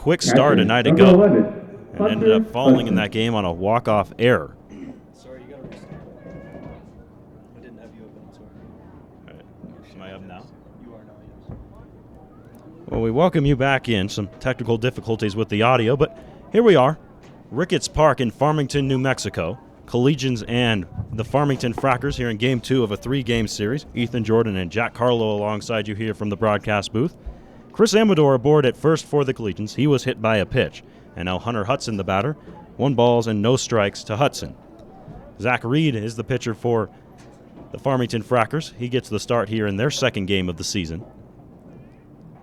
quick start a night ago and ended up falling in that game on a walk-off error. Sorry, you got to restart. I didn't have you open, sorry. All right. Am I up now? You are now, yes. Well, we welcome you back in. Some technical difficulties with the audio, but here we are. Ricketts Park in Farmington, New Mexico. Collegians and the Farmington Frackers here in Game 2 of a 3-game series. Ethan Jordan and Jack Carlo alongside you here from the broadcast booth. Chris Amador aboard at first for the Collegians. He was hit by a pitch. And now Hunter Hudson, the batter. 1 balls and no strikes to Hudson. Zach Reed is the pitcher for the Farmington Frackers. He gets the start here in their second game of the season.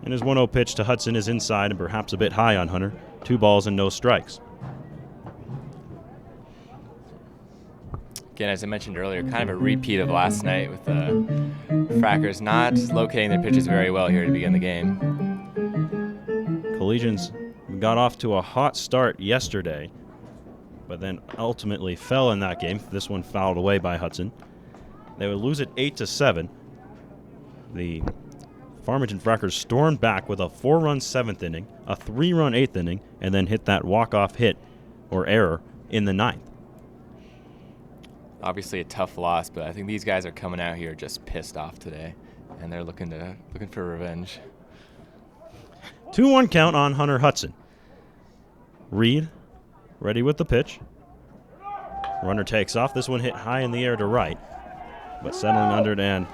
And his 1-0 pitch to Hudson is inside and perhaps a bit high on Hunter. 2 balls and no strikes. Again, as I mentioned earlier, kind of a repeat of last night with the Frackers not locating their pitches very well here to begin the game. Collegians got off to a hot start yesterday, but then ultimately fell in that game. This one fouled away by Hudson. They would lose it 8-7. The Farmington Frackers stormed back with a 4-run 7th inning, a 3-run 8th inning, and then hit that walk-off hit or error in the 9th. Obviously a tough loss, but I think these guys are coming out here just pissed off today, and they're looking for revenge. 2-1 count on Hunter Hudson. Reed ready with the pitch. Runner takes off. This one hit high in the air to right, but settling under it and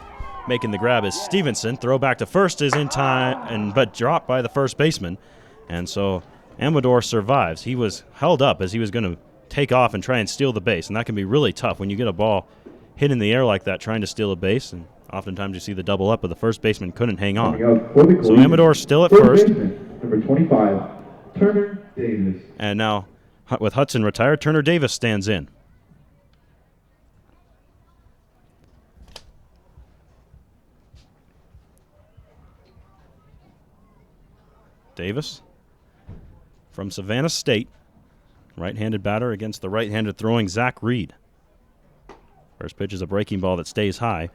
making the grab is Stevenson. Throw back to first is in time, but dropped by the first baseman, and so Amador survives. He was held up as he was going to take off and try and steal the base, and that can be really tough when you get a ball hit in the air like that trying to steal a base, and oftentimes you see the double up, but the first baseman couldn't hang on. So Amador still at first. Number 25, Turner Davis. And now with Hudson retired, Turner Davis stands in. Davis from Savannah State. Right-handed batter against the right-handed throwing Zach Reed. First pitch is a breaking ball that stays high.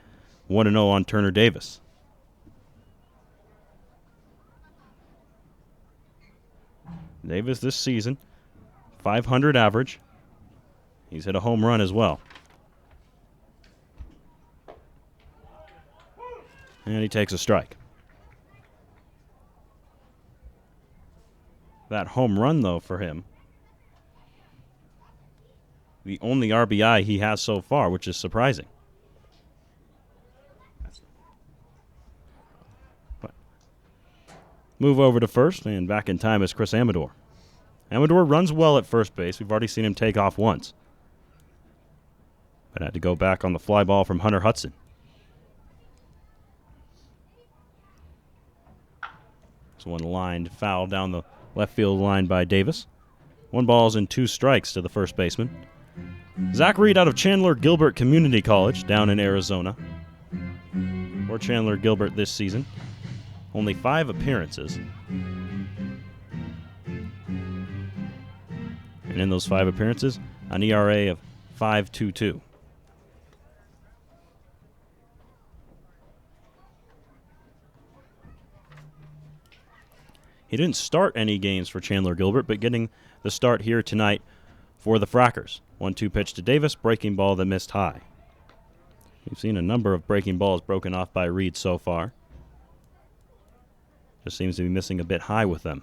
1-0 on Turner Davis. Davis this season, .500 average. He's hit a home run as well. And he takes a strike. That home run, though, for him, the only RBI he has so far, which is surprising. But move over to first, and back in time is Chris Amador. Amador runs well at first base. We've already seen him take off once, but had to go back on the fly ball from Hunter Hudson. This one lined foul down the left field line by Davis. 1 balls and 2 strikes to the first baseman. Zach Reed out of Chandler Gilbert Community College down in Arizona. For Chandler Gilbert this season, only 5 appearances. And in those 5 appearances, an ERA of 5.22. He didn't start any games for Chandler Gilbert, but getting the start here tonight for the Frackers. 1-2 pitch to Davis, breaking ball that missed high. We've seen a number of breaking balls broken off by Reed so far. Just seems to be missing a bit high with them.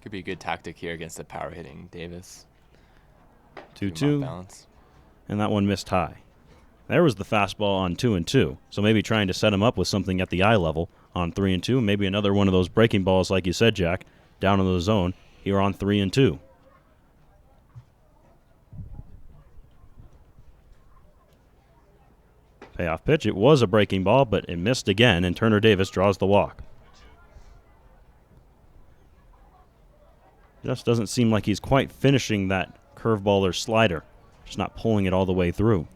Could be a good tactic here against the power hitting Davis. 2-2, and that one missed high. There was the fastball on 2-2, so maybe trying to set him up with something at the eye level on 3-2, maybe another one of those breaking balls like you said, Jack, down in the zone here on 3-2. Payoff pitch. It was a breaking ball, but it missed again, and Turner Davis draws the walk. Just doesn't seem like he's quite finishing that curveball or slider. Just not pulling it all the way through.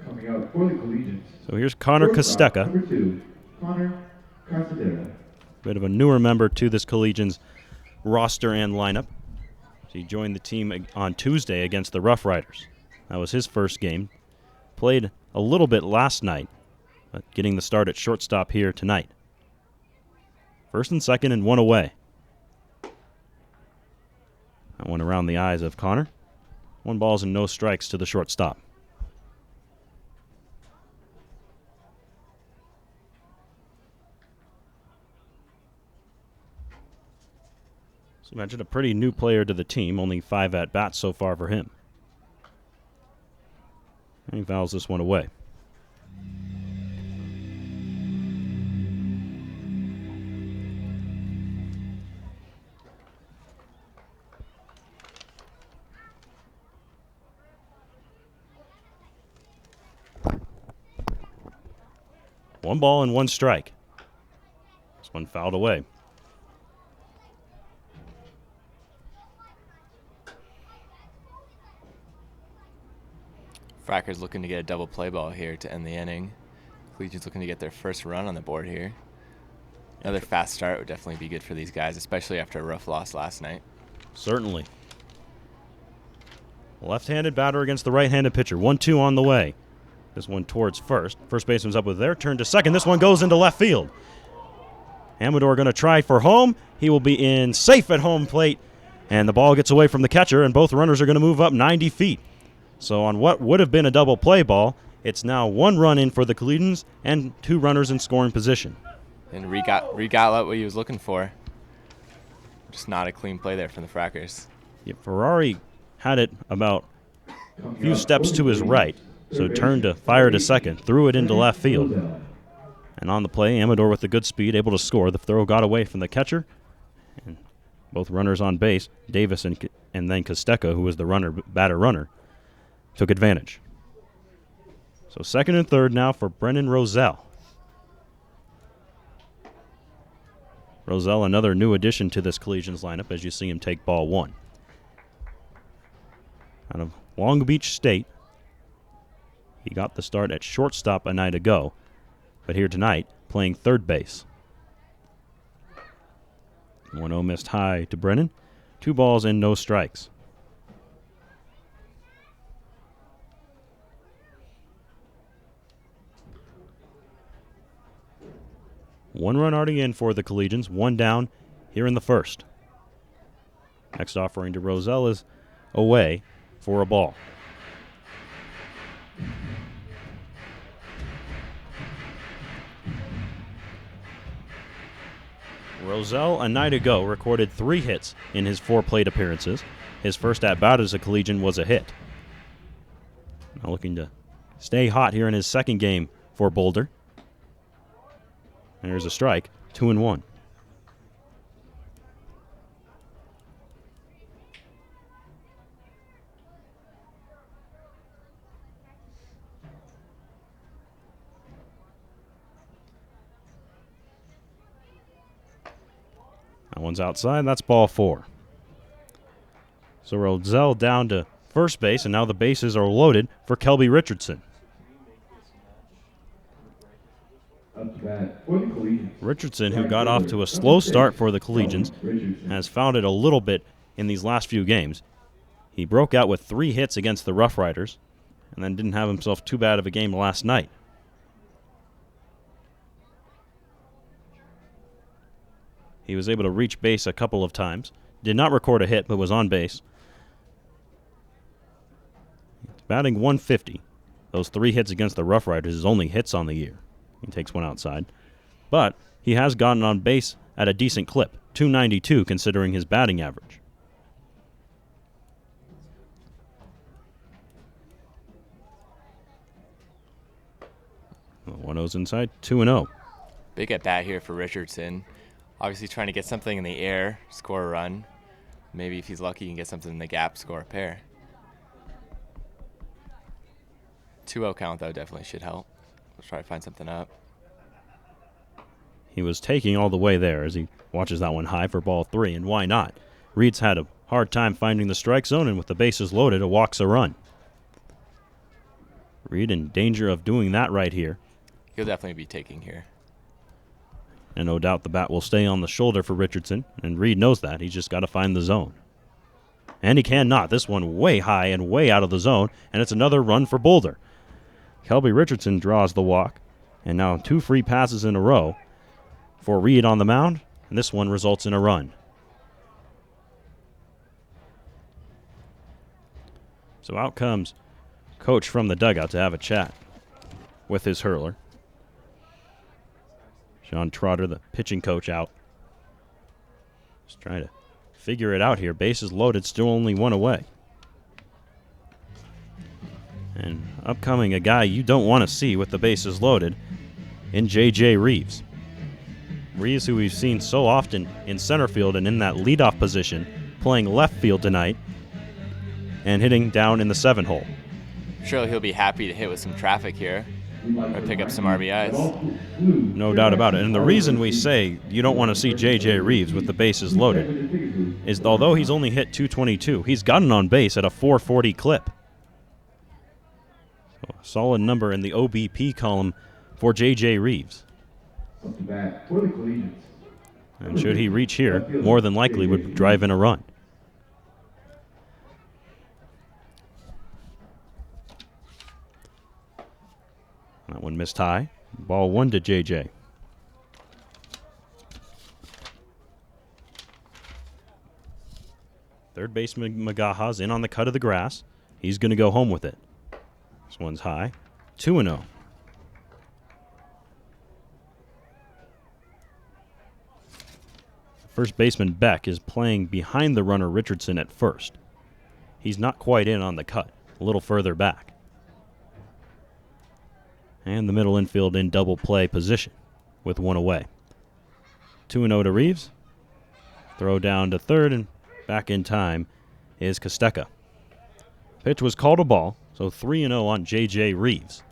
Coming out for the Collegians. So here's Connor Costecca. Number 2, Connor Costecca. Bit of a newer member to this Collegians roster and lineup. So he joined the team on Tuesday against the Rough Riders. That was his first game. Played a little bit last night but getting the start at shortstop here tonight. First and second and one away. That one around the eyes of Connor. 1 balls and no strikes to the shortstop. So imagine a pretty new player to the team, only 5 at-bats so far for him. And he fouls this one away. One ball and 1 strike. This one fouled away. Frackers looking to get a double play ball here to end the inning. Collegians looking to get their first run on the board here. Another fast start would definitely be good for these guys, especially after a rough loss last night. Certainly. Left-handed batter against the right-handed pitcher. 1-2 on the way. This one towards first. First baseman's up with their turn to second. This one goes into left field. Amador going to try for home. He will be in safe at home plate. And the ball gets away from the catcher, and both runners are going to move up 90 feet. So on what would have been a double play ball, it's now 1 run in for the Collegians and 2 runners in scoring position. And Reed got what he was looking for. Just not a clean play there from the Frackers. Yeah, Ferrari had it about a few steps to his right, so turned to fire to second, threw it into left field. And on the play, Amador with the good speed, able to score. The throw got away from the catcher. And both runners on base, Davis and then Costeca, who was the batter runner, took advantage. So second and third now for Brennan Roselle. Roselle, another new addition to this Collegians lineup, as you see him take ball 1. Out of Long Beach State, he got the start at shortstop a night ago, but here tonight, playing third base. 1-0 missed high to Brennan. 2 balls and no strikes. One run already in for the Collegians, 1 down here in the first. Next offering to Roselle is away for a ball. Roselle, a night ago, recorded 3 hits in his 4 plate appearances. His first at-bat as a Collegian was a hit. Now looking to stay hot here in his second game for Boulder. There's a strike, 2-1. That one's outside. That's ball 4. So Roselle down to first base, and now the bases are loaded for Kelby Richardson. Richardson, who got off to a slow start for the Collegians, has found it a little bit in these last few games. He broke out with 3 hits against the Rough Riders, and then didn't have himself too bad of a game last night. He was able to reach base a couple of times. Did not record a hit, but was on base. Batting .150. Those 3 hits against the Rough Riders, his only hits on the year. He takes one outside. But he has gotten on base at a decent clip, .292 considering his batting average. 1-0's inside, 2-0. Big at bat here for Richardson. Obviously trying to get something in the air, score a run. Maybe if he's lucky, he can get something in the gap, score a pair. 2-0 count, though, definitely should help. Let's try to find something up. He was taking all the way there as he watches that one high for ball 3, and why not? Reed's had a hard time finding the strike zone, and with the bases loaded, a walk's a run. Reed in danger of doing that right here. He'll definitely be taking here. And no doubt the bat will stay on the shoulder for Richardson, and Reed knows that. He's just got to find the zone. And he cannot. This one way high and way out of the zone, and it's another run for Boulder. Kelby Richardson draws the walk, And now 2 free passes in a row for Reed on the mound, and this one results in a run. So out comes Coach from the dugout to have a chat with his hurler. Sean Trotter, the pitching coach, out. Just trying to figure it out here. Bases loaded, still only 1 away. And upcoming a guy you don't want to see with the bases loaded in J.J. Reeves. Reeves, who we've seen so often in center field and in that leadoff position, playing left field tonight and hitting down in the 7 hole. Surely he'll be happy to hit with some traffic here or pick up some RBIs. No doubt about it. And the reason we say you don't want to see J.J. Reeves with the bases loaded is although he's only hit 222, he's gotten on base at a 440 clip. So a solid number in the OBP column for J.J. Reeves. Up to bat for the Collegians. And should he reach here, more than likely would drive in a run. That one missed high. Ball 1 to J.J. Third baseman Magaha's in on the cut of the grass. He's going to go home with it. This one's high. 2-0. First baseman Beck is playing behind the runner Richardson at first. He's not quite in on the cut, a little further back. And the middle infield in double play position with 1 away. 2-0 to Reeves. Throw down to third, and back in time is Kosteka. Pitch was called a ball, so 3-0 on J.J. Reeves.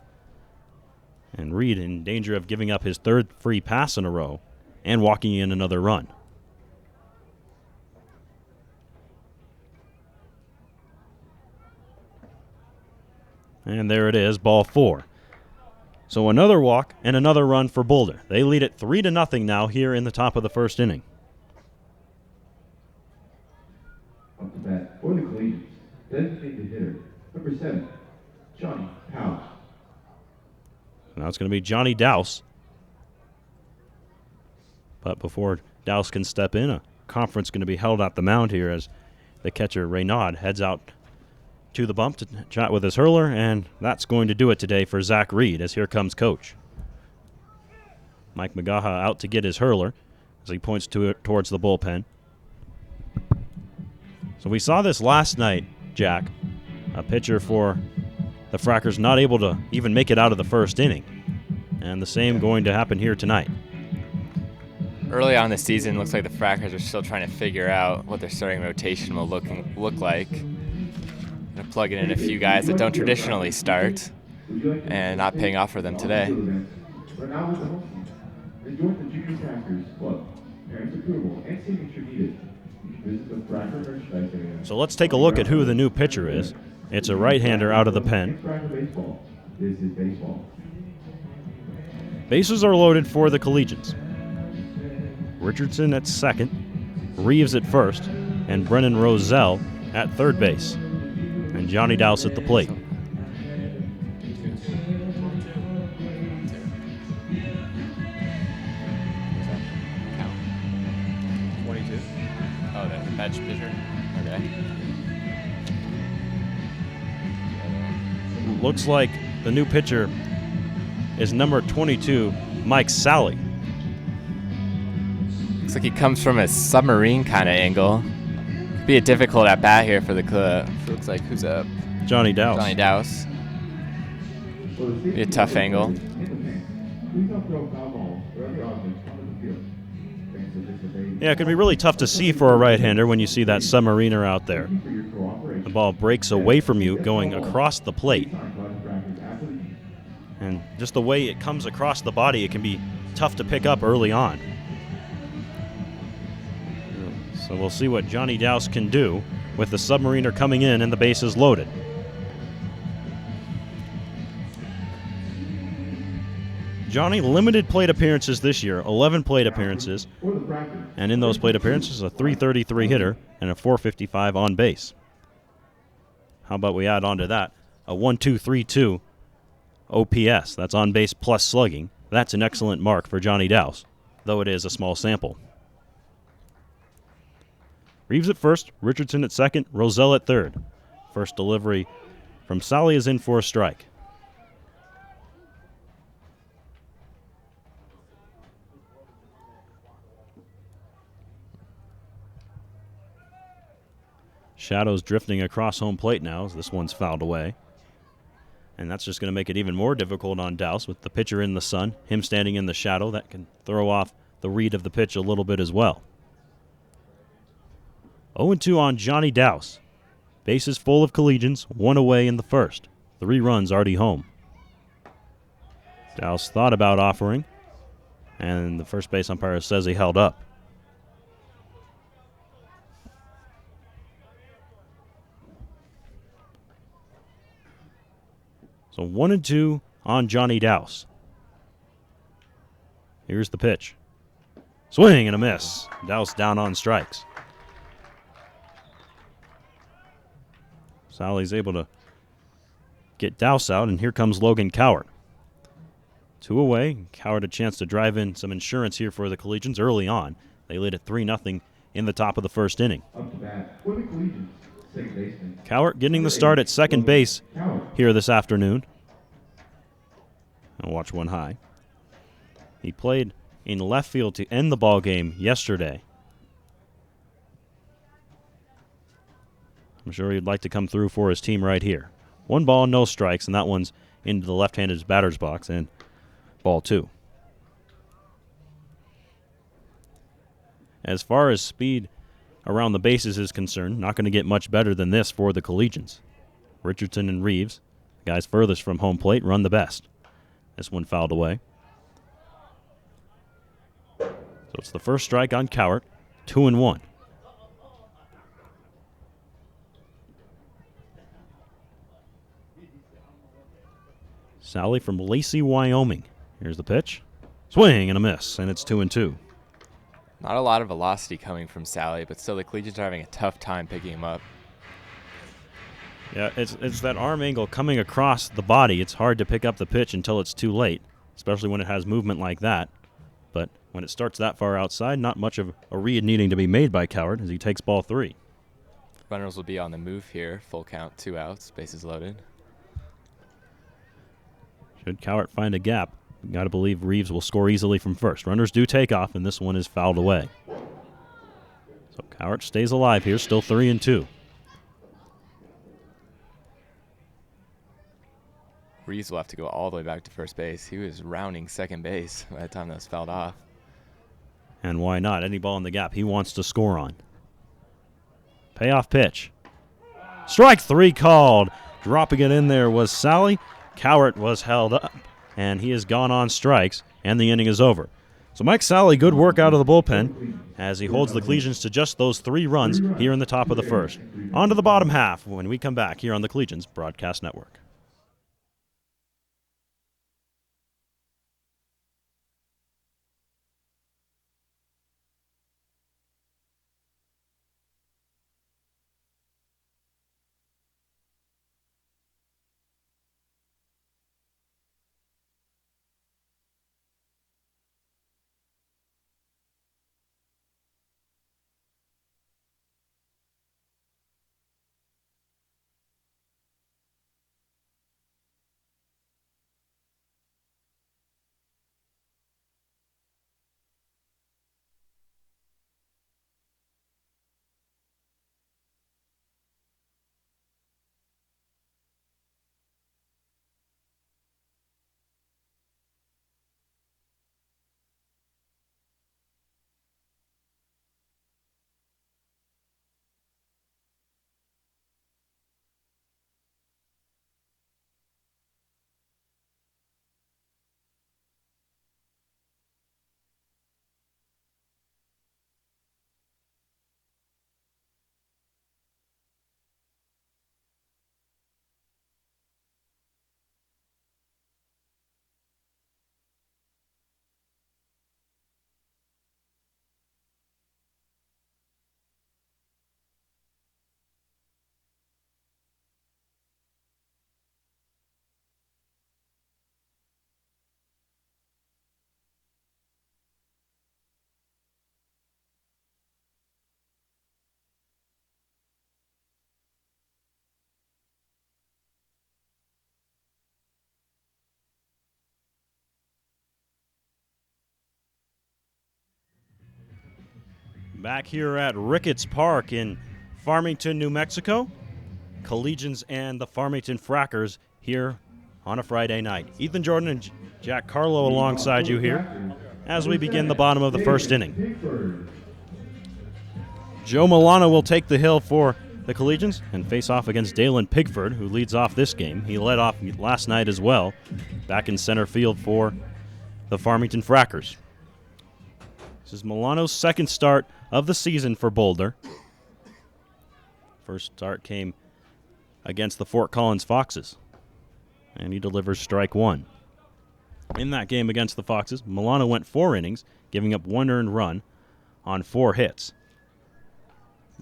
And Reed in danger of giving up his 3rd free pass in a row and walking in another run. And there it is, ball 4. So another walk and another run for Boulder. They lead it 3-0 now here in the top of the 1st inning. Up to bat for the Collegians. Designated hitter, number 7, Johnny Powell. Now it's going to be Johnny Dowse. But before Dowse can step in, a conference going to be held at the mound here as the catcher Reynaud heads out to the bump to chat with his hurler, and that's going to do it today for Zach Reed as here comes Coach. Mike Magaha out to get his hurler as he points towards the bullpen. So we saw this last night, Jack, a pitcher for the Frackers not able to even make it out of the 1st inning, and the same going to happen here tonight. Early on this season, looks like the Frackers are still trying to figure out what their starting rotation will look like. Gonna plug in a few guys that don't traditionally start, and not paying off for them today. Enjoy the Junior Frackers Club. Parents' approval and signature needed. You can visit the Fracker merchandise area. So let's take a look at who the new pitcher is. It's a right-hander out of the pen. Fracker baseball. This is baseball. Bases are loaded for the Collegians. Richardson at second, Reeves at first, and Brennan Roselle at third base. And Johnny Dowse at the plate. Oh, that's a bench pitcher? Okay. Looks like the new pitcher is number 22, Mike Sally. Looks like he comes from a submarine kind of angle. Could be a difficult at bat here for the club. Looks like who's up? Johnny Dowse. Johnny Dowse. Be a tough angle. Yeah, it can be really tough to see for a right-hander when you see that submariner out there. The ball breaks away from you going across the plate. And just the way it comes across the body, it can be tough to pick up early on. So we'll see what Johnny Dowse can do with the submariner coming in and the bases loaded. Johnny, limited plate appearances this year, 11 plate appearances, and in those plate appearances, a .333 hitter and a .455 on base. How about we add on to that a 1.232 OPS, that's on base plus slugging, That's an excellent mark for Johnny Dowse, though it is a small sample. Reeves at first, Richardson at second, Roselle at third. First delivery from Sally is in for a strike. Shadows drifting across home plate now as this one's fouled away. And that's just going to make it even more difficult on Dowse with the pitcher in the sun, him standing in the shadow. That can throw off the read of the pitch a little bit as well. 0-2 on Johnny Dowse. Bases full of Collegians, one away in the first. 3 runs already home. Dowse thought about offering, and the first base umpire says he held up. So 1-2 on Johnny Dowse. Here's the pitch. Swing and a miss. Dowse down on strikes. Sally's able to get Dowse out, and here comes Logan Cowart. 2 away. Cowart a chance to drive in some insurance here for the Collegians early on. They lead at 3-0 in the top of the first inning. Up to bat for the Collegians, second baseman. Cowart getting the start at second base here this afternoon. I'll watch one high. He played in left field to end the ball game yesterday. I'm sure he'd like to come through for his team right here. 1 ball, no strikes, and that one's into the left-handed batter's box, and ball 2. As far as speed around the bases is concerned, not going to get much better than this for the Collegians. Richardson and Reeves, the guys furthest from home plate, run the best. This one fouled away. So it's the first strike on Cowart, 2-1. Sally from Lacey, Wyoming. Here's the pitch. Swing and a miss, and it's 2-2. Not a lot of velocity coming from Sally, but still the Collegians are having a tough time picking him up. Yeah, it's that arm angle coming across the body. It's hard to pick up the pitch until it's too late, especially when it has movement like that. But when it starts that far outside, not much of a read needing to be made by Cowart as he takes ball 3. Runners will be on the move here. Full count, 2 outs, bases loaded. Should Cowart find a gap, got to believe Reeves will score easily from first. Runners do take off, and this one is fouled away. So Cowart stays alive here, still 3-2. Reeves will have to go all the way back to first base. He was rounding second base by the time that was fouled off. And why not? Any ball in the gap he wants to score on. Payoff pitch. Strike 3 called. Dropping it in there was Sally. Cowart was held up, and he has gone on strikes, and the inning is over. So Mike Sally, good work out of the bullpen as he holds the Collegians to just those 3 runs here in the top of the first. On to the bottom half when we come back here on the Collegians Broadcast Network. Back here at Ricketts Park in Farmington, New Mexico. Collegians and the Farmington Frackers here on a Friday night. Ethan Jordan and Jack Carlo alongside you here as we begin the bottom of the first inning. Joe Milano will take the hill for the Collegians and face off against Dalen Pigford, who leads off this game. He led off last night as well, back in center field for the Farmington Frackers. This is Milano's second start of the season for Boulder. First start came against the Fort Collins Foxes, and he delivers strike one. In that game against the Foxes, Milano went 4 innings, giving up 1 earned run on 4 hits,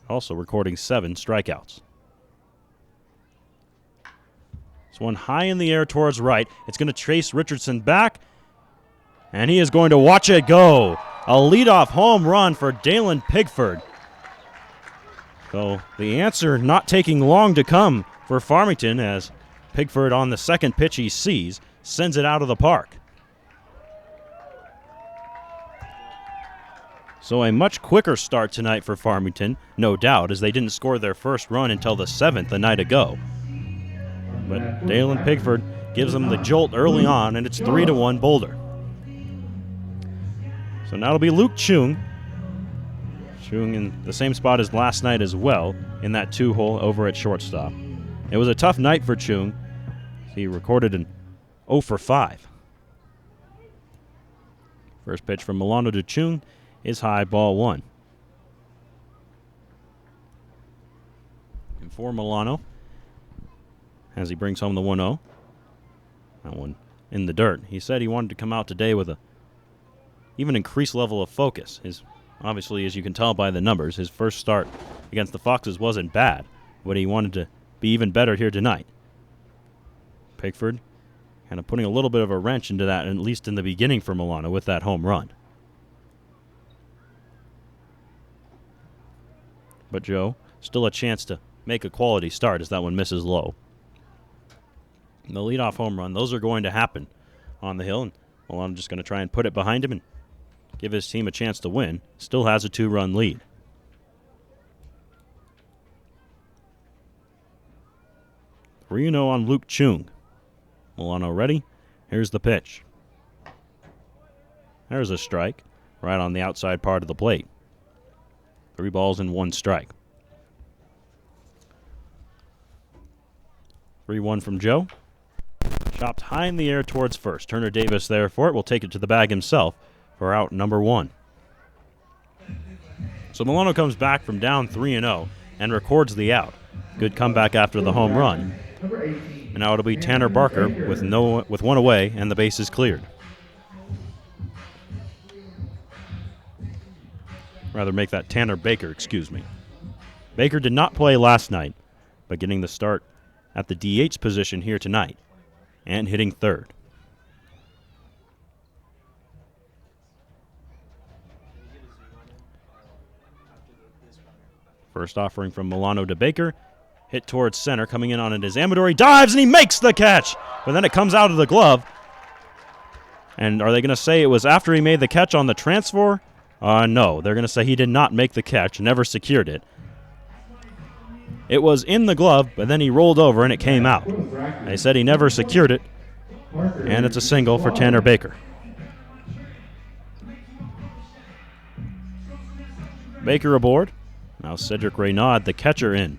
also recording 7 strikeouts. This one high in the air towards right. It's going to chase Richardson back, and he is going to watch it go. A leadoff home run for Dalen Pigford. So the answer not taking long to come for Farmington, as Pigford on the second pitch he sees sends it out of the park. So a much quicker start tonight for Farmington, no doubt, as they didn't score their first run until the 7th a night ago. But Dalen Pigford gives them the jolt early on, and it's 3-1 Boulder. So now it'll be Luke Chung. Chung in the same spot as last night as well, in that 2-hole over at shortstop. It was a tough night for Chung. He recorded an 0 for 5. First pitch from Milano to Chung is high, ball 1. And for Milano, as he brings home the 1-0. That one in the dirt. He said he wanted to come out today with a even increased level of focus. Obviously, as you can tell by the numbers, his first start against the Foxes wasn't bad, but he wanted to be even better here tonight. Pigford kind of putting a little bit of a wrench into that, at least in the beginning for Milano, with that home run. But Joe, still a chance to make a quality start as that one misses low. And the leadoff home run, those are going to happen on the hill, and Milano just going to try and put it behind him and give his team a chance to win. Still has a 2-run lead. Reno on Luke Chung. Milano ready. Here's the pitch. There's a strike right on the outside part of the plate. 3 balls and 1 strike. 3-1 from Joe. Chopped high in the air towards first. Turner Davis there for it. Will take it to the bag himself for out number 1. So Milano comes back from down 3-0 and records the out. Good comeback after the home run. And now it'll be Tanner Barker with 1 away and the bases cleared. Rather make that Tanner Baker, excuse me. Baker did not play last night, but getting the start at the DH position here tonight and hitting third. First offering from Milano to Baker. Hit towards center, coming in on it is Amador. He dives and he makes the catch, but then it comes out of the glove. And are they going to say it was after he made the catch on the transfer? No, they're going to say he did not make the catch, never secured it. It was in the glove, but then he rolled over and it came out. They said he never secured it, and it's a single for Tanner Baker. Baker aboard. Now Cedric Reynaud, the catcher, in.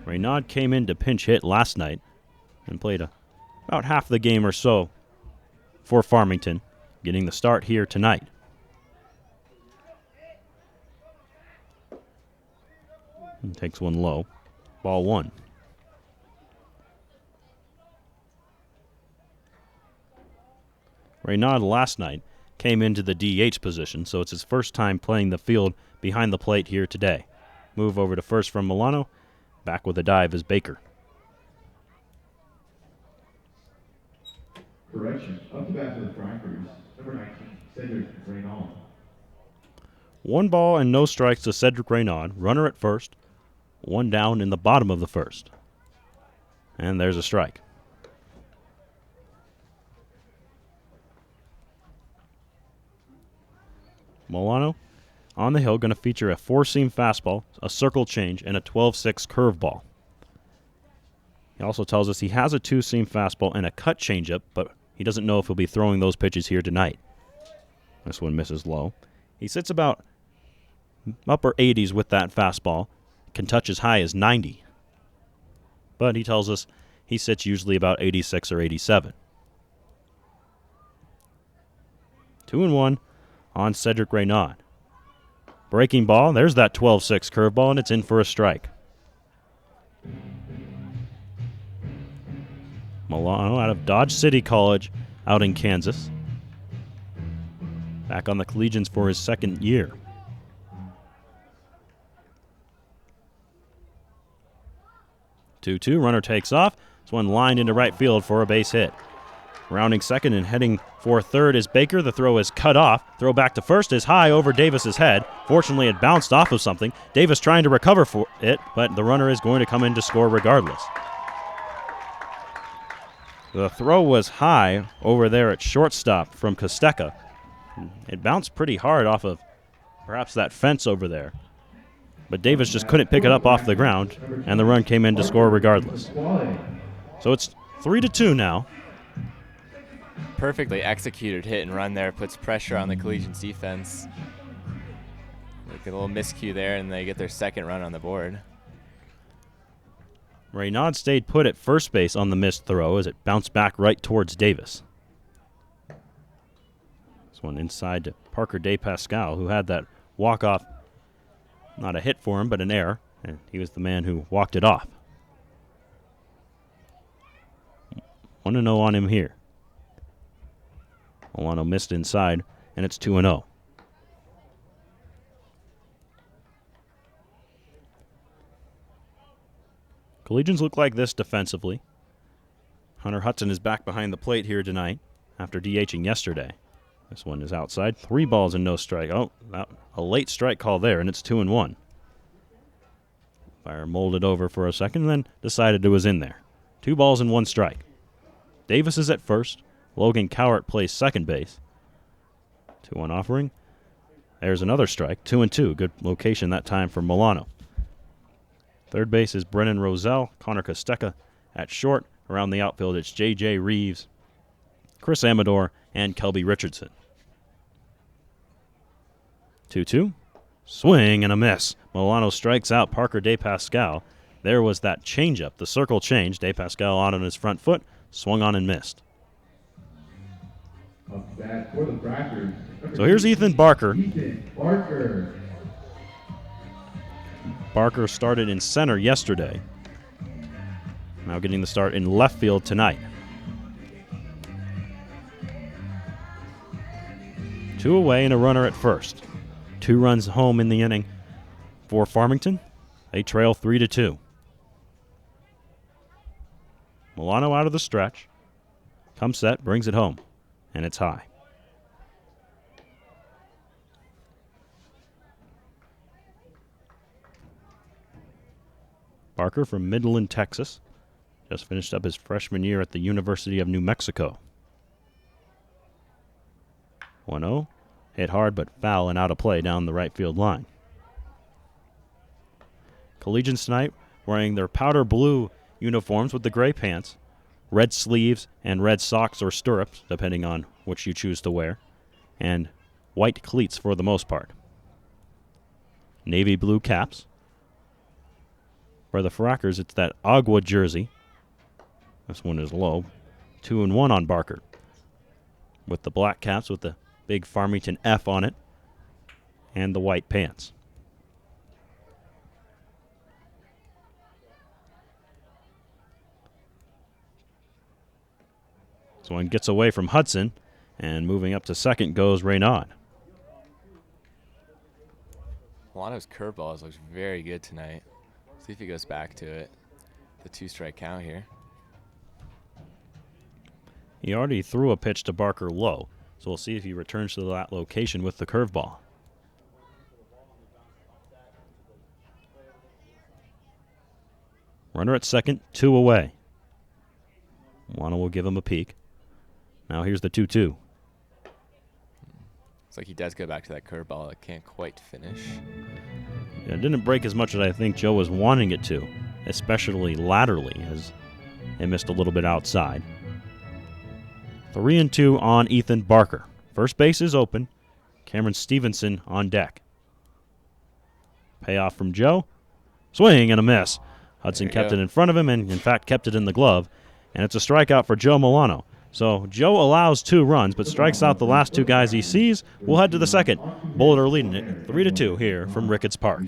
Reynaud came in to pinch hit last night and played about half the game or so for Farmington, getting the start here tonight. And takes one low. Ball 1. Reynaud last night came into the DH position, so it's his first time playing the field behind the plate here today. Move over to first from Milano. Back with a dive is Baker. Correction. Up to bat for the Frackers. Number 19, Cedric Reynaud. 1 ball and no strikes to Cedric Reynaud. Runner at first. 1 down in the bottom of the first. And there's a strike. Milano on the hill going to feature a 4-seam fastball, a circle change, and a 12-6 curveball. He also tells us he has a 2-seam fastball and a cut changeup, but he doesn't know if he'll be throwing those pitches here tonight. This one misses low. He sits about upper 80s with that fastball, can touch as high as 90. But he tells us he sits usually about 86 or 87. 2-1 on Cedric Reynaud. Breaking ball, there's that 12-6 curveball, and it's in for a strike. Milano out of Dodge City College out in Kansas. Back on the Collegians for his second year. 2-2, runner takes off. This one lined into right field for a base hit. Rounding second and heading for third is Baker. The throw is cut off. Throw back to first is high over Davis's head. Fortunately, it bounced off of something. Davis trying to recover for it, but the runner is going to come in to score regardless. The throw was high over there at shortstop from Kosteka. It bounced pretty hard off of perhaps that fence over there. But Davis just couldn't pick it up off the ground, and the run came in to score regardless. So it's 3-2 now. Perfectly executed hit and run there. Puts pressure on the Collegians defense. They get a little miscue there, and they get their second run on the board. Reynaud stayed put at first base on the missed throw as it bounced back right towards Davis. This one inside to Parker DePascal, who had that walk-off, not a hit for him, but an error, and he was the man who walked it off. 1-0 on him here. Milano missed inside, and it's 2-0. Collegians look like this defensively. Hunter Hudson is back behind the plate here tonight after DHing yesterday. This one is outside. 3 balls and no strike. Oh, a late strike call there, and it's 2-1. Fire molded over for a second and then decided it was in there. 2 balls and 1 strike. Davis is at first. Logan Cowart plays second base. 2-1 offering. There's another strike. 2-2. Good location that time for Milano. Third base is Brennan Roselle. Connor Kosteka at short. Around the outfield, it's J.J. Reeves, Chris Amador, and Kelby Richardson. 2-2. Swing and a miss. Milano strikes out Parker DePascal. There was that changeup, the circle change. DePascal out on his front foot, swung on and missed. Up back for the Frackers. So here's Ethan Barker. Ethan Barker. Barker started in center yesterday. Now getting the start in left field tonight. 2 away and a runner at first. 2 runs home in the inning for Farmington. They trail 3-2. Milano out of the stretch. Comes set, brings it home, and it's high. Barker from Midland, Texas. Just finished up his freshman year at the University of New Mexico. 1-0. Hit hard but foul and out of play down the right field line. Collegians tonight wearing their powder blue uniforms with the gray pants, red sleeves and red socks or stirrups, depending on which you choose to wear, and white cleats for the most part. Navy blue caps. For the Frackers, it's that agua jersey. This one is low. 2-1 on Barker. With the black caps with the big Farmington F on it and the white pants. This one gets away from Hudson, and moving up to second goes Reynaud. Milano's curveball looks very good tonight. See if he goes back to it. The 2-strike count here. He already threw a pitch to Barker low, so we'll see if he returns to that location with the curveball. Runner at second, 2 away. Milano will give him a peek. Now here's the 2-2. Looks like he does go back to that curveball. It can't quite finish. Yeah, it didn't break as much as I think Joe was wanting it to, especially laterally, as it missed a little bit outside. 3-2 on Ethan Barker. First base is open. Cameron Stevenson on deck. Payoff from Joe. Swing and a miss. Hudson kept it in front of him and, in fact, kept it in the glove. And it's a strikeout for Joe Milano. So Joe allows 2 runs, but strikes out the last 2 guys he sees. We'll head to the second. Boulder leading it 3-2 here from Ricketts Park.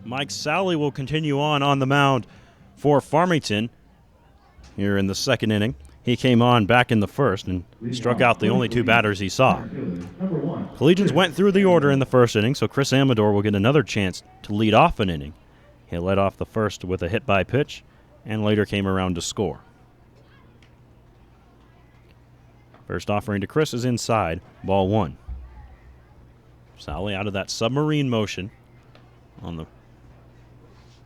Mike Sally will continue on the mound for Farmington here in the second inning. He came on back in the first and struck out the only 2 batters he saw. Collegians went through the order in the first inning, so Chris Amador will get another chance to lead off an inning. He led off the first with a hit by pitch and later came around to score. First offering to Chris is inside, ball 1. Sally out of that submarine motion. On the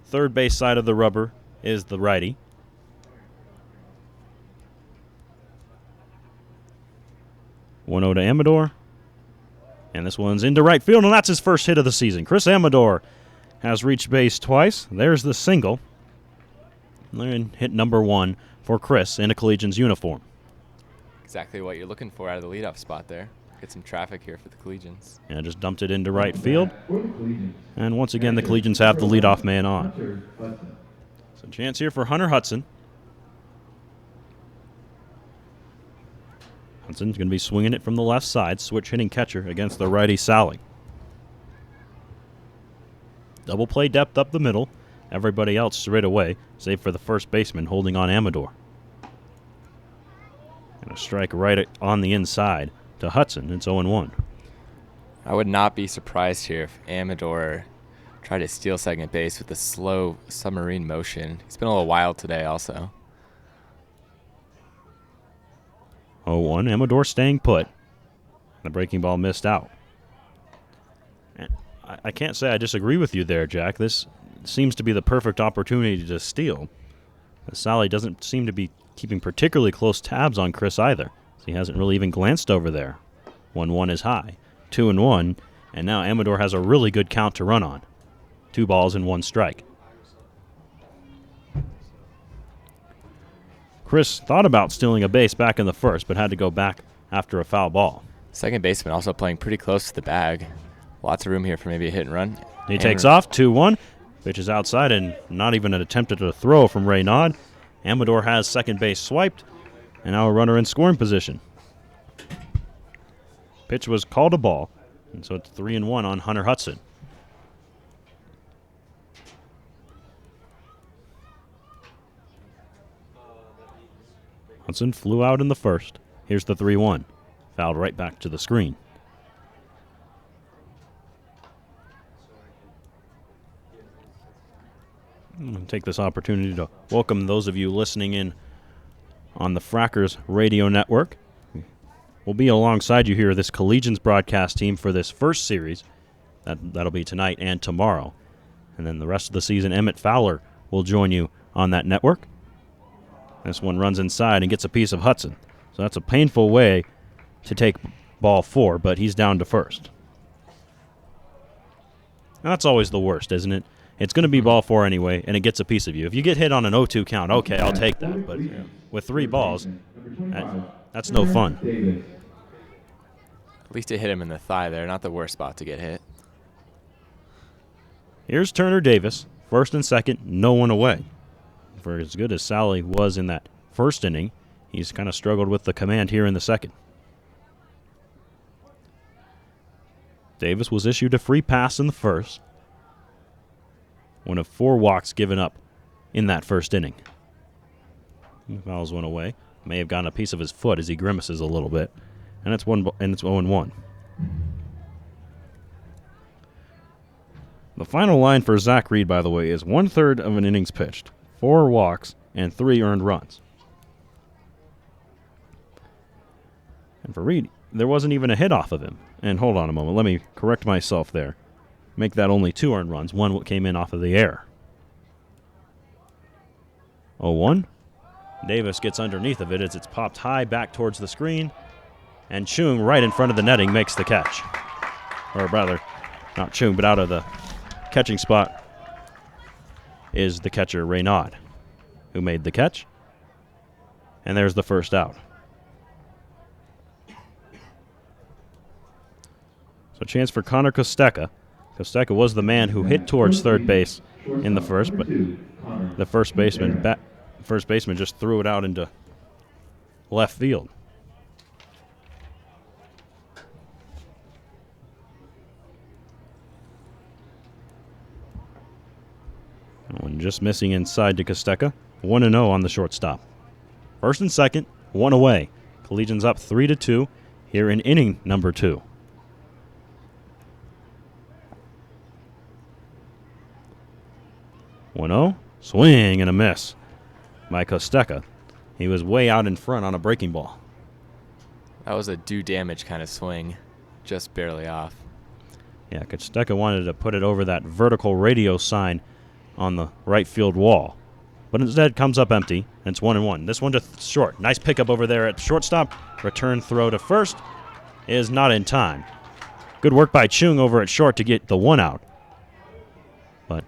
third base side of the rubber is the righty. One 0 to Amador. And this one's into right field, and that's his first hit of the season. Chris Amador has reached base twice. There's the single. And hit number 1 for Chris in a Collegians uniform. Exactly what you're looking for out of the leadoff spot there. Get some traffic here for the Collegians. And just dumped it into right field. And once again, the Collegians have the leadoff man on. So chance here for Hunter Hudson. Hudson's going to be swinging it from the left side, switch hitting catcher against the righty Sally. Double play depth up the middle. Everybody else straight away, save for the first baseman holding on Amador. And a strike right on the inside to Hudson. It's 0-1. I would not be surprised here if Amador tried to steal second base with the slow submarine motion. He's been a little wild today also. 0-1. Amador staying put. The breaking ball missed out. And I can't say I disagree with you there, Jack. This seems to be the perfect opportunity to steal. Sally doesn't seem to be keeping particularly close tabs on Chris either. He hasn't really even glanced over there. 1-1 is high. 2-1, and now Amador has a really good count to run on. 2 balls and 1 strike. Chris thought about stealing a base back in the first, but had to go back after a foul ball. Second baseman also playing pretty close to the bag. Lots of room here for maybe a hit and run. He takes off, 2-1. Pitch is outside, and not even an attempt at a throw from Raynaud. Amador has second base swiped, and now a runner in scoring position. Pitch was called a ball, and so it's 3-1 on Hunter Hudson. Hudson flew out in the first. Here's the 3-1. Fouled right back to the screen. I'm going to take this opportunity to welcome those of you listening in on the Frackers radio network. We'll be alongside you here, this Collegians broadcast team, for this first series. That'll be tonight and tomorrow. And then the rest of the season, Emmett Fowler will join you on that network. This one runs inside and gets a piece of Hudson. So that's a painful way to take ball 4, but he's down to first. And that's always the worst, isn't it? It's going to be ball 4 anyway, and it gets a piece of you. If you get hit on an 0-2 count, okay, I'll take that. But with 3 balls, that's no fun. At least it hit him in the thigh there, not the worst spot to get hit. Here's Turner Davis, first and second, no one away. For as good as Sally was in that first inning, he's kind of struggled with the command here in the second. Davis was issued a free pass in the first. One of 4 walks given up in that first inning. He fouls one away. May have gotten a piece of his foot as he grimaces a little bit. And it's 0-1. The final line for Zach Reed, by the way, is 1/3 of an innings pitched, 4 walks, and 3 earned runs. And for Reed, there wasn't even a hit off of him. And hold on a moment, let me correct myself there. Make that only 2 earned runs. 1 came in off of the air. 0-1. Davis gets underneath of it as it's popped high back towards the screen. And Chung, right in front of the netting, makes the catch. Or rather, not Chung, but out of the catching spot is the catcher, Raynaud, who made the catch. And there's the first out. So chance for Connor Kostecka. Kostecka was the man who hit towards third base in the first, but the first baseman just threw it out into left field. One just missing inside to Kostecka. 1-0 on the shortstop. First and second, 1 away. Collegians up 3-2 here in inning number 2. Swing and a miss by Kostecka. He was way out in front on a breaking ball. That was a do damage kind of swing, just barely off. Yeah, Kostecka wanted to put it over that vertical radio sign on the right field wall. But instead comes up empty, and it's 1-1. This one to short. Nice pickup over there at shortstop. Return throw to first is not in time. Good work by Chung over at short to get the 1 out. But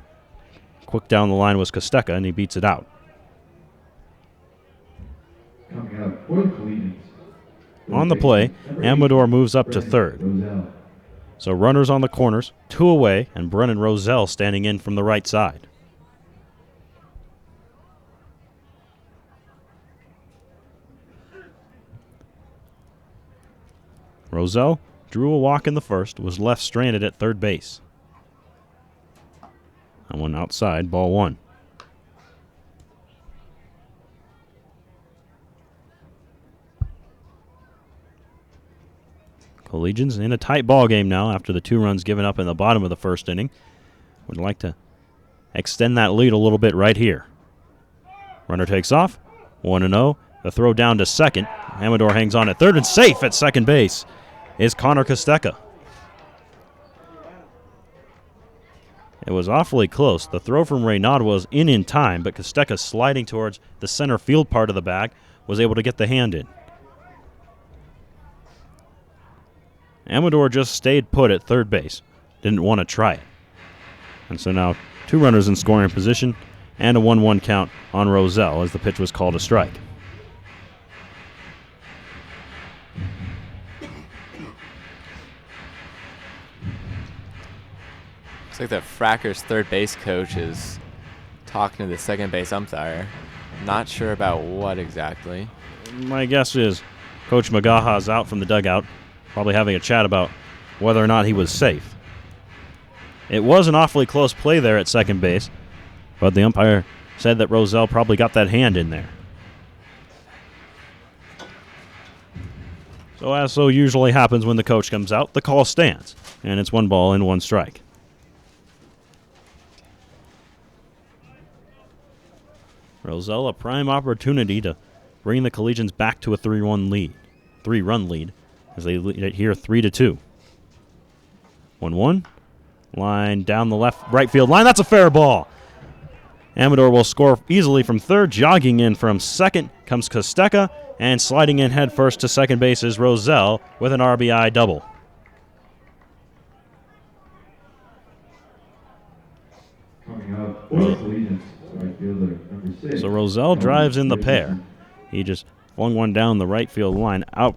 quick down the line was Kostecka, and he beats it out. Coming up for the Collegians. On the play, Amador moves up to third. So runners on the corners, 2 away, and Brennan Roselle standing in from the right side. Roselle drew a walk in the first, was left stranded at third base. That one outside, ball 1. Collegians in a tight ball game now after the 2 runs given up in the bottom of the first inning. Would like to extend that lead a little bit right here. Runner takes off, 1-0. The throw down to second. Amador hangs on at third, and safe at second base is Connor Kostecka. It was awfully close. The throw from Raynaud was in time, but Kostecka, sliding towards the center field part of the bag, was able to get the hand in. Amador just stayed put at third base. Didn't want to try it. And so now 2 runners in scoring position and a 1-1 count on Roselle as the pitch was called a strike. Looks like the Frackers third base coach is talking to the second base umpire. Not sure about what exactly. My guess is Coach Magaha's out from the dugout, probably having a chat about whether or not he was safe. It was an awfully close play there at second base, but the umpire said that Roselle probably got that hand in there. So as so usually happens when the coach comes out, the call stands, and it's 1 ball and 1 strike. Roselle, a prime opportunity to bring the Collegians back to a 3-run lead, as they lead it here 3-2. 1-1. Line down the right field line. That's a fair ball. Amador will score easily from third. Jogging in from second comes Kosteka, and sliding in head first to second base is Roselle with an RBI double. Coming up, Boulder Collegians, right fielder, number 6. So Roselle drives in the pair. He just flung one down the right field line out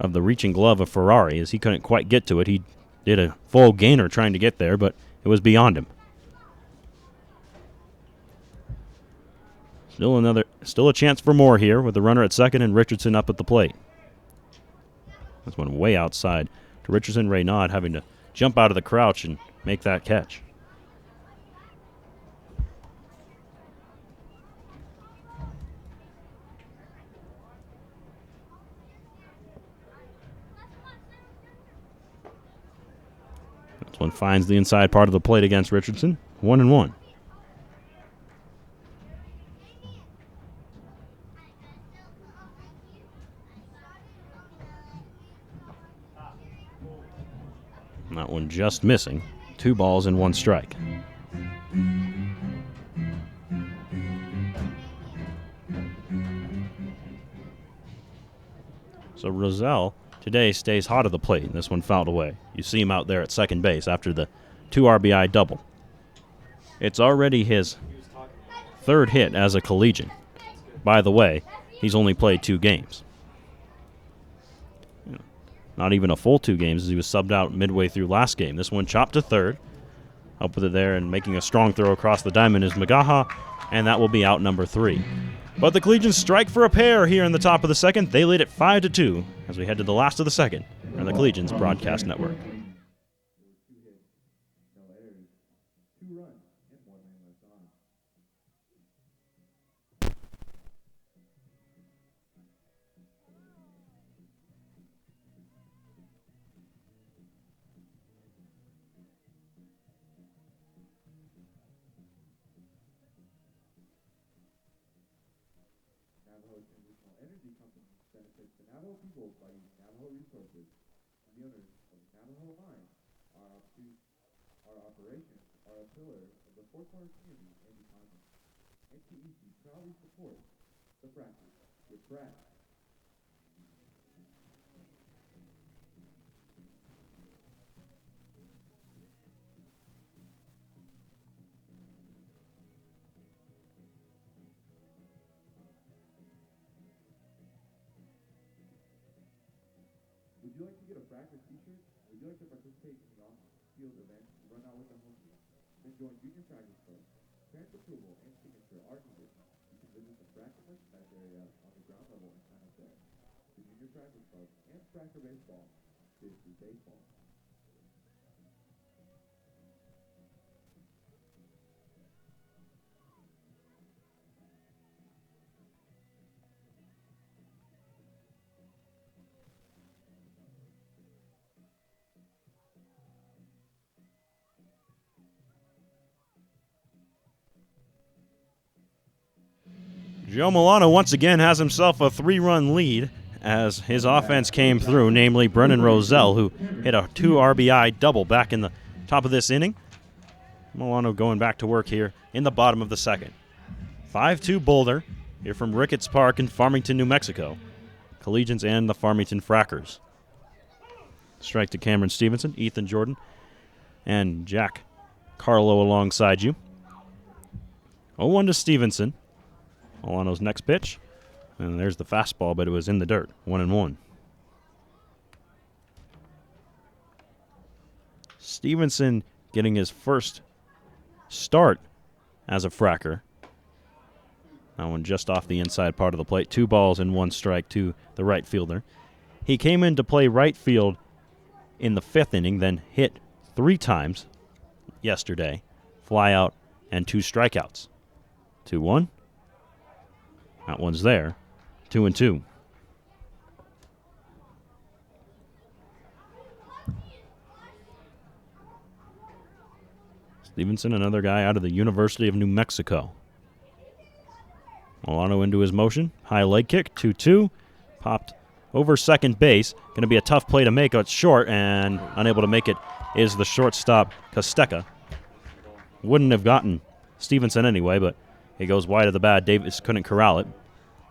of the reaching glove of Ferrari as he couldn't quite get to it. He did a full gainer trying to get there, but it was beyond him. Still a chance for more here with the runner at second and Richardson up at the plate. This one way outside to Richardson. Raynaud having to jump out of the crouch and make that catch. This one finds the inside part of the plate against Richardson. 1-1. That one just missing. 2 balls and 1 strike. So Roselle today stays hot at the plate, and this one fouled away. You see him out there at second base after the 2 RBI double. It's already his 3rd hit as a Collegian. By the way, he's only played 2 games. Not even a full 2 games as he was subbed out midway through last game. This one chopped to third. Up with it there and making a strong throw across the diamond is Magaha, and that will be out number 3. But the Collegians strike for a pair here in the top of the second. They lead it 5-2 as we head to the last of the second on the Collegians Broadcast Network. Proudly support the Frackers with Brad. Would you like to get a Frackers t-shirt? Would you like to participate in the on-field event and run out with the home team? Then join Junior Frackers Club. Parent approval and signature are needed. You can visit the Fracker merchandise area on the ground level and sign up there. The Junior Frackers Club and Fracker Baseball. This is baseball. Joe Milano once again has himself a 3-run lead as his offense came through, namely Brennan Roselle, who hit a 2 RBI double back in the top of this inning. Milano going back to work here in the bottom of the second. 5-2 Boulder here from Ricketts Park in Farmington, New Mexico. Collegians and the Farmington Frackers. Strike to Cameron Stevenson, Ethan Jordan, and Jack Carlo alongside you. 0-1 to Stevenson. Milano's next pitch. And there's the fastball, but it was in the dirt. 1-1. Stevenson getting his first start as a Fracker. That one just off the inside part of the plate. 2 balls and 1 strike to the right fielder. He came in to play right field in the 5th inning, then hit 3 times yesterday. Fly out and 2 strikeouts. 2-1. That one's there. 2-2. Stevenson, another guy out of the University of New Mexico. Milano into his motion. High leg kick, 2-2. Popped over second base. Going to be a tough play to make. It's short, and unable to make it is the shortstop, Kosteka. Wouldn't have gotten Stevenson anyway, but he goes wide of the bat. Davis couldn't corral it.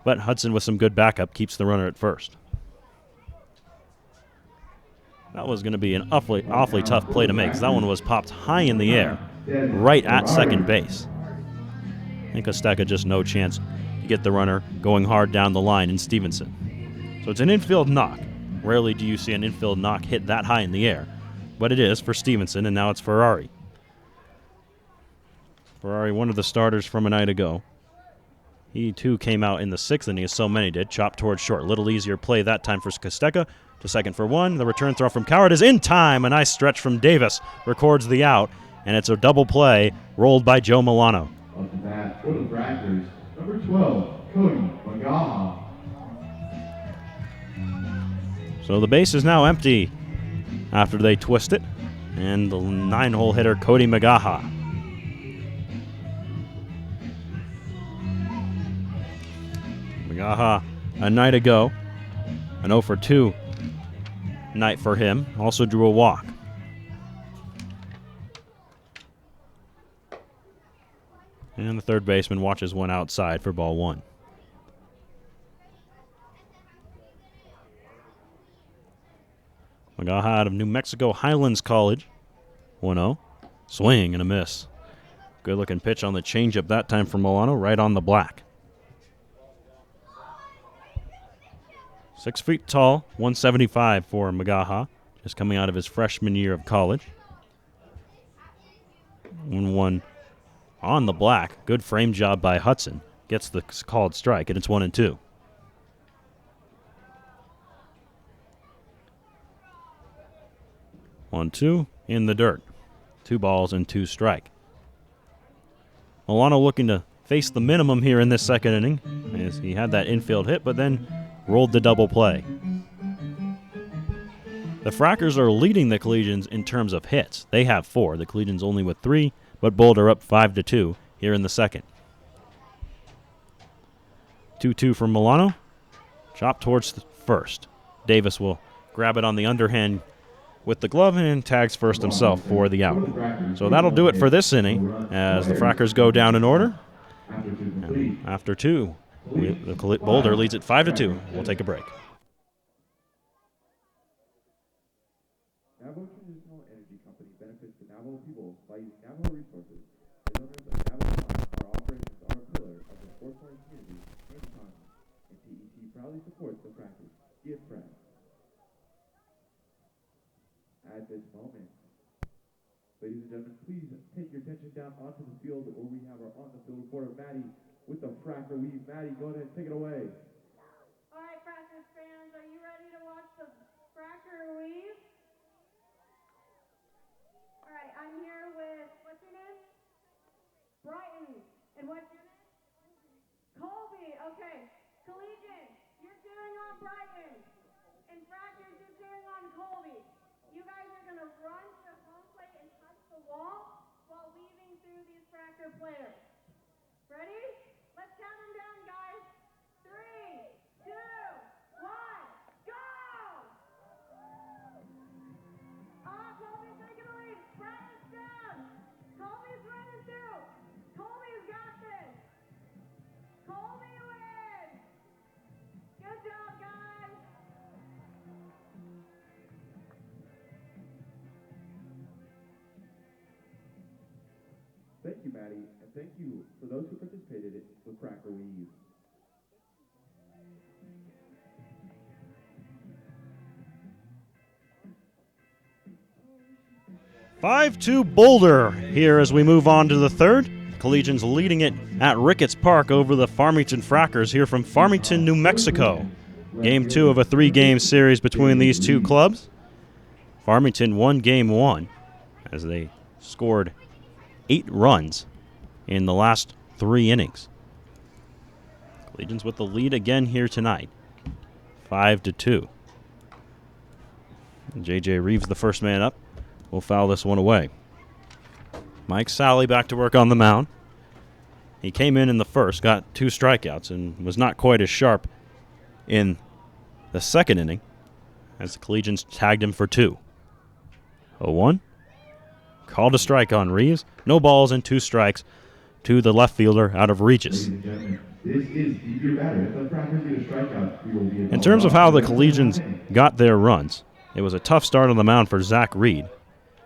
But Hudson, with some good backup, keeps the runner at first. That was going to be an awfully tough play to make, because that one was popped high in the air, right at second base. And Kosteka just no chance to get the runner going hard down the line in Stevenson. So it's an infield knock. Rarely do you see an infield knock hit that high in the air, but it is for Stevenson, and now it's Ferrari. Ferrari, one of the starters from a night ago. He, too, came out in the sixth inning, as so many did. Chopped towards short. Little easier play that time for Kosteka. To second for one. The return throw from Coward is in time. A nice stretch from Davis. Records the out. And it's a double play rolled by Joe Milano. Off the bat for the Frackers, number 12, Cody Magaha. So the base is now empty after they twist it. And the 9-hole hitter, Cody Magaha. Magaha, a night ago, an 0 for 2 night for him. Also drew a walk. And the third baseman watches one outside for ball one. Magaha out of New Mexico Highlands College. 1-0. Swing and a miss. Good looking pitch on the changeup that time for Milano, right on the black. 6 feet tall, 175 for Magaha, just coming out of his freshman year of college. 1-1 on the black. Good frame job by Hudson. Gets the called strike, and it's 1-2. One, two, in the dirt. 2 balls and 2 strike. Milano looking to face the minimum here in this second inning, as he had that infield hit, but then rolled the double play. The Frackers are leading the Collegians in terms of hits. They have 4. The Collegians only with 3, but Boulder up 5-2 here in the second. 2-2 from Milano. Chop towards the first. Davis will grab it on the underhand with the glove and tags first himself for the out. So that'll do it for this inning as the Frackers go down in order. And after 2, Boulder leads it 5-2. We'll take a break. Navajo Traditional Energy Company benefits the Navajo people by using Navajo resources. The owners of Navajo Farm, our operations are a pillar of the sportsman community and economy. And TET proudly supports the Frackers. Give Frack. At this moment, ladies and gentlemen, please take your attention down onto the field where we have our on-the-field reporter, Maddie, with the Fracker Weave. Maddie, go ahead and take it away. All right, Frackers fans, are you ready to watch the Fracker Weave? All right, I'm here with, what's your name? Brighton. And what's your name? Colby. Okay. Collegian, you're cheering on Brighton. And Frackers, you're cheering on Colby. You guys are going to run to home plate and touch the wall while weaving through these Fracker players. Ready? Let's count them down, guys. 3, 2, 1, go! Colby's taking the lead. Brighton's down. Colby's running through. Colby's got this. Colby wins. Good job, guys. Thank you, Maddie, and thank you for those who participated with Fracker Weave. Five to Boulder here as we move on to the third. Collegians leading it at Ricketts Park over the Farmington Frackers here from Farmington, New Mexico. Game 2 of a 3-game series between these two clubs. Farmington won Game 1 as they scored 8 runs in the last 3 innings. Collegians with the lead again here tonight, 5-2. J.J. Reeves, the first man up, will foul this one away. Mike Sally back to work on the mound. He came in the first, got 2 strikeouts, and was not quite as sharp in the second inning as the Collegians tagged him for 2. 0-1. Called a strike on Reeves. No balls and 2 strikes to the left fielder out of Regis. Ladies and gentlemen, this is your batter. If the Frackers get a strikeout, we will be In terms of how the Collegians got their runs, it was a tough start on the mound for Zach Reed.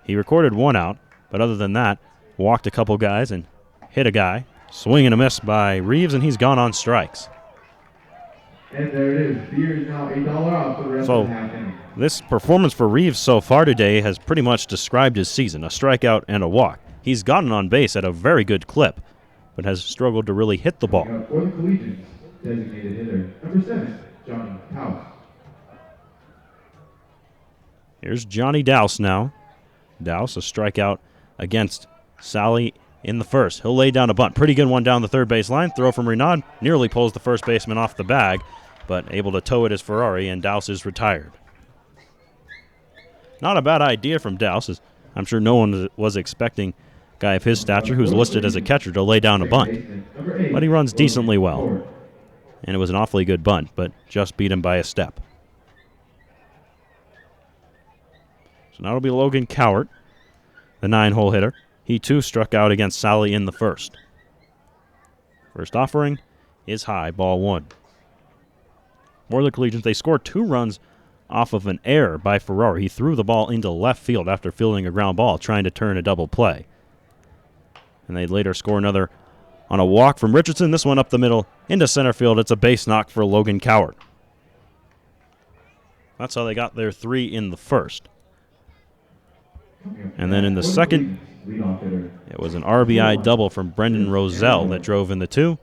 He recorded 1 out, but other than that, walked a couple guys and hit a guy. Swing and a miss by Reeves, and he's gone on strikes. And there it is. Beer is now $8 off for the rest of the half inning. This performance for Reeves so far today has pretty much described his season, a strikeout and a walk. He's gotten on base at a very good clip, but has struggled to really hit the ball. For the Collegians, designated hitter, number 7, Johnny House. Here's Johnny Dowse now. Dowse, a strikeout against Sally in the first. He'll lay down a bunt. Pretty good one down the third base line. Throw from Renaud. Nearly pulls the first baseman off the bag, but able to tow it is Ferrari, and Dowse is retired. Not a bad idea from Dowse, as I'm sure no one was expecting a guy of his stature, who's listed as a catcher, to lay down a bunt. But he runs decently well. And it was an awfully good bunt, but just beat him by a step. So now it'll be Logan Cowart, the 9-hole hitter. He too struck out against Sally in the first. First offering is high, ball 1. For the Collegians, they scored 2 runs off of an error by Ferrari. He threw the ball into left field after fielding a ground ball, trying to turn a double play. And they later score another on a walk from Richardson. This one up the middle into center field. It's a base knock for Logan Cowart. That's how they got their 3 in the first. And then in the second, it was an RBI double from Brendan Roselle that drove in the 2.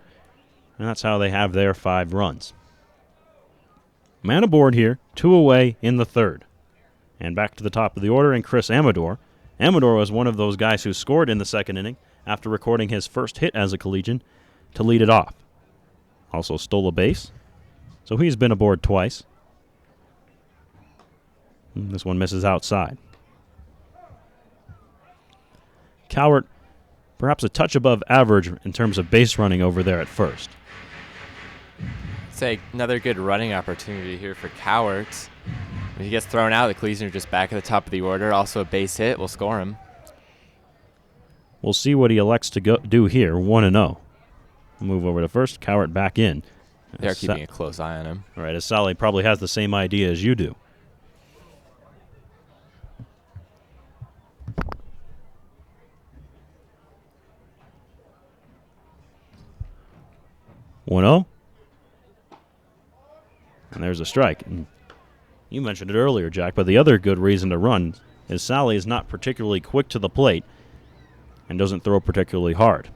And that's how they have their 5 runs. Man aboard here, 2 away in the third. And back to the top of the order, and Chris Amador. Amador was one of those guys who scored in the second inning after recording his first hit as a Collegian to lead it off. Also stole a base, so he's been aboard twice. And this one misses outside. Cowart, perhaps a touch above average in terms of base running over there at first. Say another good running opportunity here for Cowart. If he gets thrown out, the Collegians are just back at the top of the order. Also a base hit will score him. We'll see what he elects to do here, 1-0. Move over to first, Cowart back in. They're keeping a close eye on him. All right, as Sally probably has the same idea as you do. And there's a strike. And you mentioned it earlier, Jack, but the other good reason to run is Sally is not particularly quick to the plate and doesn't throw particularly hard.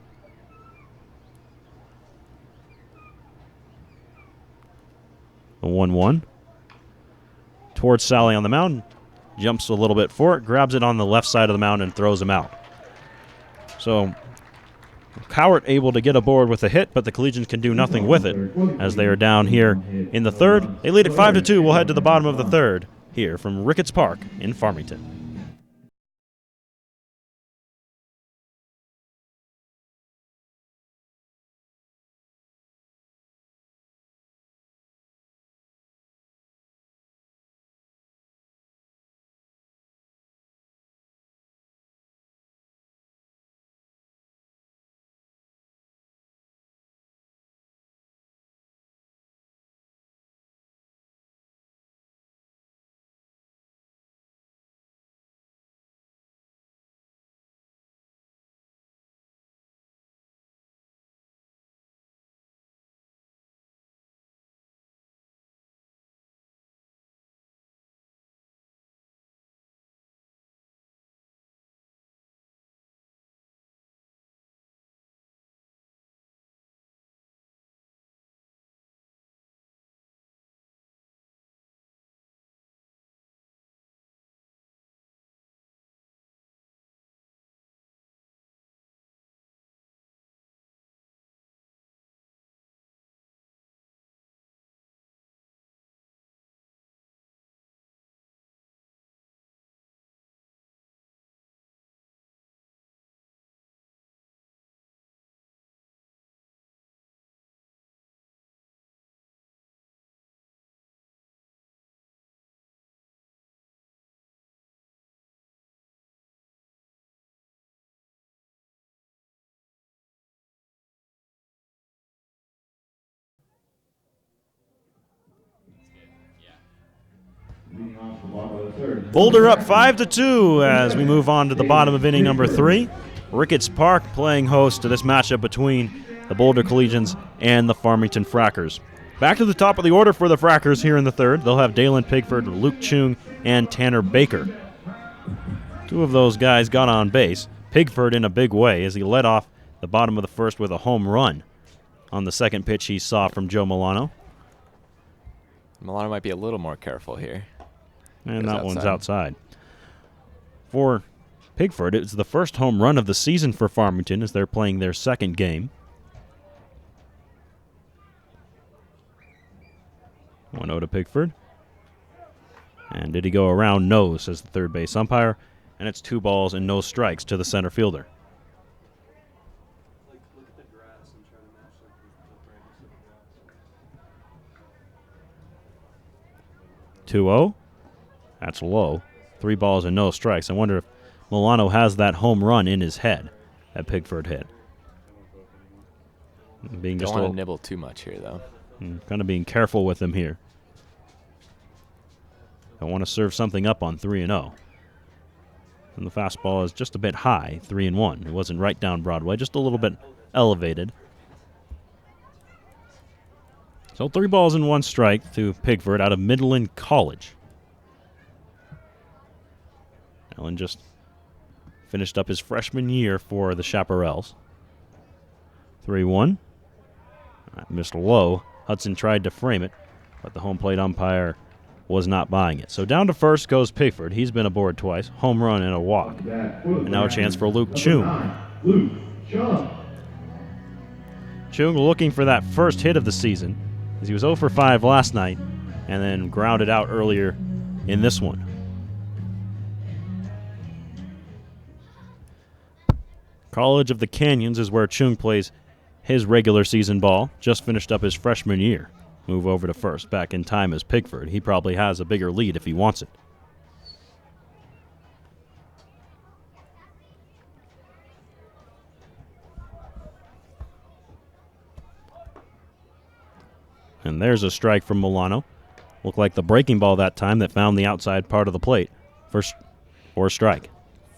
The 1-1. Towards Sally on the mound. Jumps a little bit for it, grabs it on the left side of the mound and throws him out. So Cowart able to get aboard with a hit, but the Collegians can do nothing with it as they are down here in the third. They lead it 5-2. We'll head to the bottom of the third here from Ricketts Park in Farmington. Boulder up 5-2 as we move on to the bottom of inning number 3. Ricketts Park playing host to this matchup between the Boulder Collegians and the Farmington Frackers. Back to the top of the order for the Frackers here in the third. They'll have Dalen Pigford, Luke Chung, and Tanner Baker. 2 of those guys got on base. Pigford in a big way as he led off the bottom of the first with a home run on the second pitch he saw from Joe Milano. Milano might be a little more careful here. And that one's outside. For Pigford, it's the first home run of the season for Farmington as they're playing their second game. 1-0 to Pigford. And did he go around? No, says the third base umpire. And it's 2 balls and no strikes to the center fielder. Look at the grass and try to match the brightness of the grass. 2-0. That's low. 3 balls and no strikes. I wonder if Milano has that home run in his head that Pigford hit. Being Don't just want to nibble too much here, though. kind of being careful with him here. I want to serve something up on 3-0. And the fastball is just a bit high, 3-1. It wasn't right down Broadway, just a little bit elevated. So 3 balls and 1 strike to Pigford out of Midland College. Allen just finished up his freshman year for the Chaparrals. 3-1. That missed low. Hudson tried to frame it, but the home plate umpire was not buying it. So down to first goes Pigford. He's been aboard twice. Home run and a walk. And now a chance for Luke Chung. Chung looking for that first hit of the season, as he was 0 for 5 last night and then grounded out earlier in this one. College of the Canyons is where Chung plays his regular season ball. Just finished up his freshman year. Move over to first. Back in time as Pigford. He probably has a bigger lead if he wants it. And there's a strike from Milano. Looked like the breaking ball that time that found the outside part of the plate for a strike.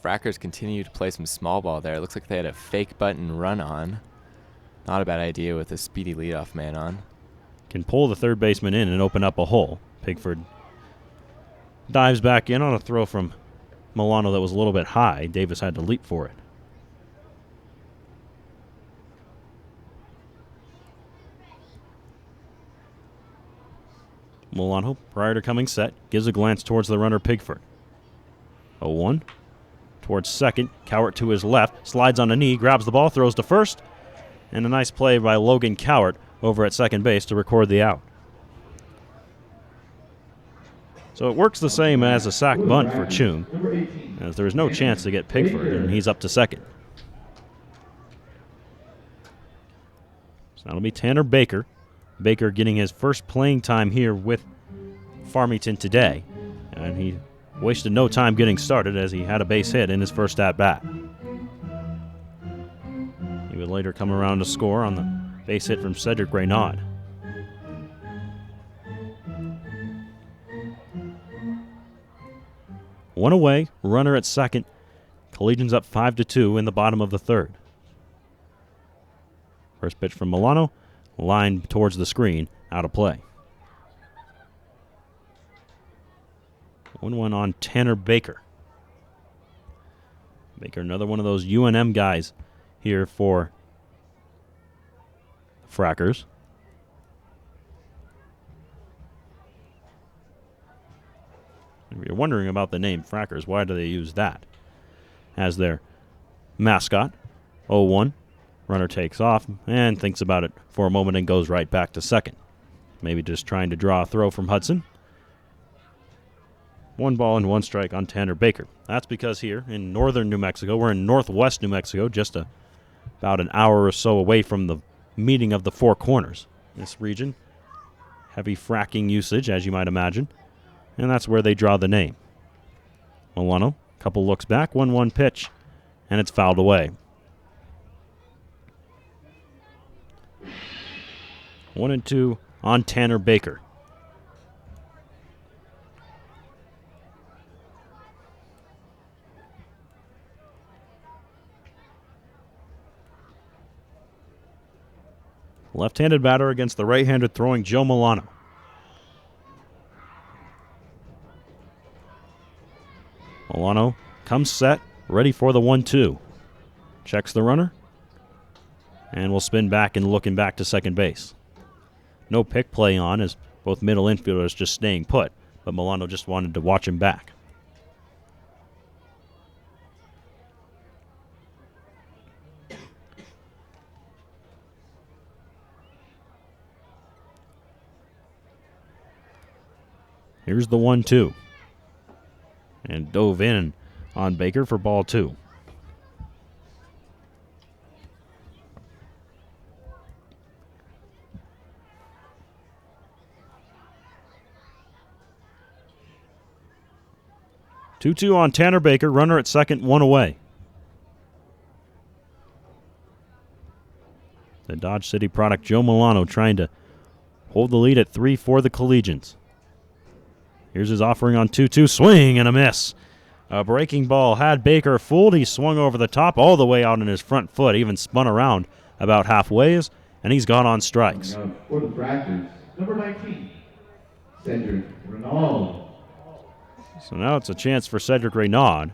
Frackers continue to play some small ball there. It looks like they had a fake button run on. Not a bad idea with a speedy leadoff man on. Can pull the third baseman in and open up a hole. Pigford dives back in on a throw from Milano that was a little bit high. Davis had to leap for it. Milano, prior to coming set, gives a glance towards the runner Pigford. 0-1. Towards second, Cowart to his left, slides on a knee, grabs the ball, throws to first, and a nice play by Logan Cowart over at second base to record the out. So it works the same as a sac bunt for Chung, as there is no chance to get Pigford, and he's up to second. So that'll be Tanner Baker. Baker getting his first playing time here with Farmington today, and he wasted no time getting started as he had a base hit in his first at-bat. He would later come around to score on the base hit from Cedric Reynaud. One away, runner at second. Collegians up 5-2 in the bottom of the third. First pitch from Milano, line towards the screen, out of play. 1-1 on Tanner Baker. Baker, another one of those UNM guys here for the Frackers. If you're wondering about the name Frackers, why do they use that as their mascot? 0-1. Runner takes off and thinks about it for a moment and goes right back to second. Maybe just trying to draw a throw from Hudson. 1 ball and 1 strike on Tanner Baker. That's because here in northern New Mexico, we're in northwest New Mexico, just about an hour or so away from the meeting of the Four Corners. This region, heavy fracking usage, as you might imagine, and that's where they draw the name. Milano, couple looks back, 1-1 pitch, and it's fouled away. 1-2 on Tanner Baker. Left-handed batter against the right-handed throwing Joe Milano. Milano comes set, ready for the 1-2. Checks the runner, and will spin back and looking back to second base. No pick play on as both middle infielders just staying put, but Milano just wanted to watch him back. Here's the 1-2. And dove in on Baker for ball 2. Two-two on Tanner Baker, runner at second, 1 away. The Dodge City product Joe Milano trying to hold the lead at 3 for the Collegians. Here's his offering on 2-2. Swing and a miss. A breaking ball had Baker fooled. He swung over the top all the way out on his front foot, even spun around about halfway, and he's gone on strikes. For the Frackers, number 19, Cedric Renaud. So now it's a chance for Cedric Renaud.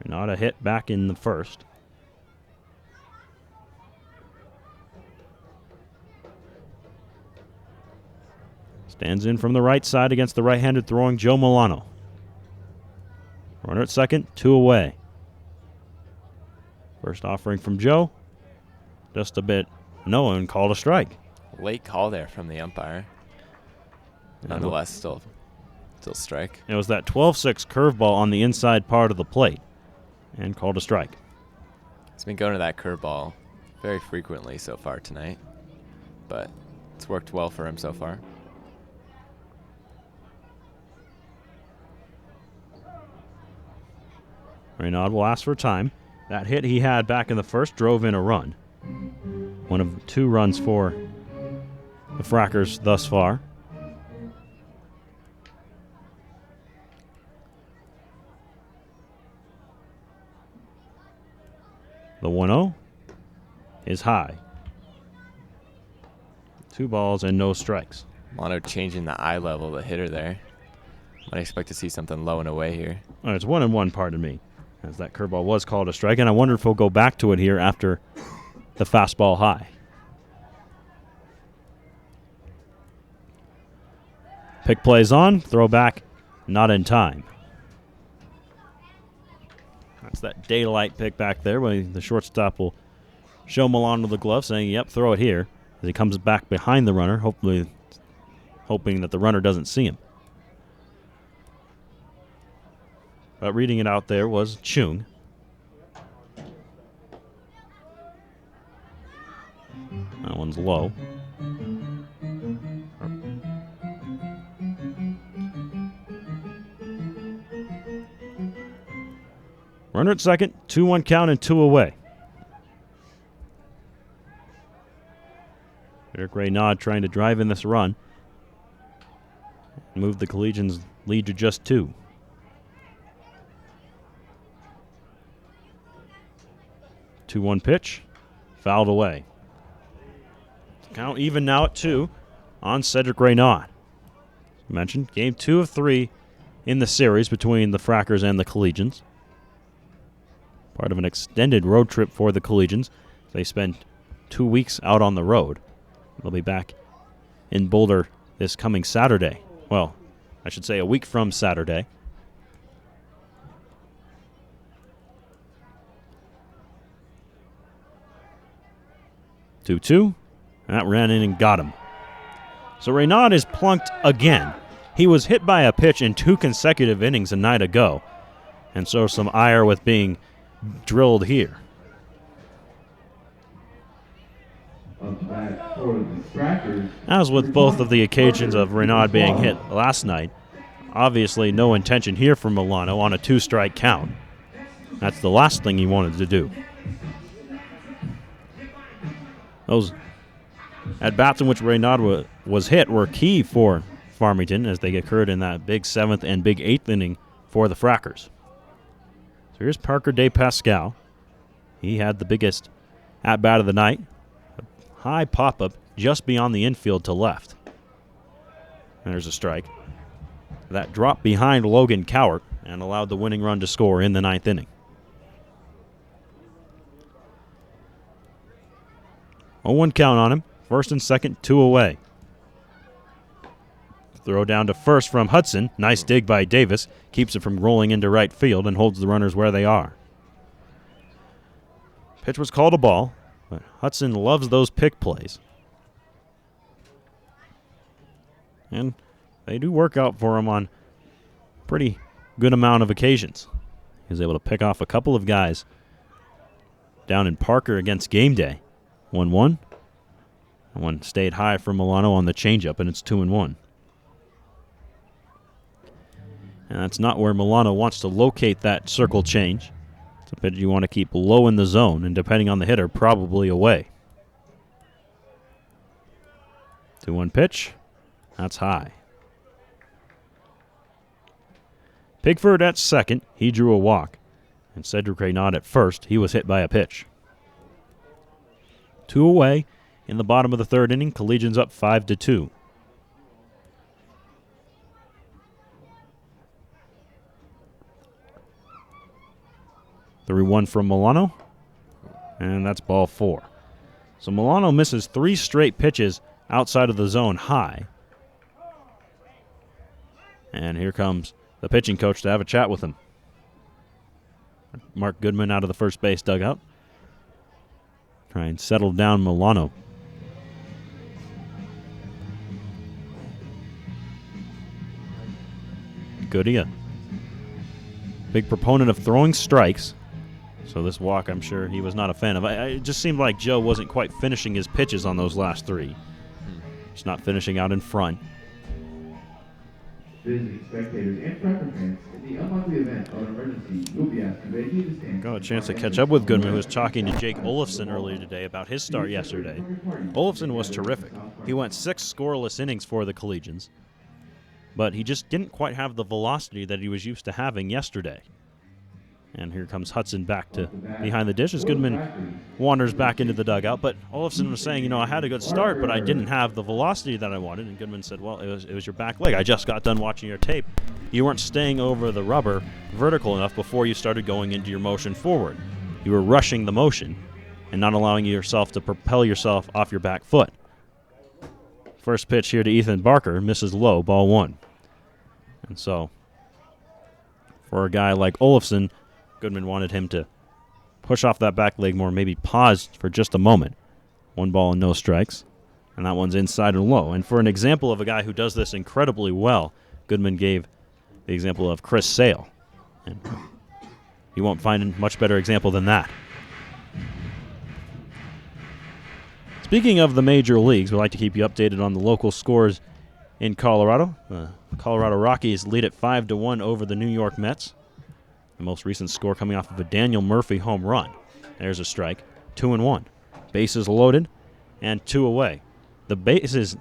Renaud a hit back in the first. Stands in from the right side against the right-handed throwing Joe Milano. Runner at second, 2 away. First offering from Joe. Just a bit no, and called a strike. Late call there from the umpire. Nonetheless, still strike. It was that 12-6 curveball on the inside part of the plate and called a strike. He's been going to that curveball very frequently so far tonight, but it's worked well for him so far. Renaud will ask for time. That hit he had back in the first drove in a run. One of 2 runs for the Frackers thus far. The 1-0 is high. 2 balls and no strikes. Milano changing the eye level of the hitter there. Might expect to see something low and away here. Oh, it's 1-1, pardon me, as that curveball was called a strike, and I wonder if we'll go back to it here after the fastball high. Pick plays on, throw back, not in time. That's that daylight pick back there where the shortstop will show Milano the glove saying, yep, throw it here. As he comes back behind the runner, hoping that the runner doesn't see him. But reading it out there was Chung. That one's low. Runner at second, 2-1 count and 2 away. Eric Renaud trying to drive in this run. Move the Collegians' lead to just 2. Two-one pitch, fouled away. Count even now at 2 on Cedric Renaud. As mentioned, game 2 of 3 in the series between the Frackers and the Collegians. Part of an extended road trip for the Collegians. They spent 2 weeks out on the road. They'll be back in Boulder this coming Saturday. Well, I should say a week from Saturday. Two-two. That ran in and got him. So Renaud is plunked again. He was hit by a pitch in 2 consecutive innings a night ago. And so some ire with being drilled here. As with both of the occasions of Renaud being hit last night, obviously no intention here from Milano on a 2-strike count. That's the last thing he wanted to do. Those at-bats in which Renaud was hit were key for Farmington as they occurred in that big 7th and big 8th inning for the Frackers. So here's Parker De Pascal. He had the biggest at-bat of the night. A high pop-up just beyond the infield to left. And there's a strike. That dropped behind Logan Cowart and allowed the winning run to score in the 9th inning. 0-1 count on him. First and second, 2 away. Throw down to first from Hudson. Nice dig by Davis. Keeps it from rolling into right field and holds the runners where they are. Pitch was called a ball, but Hudson loves those pick plays. And they do work out for him on pretty good amount of occasions. He was able to pick off a couple of guys down in Parker against Game Day. 1-1. And one stayed high for Milano on the changeup, and it's 2-1. And that's not where Milano wants to locate that circle change. It's a pitch you want to keep low in the zone, and depending on the hitter, probably away. 2-1 pitch. That's high. Pigford at second. He drew a walk. And Cedric Reynaud at first. He was hit by a pitch. 2 away in the bottom of the 3rd inning. Collegians up 5-2. The 3-1 from Milano. And that's ball 4. So Milano misses 3 straight pitches outside of the zone high. And here comes the pitching coach to have a chat with him. Mark Goodman out of the first base dugout. Try and settle down Milano. Goody, a big proponent of throwing strikes. So this walk, I'm sure he was not a fan of. It just seemed like Joe wasn't quite finishing his pitches on those last 3. He's not finishing out in front. Visiting spectators and Fracker fans, in the unlikely event of an emergency, you'll be asked to vacate the stand. Got a chance to catch up with Goodman, who was talking to Jake Olafson earlier today about his start yesterday. Olafson was terrific. He went 6 scoreless innings for the Collegians, but he just didn't quite have the velocity that he was used to having yesterday. And here comes Hudson back to behind the dish as Goodman wanders back into the dugout. But Olafson was saying, I had a good start, but I didn't have the velocity that I wanted. And Goodman said, well, it was your back leg. I just got done watching your tape. You weren't staying over the rubber vertical enough before you started going into your motion forward. You were rushing the motion and not allowing yourself to propel yourself off your back foot. First pitch here to Ethan Barker, misses low, ball 1. And so for a guy like Olafson, Goodman wanted him to push off that back leg more, maybe pause for just a moment. 1 ball and no strikes, and that one's inside and low. And for an example of a guy who does this incredibly well, Goodman gave the example of Chris Sale. And you won't find a much better example than that. Speaking of the major leagues, we'd like to keep you updated on the local scores in Colorado. The Colorado Rockies lead at 5-1 over the New York Mets. The most recent score coming off of a Daniel Murphy home run. There's a strike. 2-1. Bases loaded and 2 away. The benches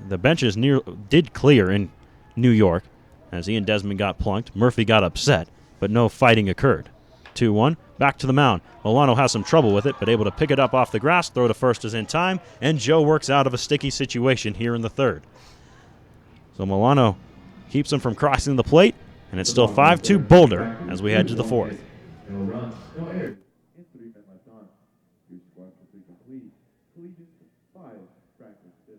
did clear in New York as Ian Desmond got plunked. Murphy got upset, but no fighting occurred. 2-1. Back to the mound. Milano has some trouble with it, but able to pick it up off the grass. Throw to first is in time, and Joe works out of a sticky situation here in the 3rd. So Milano keeps him from crossing the plate. And it's still 5-2 Boulder as we head to the 4th. No runs, no errors. And 3 men left on. Your squad complete. Collegians 5, Frackers 2.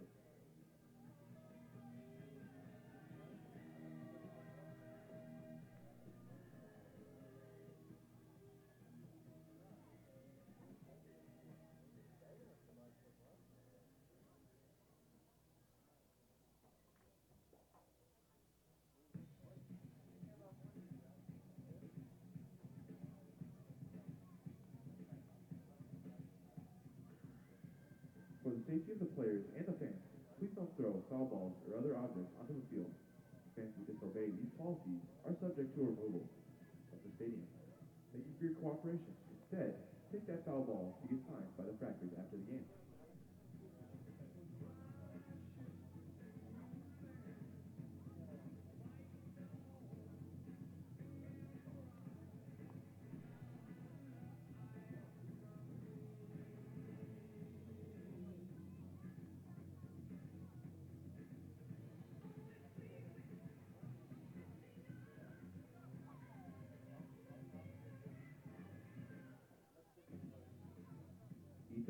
For the safety of the players and the fans, please don't throw foul balls or other objects onto the field. Fans who disobey these policies are subject to removal of the stadium. Thank you for your cooperation. Instead, take that foul ball to get signed by the Frackers after the game.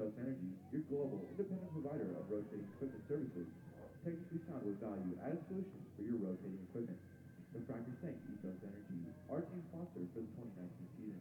Ethos Energy, your global independent provider of rotating equipment services. Technically sound with value-added solutions for your rotating equipment. The Frackers thank Ethos Energy, our team sponsor for the 2019 season.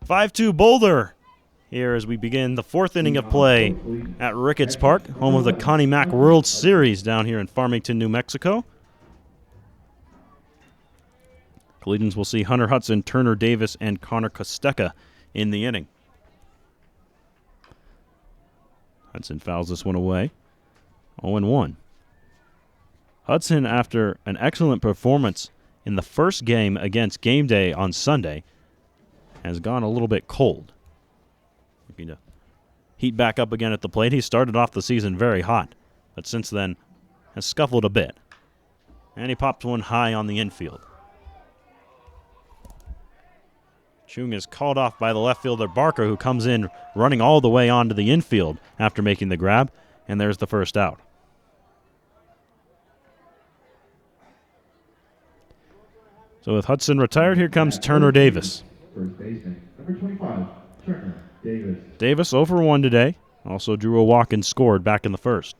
Five-two Boulder here as we begin the fourth inning of play at Ricketts Park, home of the Connie Mack World Series down here in Farmington, New Mexico. Collegians will see Hunter Hudson, Turner Davis, and Connor Kostecka in the inning. Hudson fouls this one away. 0-1. Hudson, after an excellent performance in the first game against Game Day on Sunday, has gone a little bit cold. Looking to heat back up again at the plate. He started off the season very hot, but since then has scuffled a bit. And he popped one high on the infield. Chung is called off by the left fielder Barker, who comes in running all the way onto the infield after making the grab, and there's the first out. So with Hudson retired, here comes Turner Davis. First baseman, number 25, Turner Davis. Davis 0 for 1 today. Also drew a walk and scored back in the first.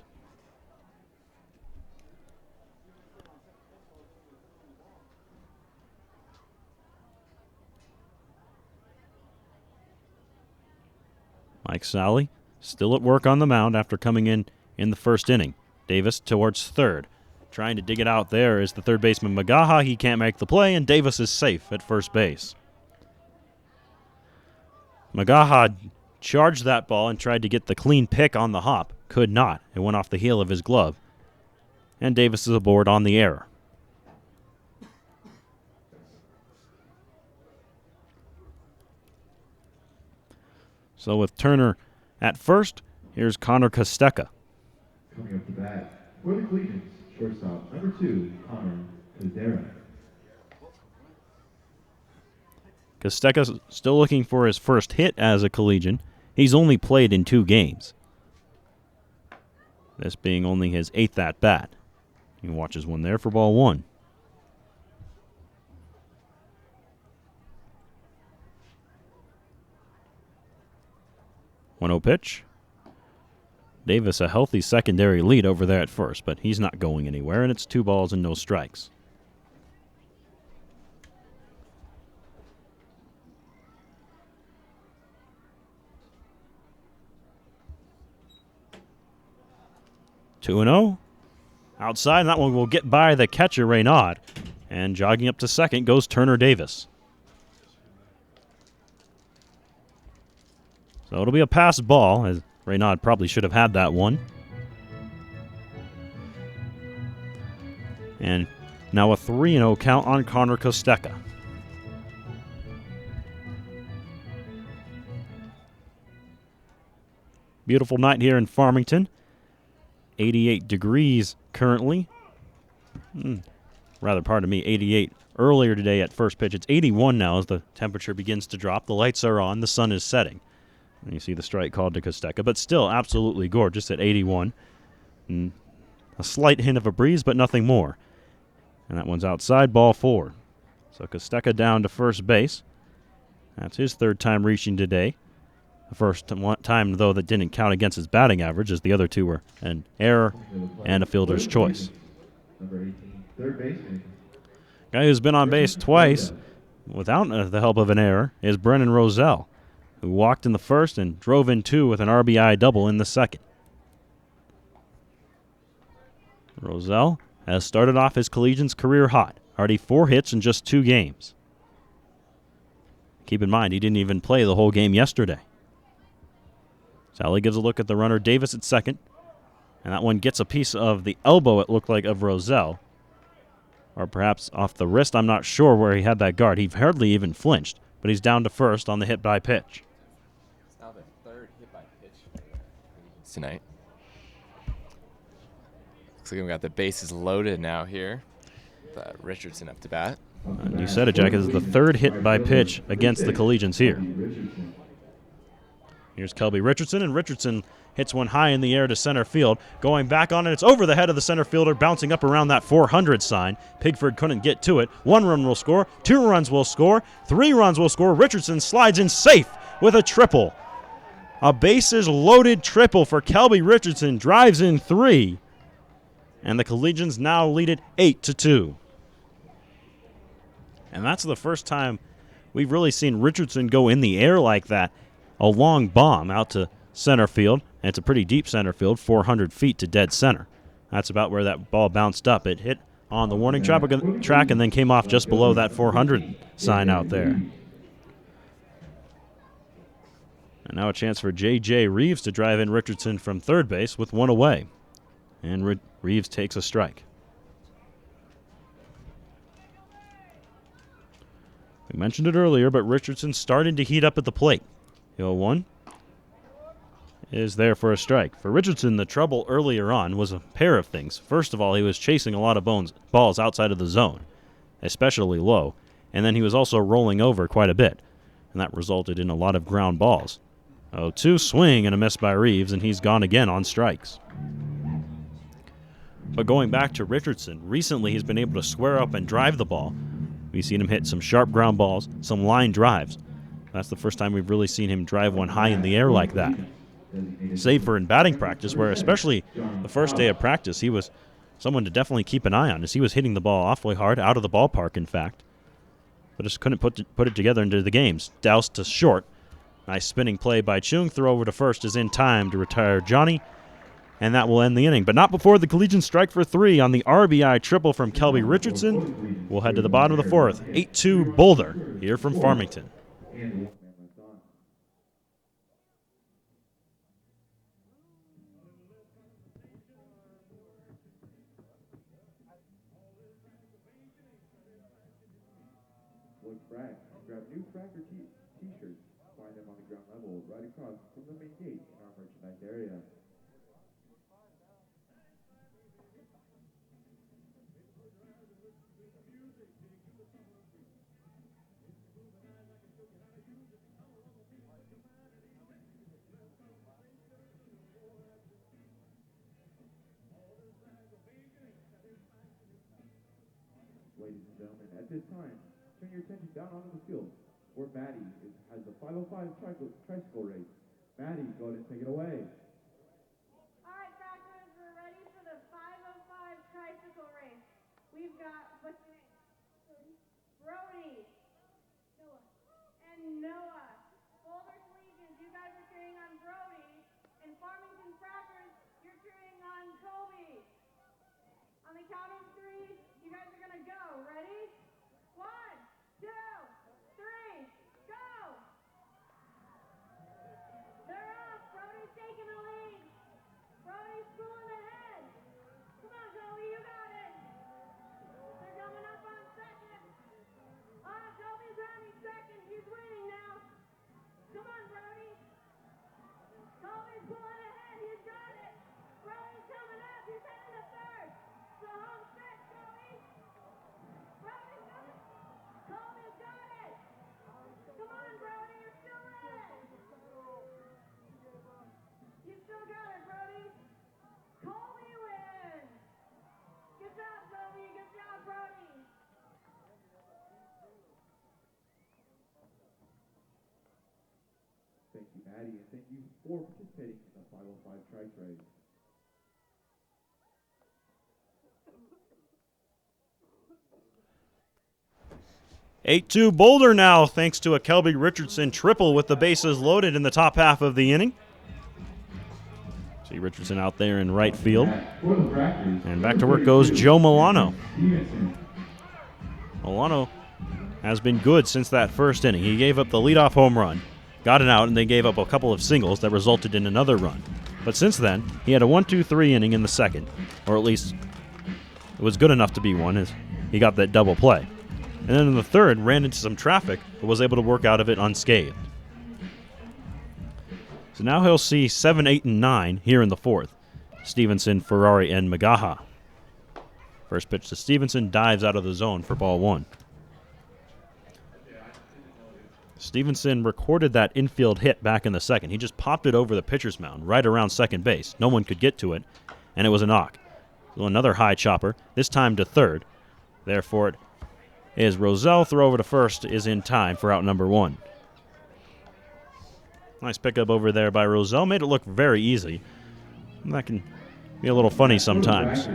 Mike Sally still at work on the mound after coming in the first inning. Davis towards third. Trying to dig it out there is the third baseman Magaha. He can't make the play, and Davis is safe at first base. Magaha charged that ball and tried to get the clean pick on the hop. Could not. It went off the heel of his glove. And Davis is aboard on the error. So with Turner at first, here's Connor Kostecka. Coming up to bat, for the Collegians, shortstop, number 2, Connor Kostecka. Kostecka's still looking for his first hit as a Collegian. He's only played in 2 games. This being only his 8th at-bat. He watches one there for ball 1. One-0 pitch. Davis a healthy secondary lead over there at first, but he's not going anywhere, and it's 2 balls and no strikes. Two and 0. Outside, and that one will get by the catcher, Raynaud. And jogging up to second goes Turner Davis. So it'll be a pass ball, as Raynaud probably should have had that one. And now a 3-0 count on Connor Kostecka. Beautiful night here in Farmington. 88 degrees currently. Pardon me, 88 earlier today at first pitch. It's 81 now as the temperature begins to drop. The lights are on. The sun is setting. And you see the strike called to Kostecka, but still absolutely gorgeous at 81. And a slight hint of a breeze, but nothing more. And that one's outside, ball 4. So Kostecka down to first base. That's his 3rd time reaching today. The first time, though, that didn't count against his batting average, as the other 2 were an error and a fielder's choice. Number 18, third baseman. Guy who's been on base twice without the help of an error is Brennan Roselle, who walked in the first and drove in 2 with an RBI double in the second. Roselle has started off his Collegians' career hot, already 4 hits in just 2 games. Keep in mind, he didn't even play the whole game yesterday. Sally gives a look at the runner, Davis at second. And that one gets a piece of the elbow, it looked like, of Roselle. Or perhaps off the wrist. I'm not sure where he had that guard. He hardly even flinched. But he's down to first on the hit by pitch. It's now the 3rd hit by pitch for the Collegians tonight. Looks like we got the bases loaded now here. Richardson up to bat. And you said it, Jack. This is the third hit by pitch against the Collegians here. Here's Kelby Richardson, and Richardson hits one high in the air to center field. Going back on it, it's over the head of the center fielder, bouncing up around that 400 sign. Pigford couldn't get to it. 1 run will score, 2 runs will score, 3 runs will score. Richardson slides in safe with a triple. A bases-loaded triple for Kelby Richardson, drives in 3. And the Collegians now lead it 8-2. And that's the first time we've really seen Richardson go in the air like that. A long bomb out to center field, and it's a pretty deep center field, 400 feet to dead center. That's about where that ball bounced up. It hit on the warning track and then came off just below that 400 sign out there. And now a chance for J.J. Reeves to drive in Richardson from third base with 1 away. And Reeves takes a strike. We mentioned it earlier, but Richardson started to heat up at the plate. 0-1 is there for a strike. For Richardson, the trouble earlier on was a pair of things. First of all, he was chasing a lot of balls outside of the zone, especially low, and then he was also rolling over quite a bit, and that resulted in a lot of ground balls. 0-2 swing and a miss by Reeves, and he's gone again on strikes. But going back to Richardson, recently he's been able to square up and drive the ball. We've seen him hit some sharp ground balls, some line drives. That's the first time we've really seen him drive one high in the air like that. Save for in batting practice, where especially the first day of practice, he was someone to definitely keep an eye on, as he was hitting the ball awfully hard, out of the ballpark, in fact. But just couldn't put it together into the games. Doused to short. Nice spinning play by Chung. Throw over to first is in time to retire Johnny, and that will end the inning. But not before the Collegians strike for 3 on the RBI triple from Kelby Richardson. We'll head to the bottom of the 4th. 8-2 Boulder here from Farmington. Grab new Fracker t-shirts. Find them on the ground level right across from the main gate in our merchandise area. Ladies and gentlemen, at this time, turn your attention down onto the field, where Maddie has the 505 tricycle race. Maddie, go ahead and take it away. All right, Frackers, we're ready for the 505 tricycle race. We've got, what's your name? Brody. And Noah. Boulder Collegians, you guys are cheering on Brody. And Farmington Frackers, you're cheering on Colby. On the count of 3, you guys are going to go. Ready? 1, 2, 3, go! They're off. Brody's taking the lead. Brody's pulling ahead. Come on, Colby, you got it. They're coming up on second. Colby's having second. He's winning now. Come on, Brody. Colby's pulling ahead. He's got it. Brody's coming up. He's heading to third. So home stretch, Colby. Brody's coming. Colby's got it. Come on, Brody. You're still in it. You still got it, Brody. Colby wins. Good job, Colby. Good job, Brody. Thank you, Maddie, and thank you for participating in the 505 trike race. Eight-2 Boulder now, thanks to a Kelby Richardson triple with the bases loaded in the top half of the inning. See Richardson out there in right field. And back to work goes Joe Milano. Milano has been good since that first inning. He gave up the leadoff home run, got it out, and they gave up a couple of singles that resulted in another run. But since then, he had a 1-2-3 inning in the second, or at least it was good enough to be one as he got that double play. And then in the third, ran into some traffic, but was able to work out of it unscathed. So now he'll see 7, 8, and 9 here in the 4th. Stevenson, Ferrari, and Magaha. First pitch to Stevenson, dives out of the zone for ball 1. Stevenson recorded that infield hit back in the second. He just popped it over the pitcher's mound right around second base. No one could get to it, and it was a knock. So another high chopper, this time to third. Therefore, it is Roselle. Throw over to first is in time for out number 1. Nice pickup over there by Roselle. Made it look very easy. That can be a little funny sometimes.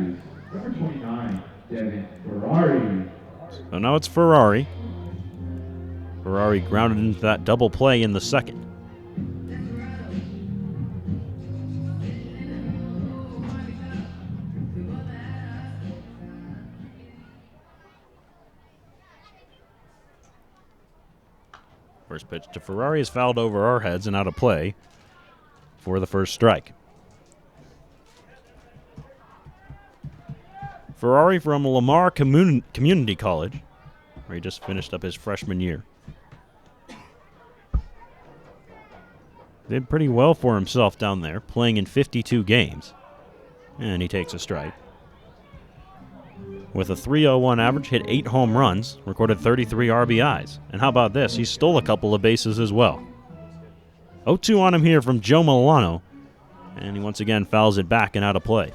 Number 29, Devin Ferrari. So now it's Ferrari. Ferrari grounded into that double play in the second. First pitch to Ferrari is fouled over our heads and out of play for the first strike. Ferrari from Lamar Community College, where he just finished up his freshman year. Did pretty well for himself down there, playing in 52 games. And he takes a strike. With a .301 average, hit 8 home runs, recorded 33 RBIs. And how about this? He stole a couple of bases as well. 0-2 on him here from Joe Milano. And he once again fouls it back and out of play.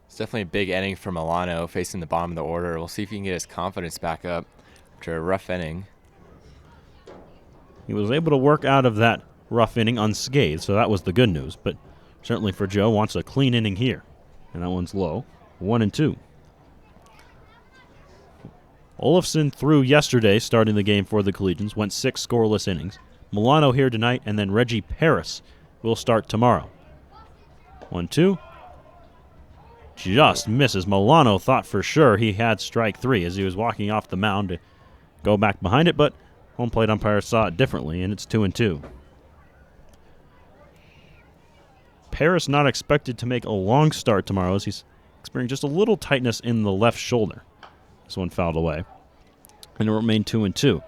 It's definitely a big inning for Milano facing the bottom of the order. We'll see if he can get his confidence back up after a rough inning. He was able to work out of that rough inning unscathed, so that was the good news. But certainly for Joe, wants a clean inning here. And that one's low. 1-2. Olafson threw yesterday, starting the game for the Collegians, went 6 scoreless innings. Milano here tonight, and then Reggie Paris will start tomorrow. 1-2. Just misses. Milano thought for sure he had strike 3 as he was walking off the mound to go back behind it, but home plate umpire saw it differently, and it's 2-2. Paris not expected to make a long start tomorrow as he's experiencing just a little tightness in the left shoulder. This one fouled away. And it remained 2-2.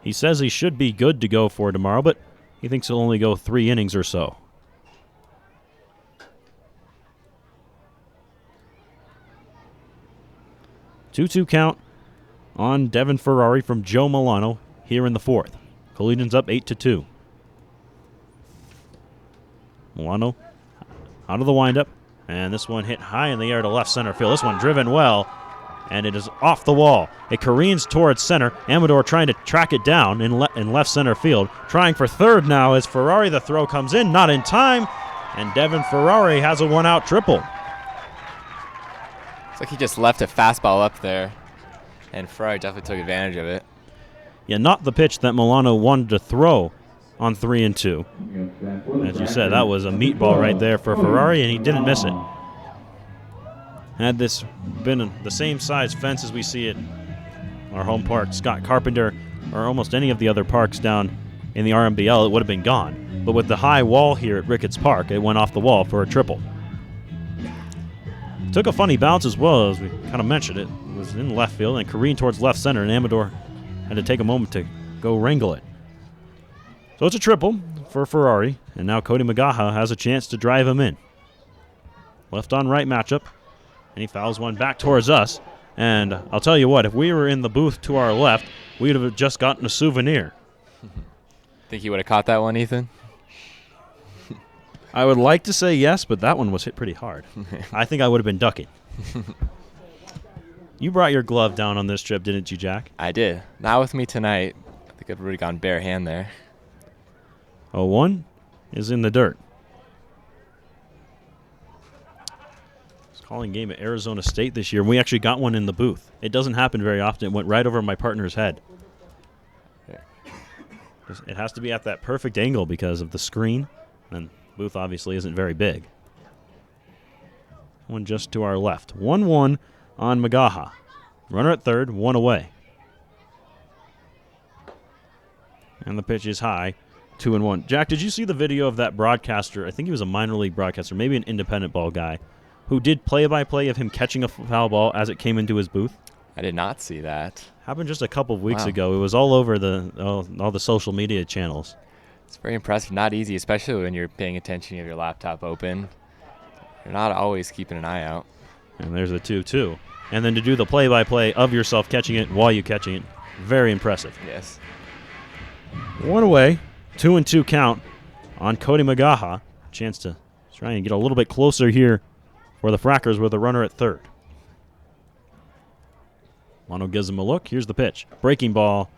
He says he should be good to go for tomorrow, but he thinks he'll only go 3 innings or so. 2-2 count on Devin Ferrari from Joe Milano here in the 4th. Collegians up 8-2. Milano out of the windup, and this one hit high in the air to left center field. This one driven well, and it is off the wall. It careens towards center. Amador trying to track it down in left center field. Trying for third now as Ferrari. The throw comes in, not in time, and Devin Ferrari has a 1-out triple. It's like he just left a fastball up there, and Ferrari definitely took advantage of it. Yeah, not the pitch that Milano wanted to throw on 3-2. As you said, that was a meatball right there for Ferrari, and he didn't miss it. Had this been the same size fence as we see at our home park, Scott Carpenter, or almost any of the other parks down in the RMBL, it would have been gone. But with the high wall here at Ricketts Park, it went off the wall for a triple. Took a funny bounce as well, as we kind of mentioned. It was in left field and careened towards left center, and Amador had to take a moment to go wrangle it. So it's a triple for Ferrari, and now Cody Magaha has a chance to drive him in. Left on right matchup, and he fouls one back towards us. And I'll tell you what, if we were in the booth to our left, we would have just gotten a souvenir. Think you would have caught that one, Ethan? I would like to say yes, but that one was hit pretty hard. I think I would have been ducking. You brought your glove down on this trip, didn't you, Jack? I did. Not with me tonight. I think I've already gone bare hand there. 0-1 is in the dirt. It's calling game at Arizona State this year. We actually got one in the booth. It doesn't happen very often. It went right over my partner's head. Yeah. It has to be at that perfect angle because of the screen, and booth obviously isn't very big. One just to our left. 1-1 on Magaha. Runner at third, 1 away. And the pitch is high, 2-1. Jack, did you see the video of that broadcaster? I think he was a minor league broadcaster, maybe an independent ball guy, who did play-by-play of him catching a foul ball as it came into his booth? I did not see that. Happened just a couple of weeks Wow. ago. It was all over all the social media channels. It's very impressive. Not easy, especially when you're paying attention. You have your laptop open. You're not always keeping an eye out. And there's the 2-2. And then to do the play-by-play of yourself catching it while you're catching it, very impressive. Yes. 1 away, 2-2 count on Cody Magaha. Chance to try and get a little bit closer here for the Frackers with a runner at third. Milano gives him a look. Here's the pitch. Breaking ball.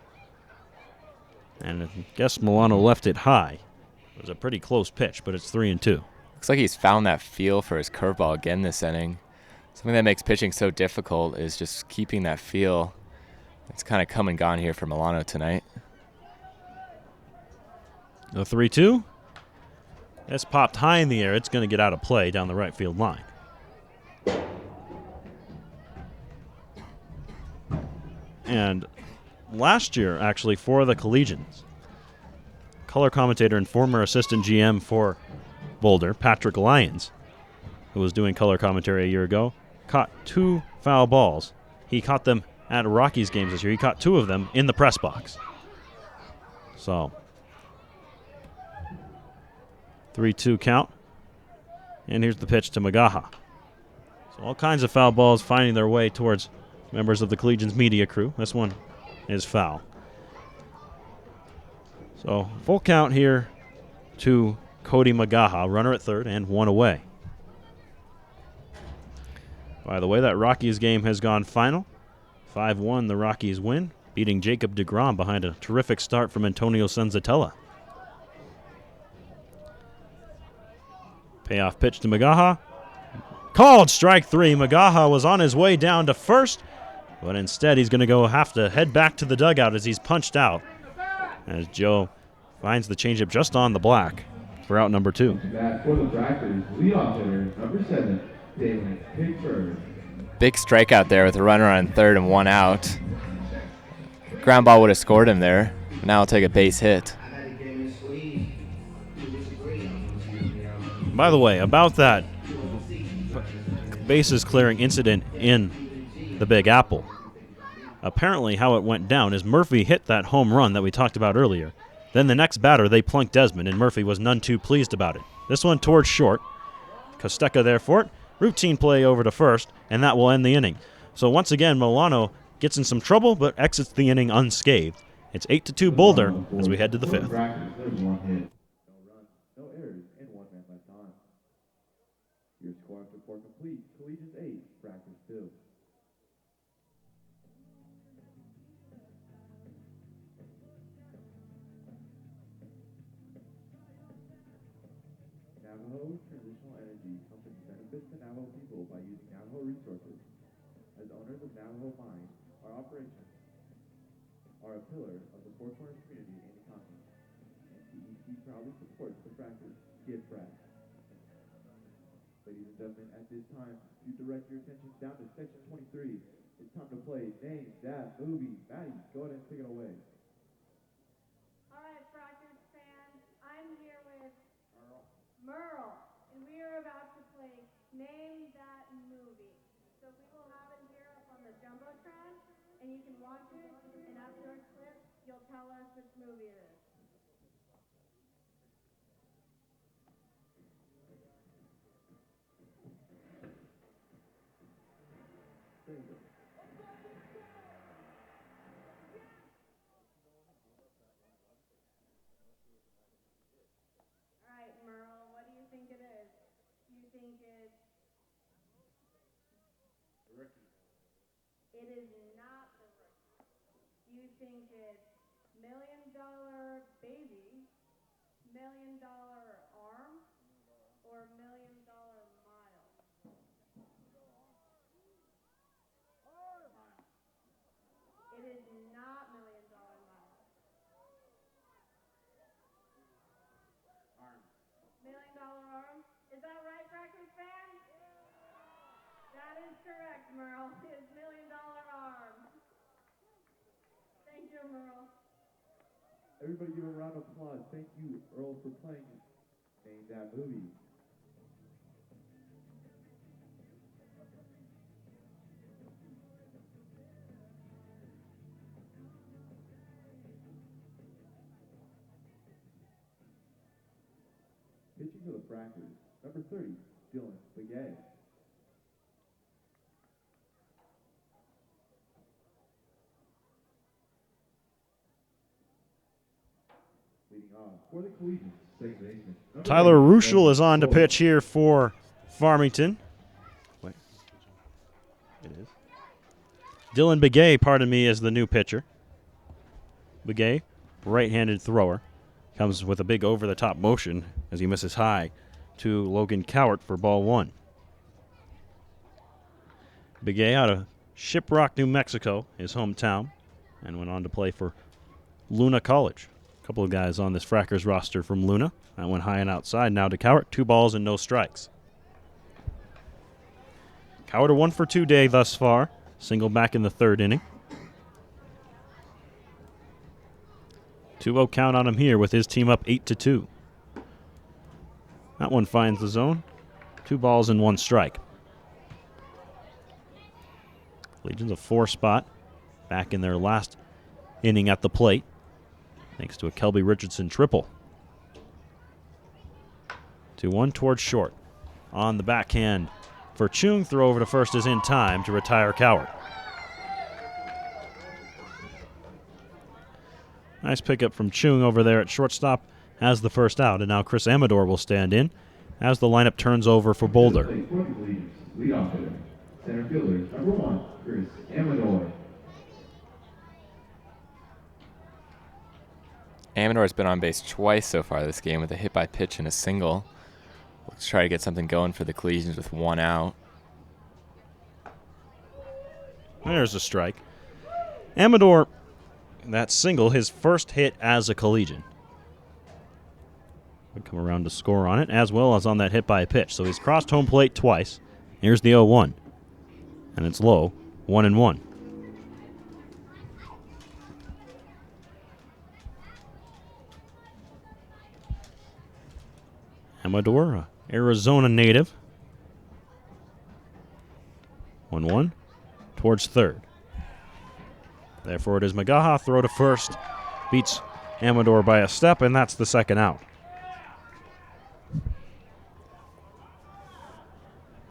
And I guess Milano left it high. It was a pretty close pitch, but it's 3-2. Looks like he's found that feel for his curveball again this inning. Something that makes pitching so difficult is just keeping that feel. It's kind of come and gone here for Milano tonight. The 3-2. That's popped high in the air. It's going to get out of play down the right field line. And last year, actually, for the Collegians, color commentator and former assistant GM for Boulder, Patrick Lyons, who was doing color commentary a year ago, caught 2 foul balls. He caught them at Rockies games this year. He caught 2 of them in the press box. So, 3-2 count. And here's the pitch to Magaha. So all kinds of foul balls finding their way towards members of the Collegians media crew. This one is foul. So full count here to Cody Magaha, runner at third and 1 away. By the way, that Rockies game has gone final. 5-1 the Rockies win, beating Jacob deGrom behind a terrific start from Antonio Senzatella. Payoff pitch to Magaha. Called strike 3. Magaha was on his way down to first, but instead he's going to have to head back to the dugout as he's punched out, as Joe finds the changeup just on the black for out number 2. That for the Frackers, leadoff hitter, number 7, Dalen Pittsburgh. Big strikeout there with a runner on third and 1 out. Ground ball would have scored him there. Now he'll take a base hit. By the way, about that bases clearing incident in the Big Apple, apparently how it went down is Murphy hit that home run that we talked about earlier. Then the next batter, they plunked Desmond, and Murphy was none too pleased about it. This one towards short. Costeca there for it. Routine play over to first, and that will end the inning. So once again, Milano gets in some trouble, but exits the inning unscathed. It's 8-2 Boulder as we head to the 5th. There's 1 hit. No runs, no errors, and 1 man left on. Your score after 4 complete. Collegians 8, Frackers 2. Navajo Transitional Energy Company benefits the Navajo people by using Navajo resources. As owners of Navajo mines, our operations are a pillar of the Four Corners community and economy. NCEC proudly supports the Frackers. Get Frack. Ladies and gentlemen, at this time, you direct your attention down to section 23. It's time to play Name That Movie. Maddie, go ahead and take it away. All right, Frackers fans, I'm here with Merle, and we are about to play Name That Movie. So we will have it here up on the Jumbotron, and you can watch it, and after a clip, you'll tell us which movie it is. All right, Merle, what do you think it is? Do you think it's... It is not The Rookie. Do you think it's $1 Million Baby, $1 Million Arm, or $1 Million Mile? It is not $1 Million Mile. $1 Million Arm? Is that right, Frackers fans? That is correct, Merle. It's $1 Million Arm. Thank you, Merle. Everybody give a round of applause. Thank you, Earl, for playing Name That Movie. Pitching for the Frackers, number 30, Dylan Begay. Leading off for the Collegians, second baseman. Tyler Ruschel is on to pitch here for Farmington. Wait. It is. Dylan Begay, pardon me, is the new pitcher. Begay, right-handed thrower, comes with a big over-the-top motion as he misses high to Logan Cowart for ball one. Begay out of Shiprock, New Mexico, his hometown, and went on to play for Luna College. A couple of guys on this Frackers roster from Luna. That went high and outside. Now to Cowart, 2 balls and no strikes. Cowart a 1 for 2 day thus far. Single back in the 3rd inning. 2-0 count on him here with his team up 8-2. That one finds the zone. 2 balls and 1 strike. Legion's a 4 spot. Back in their last inning at the plate. Thanks to a Kelby Richardson triple. 2-1 towards short. On the backhand for Chung. Throw over to first is in time to retire Cowart. Nice pickup from Chung over there at shortstop. Has the first out, and now Chris Amador will stand in as the lineup turns over for Boulder. Lead off hitter, center fielder, number 1, Chris Amador. Amador's been on base twice so far this game with a hit by pitch and a single. Let's try to get something going for the Collegians with 1 out. There's a strike. Amador, that single, his first hit as a Collegian. Would come around to score on it, as well as on that hit by a pitch. So he's crossed home plate twice. Here's the 0-1. And it's low, 1-1. Amador, Arizona native. 1-1 towards third. Therefore, it is Magaha. Throw to first. Beats Amador by a step, and that's the second out.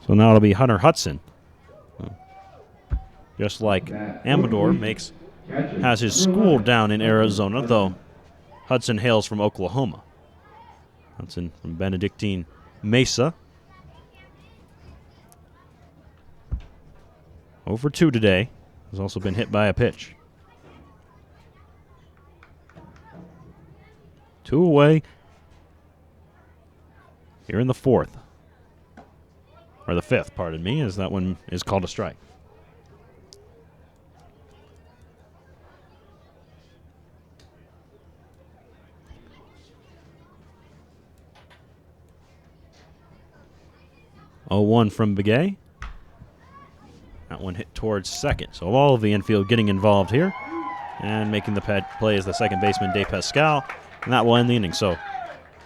So now it'll be Hunter Hudson. Just like Amador has his school down in Arizona, though Hudson hails from Oklahoma. Hudson from Benedictine Mesa. 0 for 2 today. Has also been hit by a pitch. 2 away here in the 4th. Or the 5th, pardon me, as that one is called a strike. Oh, 1 from Begay. That one hit towards second. So all of the infield getting involved here. And making the play is the second baseman, De Pascal. And that will end the inning. So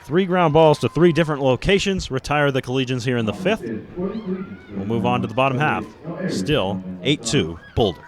3 ground balls to 3 different locations. Retire the Collegians here in the 5th. We'll move on to the bottom half. Still 8-2 Boulder.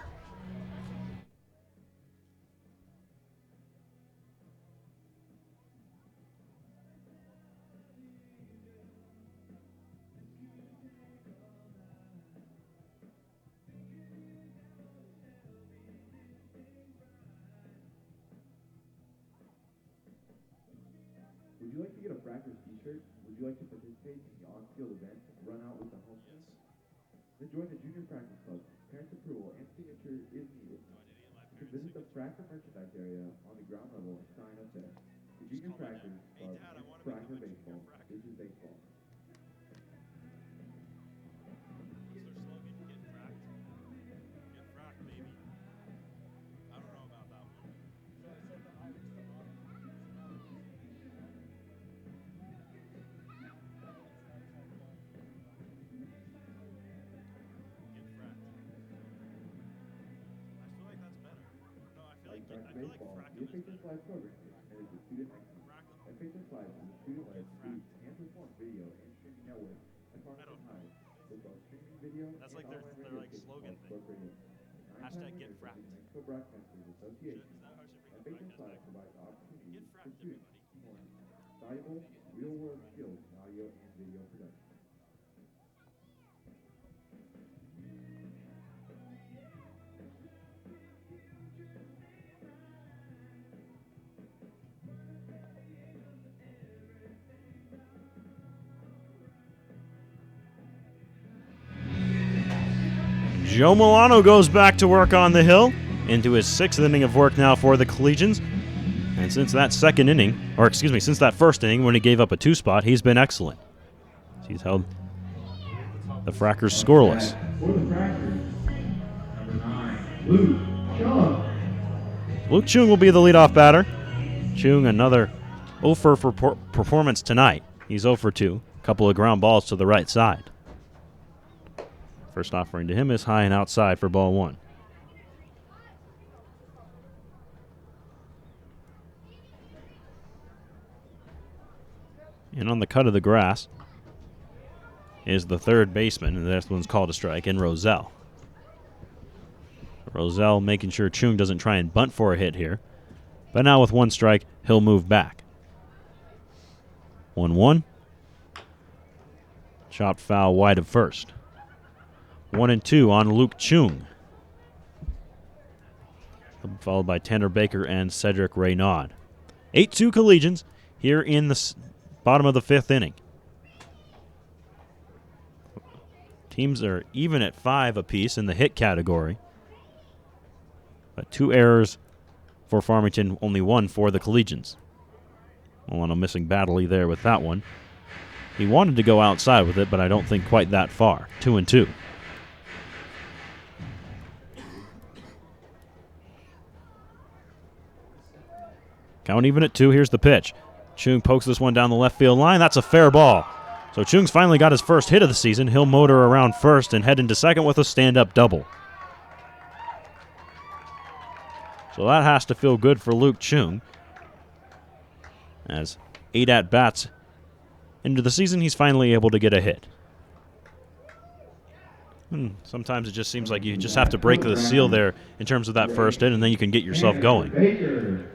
Would you like to get a Frackers t-shirt? Would you like to participate in the on-field event and run out with the home team? Then join the Junior Frackers Club. Parents' approval and signature is needed. You can visit the Fracker merchandise area on the ground level and sign up there. The Junior Frackers Club is Fracker baseball. This is baseball. Baseball, the FHS Live program is committed to student excellence. FHS Live is a student-led, speech, and perform video and streaming network at Farmington High, with both streaming video and online radio stations called Sport Radio. Hashtag get fracked. The Mexico Broadcasters Association. FHS Live provides opportunities for students to learn valuable, real-world skills and Joe Milano goes back to work on the hill into his 6th inning of work now for the Collegians. And since that since that first inning when he gave up a 2-spot, he's been excellent. He's held the Frackers scoreless. For the Frackers, number 9, Luke Chung. Luke Chung will be the leadoff batter. Chung, another 0 for performance tonight. He's 0 for 2. A couple of ground balls to the right side. First offering to him is high and outside for ball 1. And on the cut of the grass is the third baseman, and this one's called a strike, in Roselle. Roselle making sure Chung doesn't try and bunt for a hit here. But now with 1 strike, he'll move back. 1-1. Chopped foul wide of first. 1-2 on Luke Chung. Followed by Tanner Baker and Cedric Raynaud. 8-2 Collegians here in the bottom of the 5th inning. Teams are even at 5 apiece in the hit category. But 2 errors for Farmington, only 1 for the Collegians. Milano missing badly there with that one. He wanted to go outside with it, but I don't think quite that far. 2-2. Count even at 2. Here's the pitch. Chung pokes this one down the left field line. That's a fair ball. So Chung's finally got his first hit of the season. He'll motor around first and head into second with a stand-up double. So that has to feel good for Luke Chung. As 8 at-bats into the season, he's finally able to get a hit. Sometimes it just seems like you just have to break the seal there in terms of that first hit, and then you can get yourself going.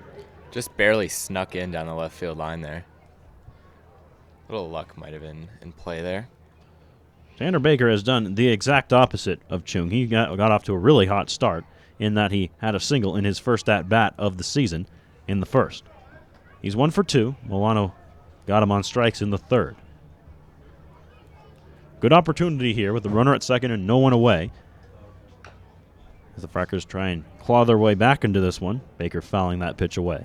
Just barely snuck in down the left field line there. A little luck might have been in play there. Tanner Baker has done the exact opposite of Chung. He got off to a really hot start in that he had a single in his first at-bat of the season in the first. He's 1 for 2. Milano got him on strikes in the 3rd. Good opportunity here with the runner at second and no one away. As the Frackers try and claw their way back into this one, Baker fouling that pitch away.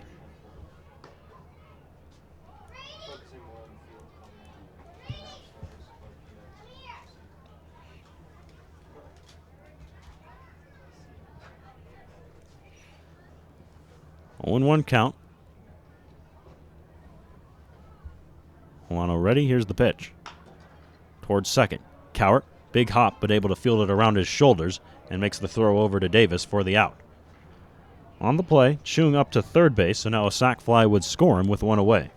Oh, 1 count. Milano ready. Here's the pitch. Towards second. Cowart, big hop, but able to field it around his shoulders and makes the throw over to Davis for the out. On the play, Chung up to third base, so now a sac fly would score him with 1 away.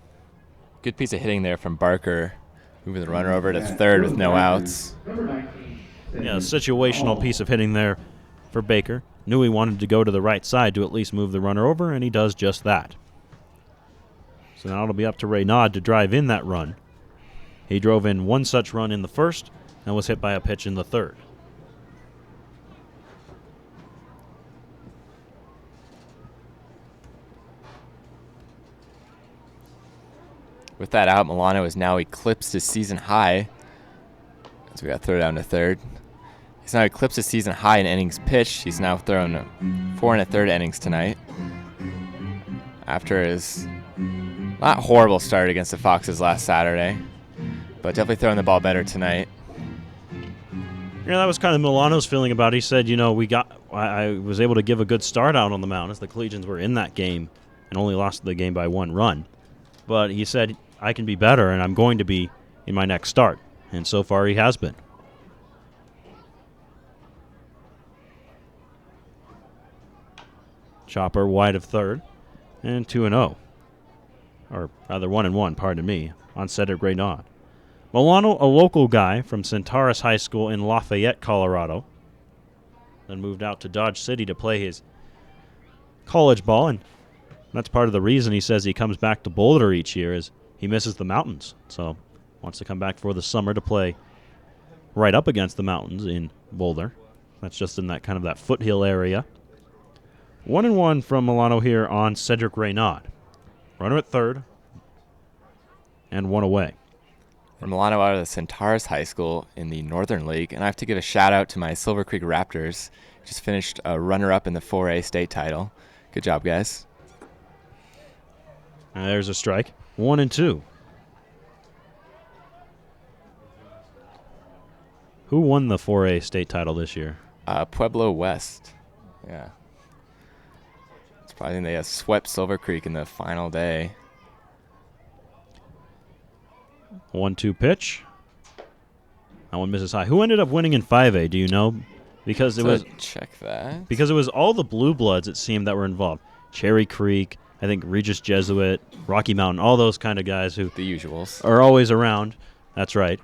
Good piece of hitting there from Barker, moving the runner over to third with no outs. Yeah, a situational piece of hitting there for Baker. Knew he wanted to go to the right side to at least move the runner over, and he does just that. So now it'll be up to Raynaud to drive in that run. He drove in 1 such run in the first and was hit by a pitch in the 3rd. With that out, Milano has now eclipsed his season high. So we got throw down to third. He's now eclipsed his season high in innings pitched. He's now thrown 4 1/3 innings tonight. After his not horrible start against the Foxes last Saturday, but definitely throwing the ball better tonight. Yeah, that was kind of Milano's feeling about it. He said, I was able to give a good start out on the mound as the Collegians were in that game and only lost the game by 1 run. But he said, I can be better, and I'm going to be in my next start. And so far he has been. Chopper wide of third, and 2-0. Or rather 1-1, pardon me, on Cedric Raynaud. Milano, a local guy from Centaurus High School in Lafayette, Colorado. Then moved out to Dodge City to play his college ball, and that's part of the reason he says he comes back to Boulder each year is he misses the mountains. So wants to come back for the summer to play right up against the mountains in Boulder. That's just in that kind of that foothill area. 1-1 from Milano here on Cedric Raynaud. Runner at third, and 1 away. We're Milano out of the Centaurus High School in the Northern League, and I have to give a shout-out to my Silver Creek Raptors. Just finished a runner-up in the 4A state title. Good job, guys. And there's a strike. 1-2. Who won the 4A state title this year? Pueblo West. Yeah. Surprising they swept Silver Creek in the final day. 1-2 pitch. That one misses high. Who ended up winning in 5A? Do you know? Because it was check that. Because it was all the Blue Bloods, it seemed, that were involved. Cherry Creek, I think Regis Jesuit, Rocky Mountain, all those kind of guys who The usuals. are always around. That's right.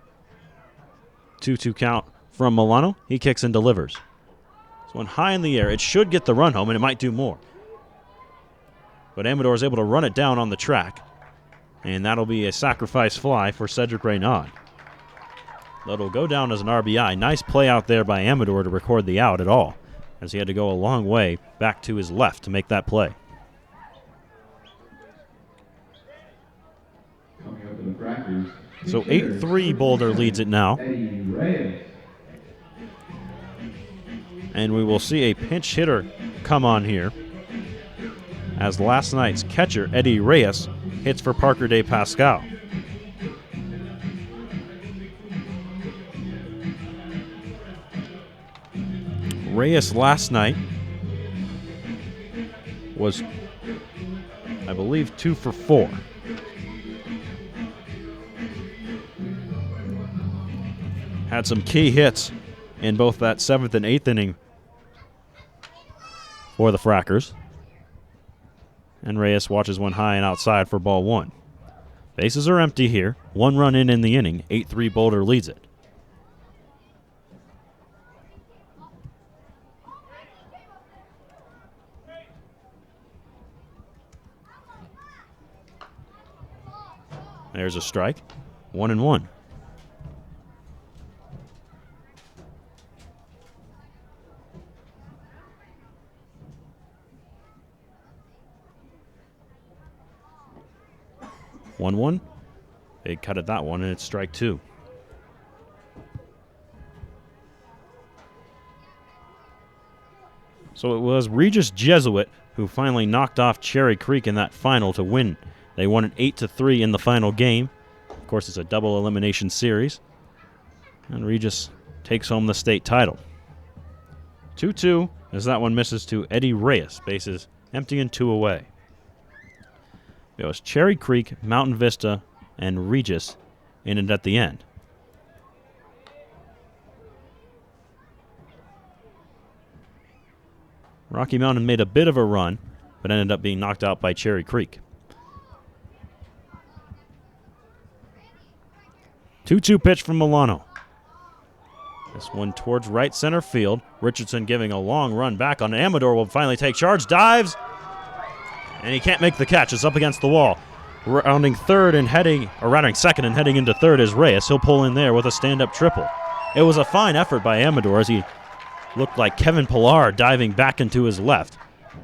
2-2 count from Milano. He kicks and delivers. This one high in the air. It should get the run home, and it might do more. But Amador is able to run it down on the track. And that'll be a sacrifice fly for Cedric Reynaud. That'll go down as an RBI. Nice play out there by Amador to record the out at all, as he had to go a long way back to his left to make that play. Coming up to the Frackers. So 8-3 Boulder leads it now. Eddie Reyes. And we will see a pinch hitter come on here, as last night's catcher, Eddie Reyes, hits for Parker De Pascal. Reyes last night was, I believe, 2 for 4. Had some key hits in both that 7th and 8th inning for the Frackers. And Reyes watches one high and outside for ball 1. Bases are empty here. 1 run in the inning. 8-3 Boulder leads it. There's a strike. 1-1. They cut at that one, and it's strike 2. So it was Regis Jesuit who finally knocked off Cherry Creek in that final to win. They won it 8-3 in the final game. Of course, it's a double elimination series. And Regis takes home the state title. 2-2 as that one misses to Eddie Reyes. Bases empty and 2 away. It was Cherry Creek, Mountain Vista, and Regis in it at the end. Rocky Mountain made a bit of a run, but ended up being knocked out by Cherry Creek. 2-2 pitch from Milano. This one towards right center field. Richardson giving a long run back on Amador will finally take charge. Dives. And he can't make the catch. It's up against the wall. Rounding second and heading into third is Reyes. He'll pull in there with a stand-up triple. It was a fine effort by Amador as he looked like Kevin Pillar diving back into his left.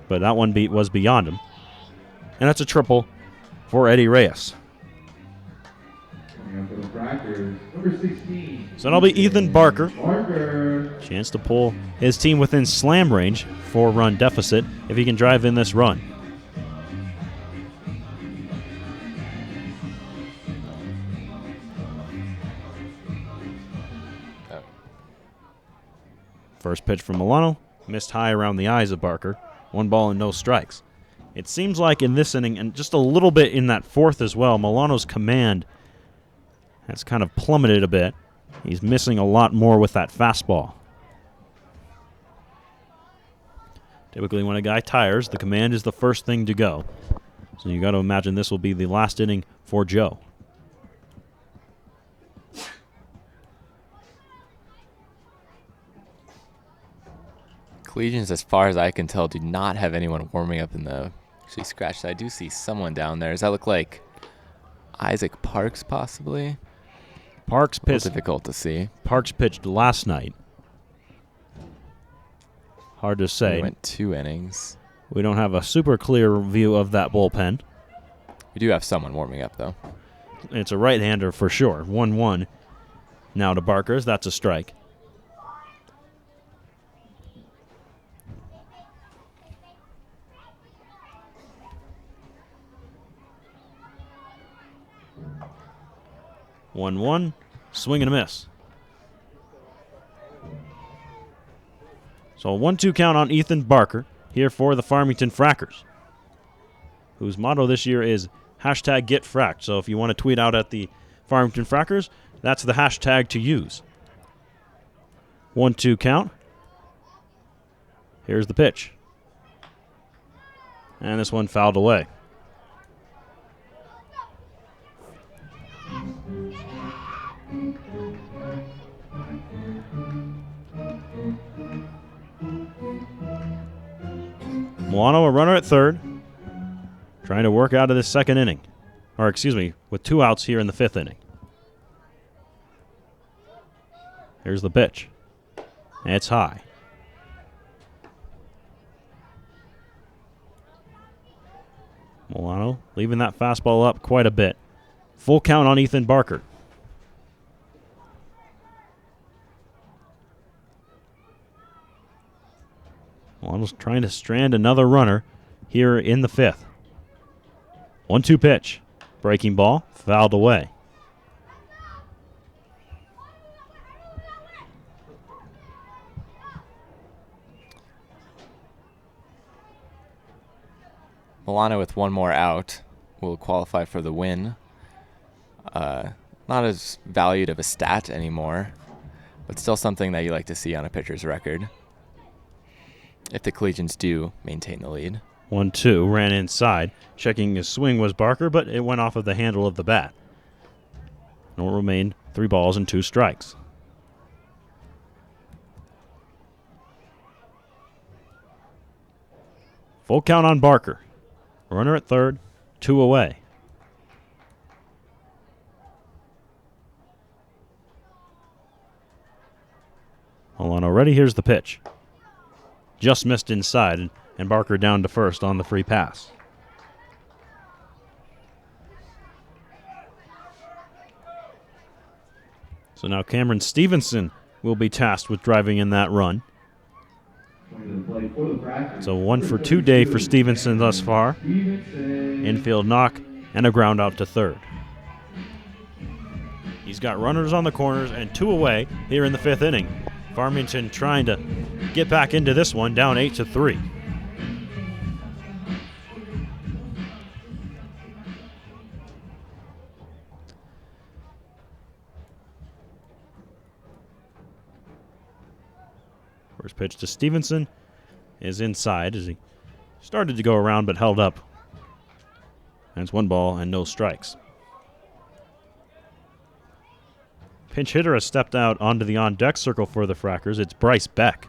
But that one was beyond him. And that's a triple for Eddie Reyes. Coming up for the Frackers, number 16. So that'll be Ethan Barker. Barker. Chance to pull his team within slam range, 4-run deficit, if he can drive in this run. First pitch from Milano, missed high around the eyes of Barker. 1 ball and no strikes. It seems like in this inning, and just a little bit in that 4th as well, Milano's command has kind of plummeted a bit. He's missing a lot more with that fastball. Typically when a guy tires, the command is the first thing to go. So you got to imagine this will be the last inning for Joe. Collegians, as far as I can tell, do not have anyone warming up in the actually scratched. I do see someone down there. Does that look like Isaac Parks, possibly? Parks pitched. Difficult to see. Parks pitched last night. Hard to say. He went 2 innings. We don't have a super clear view of that bullpen. We do have someone warming up, though. It's a right-hander for sure. 1-1 now to Barkers. That's a strike. One, swing and a miss. So a 1-2 count on Ethan Barker here for the Farmington Frackers, whose motto this year is #GetFracked. So if you want to tweet out at the Farmington Frackers, that's the hashtag to use. 1-2 count. Here's the pitch. And this one fouled away. Milano, a runner at third, trying to work out of this second inning. Or, excuse me, with 2 outs here in the 5th inning. Here's the pitch. It's high. Milano leaving that fastball up quite a bit. Full count on Ethan Barker. Milano's trying to strand another runner here in the 5th. 1-2 pitch. Breaking ball, fouled away. Milano with 1 more out will qualify for the win. Not as valued of a stat anymore, but still something that you like to see on a pitcher's record if the Collegians do maintain the lead. 1-2, ran inside. Checking his swing was Barker, but it went off of the handle of the bat. And it will remain 3 balls and 2 strikes. Full count on Barker. Runner at third, 2 away. Milano ready. Here's the pitch. Just missed inside, and Barker down to first on the free pass. So now Cameron Stevenson will be tasked with driving in that run. So 1 for 2 day for Stevenson thus far. Infield knock and a ground out to third. He's got runners on the corners and 2 away here in the 5th inning. Farmington trying to get back into this one, down 8-3. First pitch to Stevenson is inside as he started to go around but held up. And it's 1 ball and no strikes. Pinch hitter has stepped out onto the on-deck circle for the Frackers. It's Bryce Beck.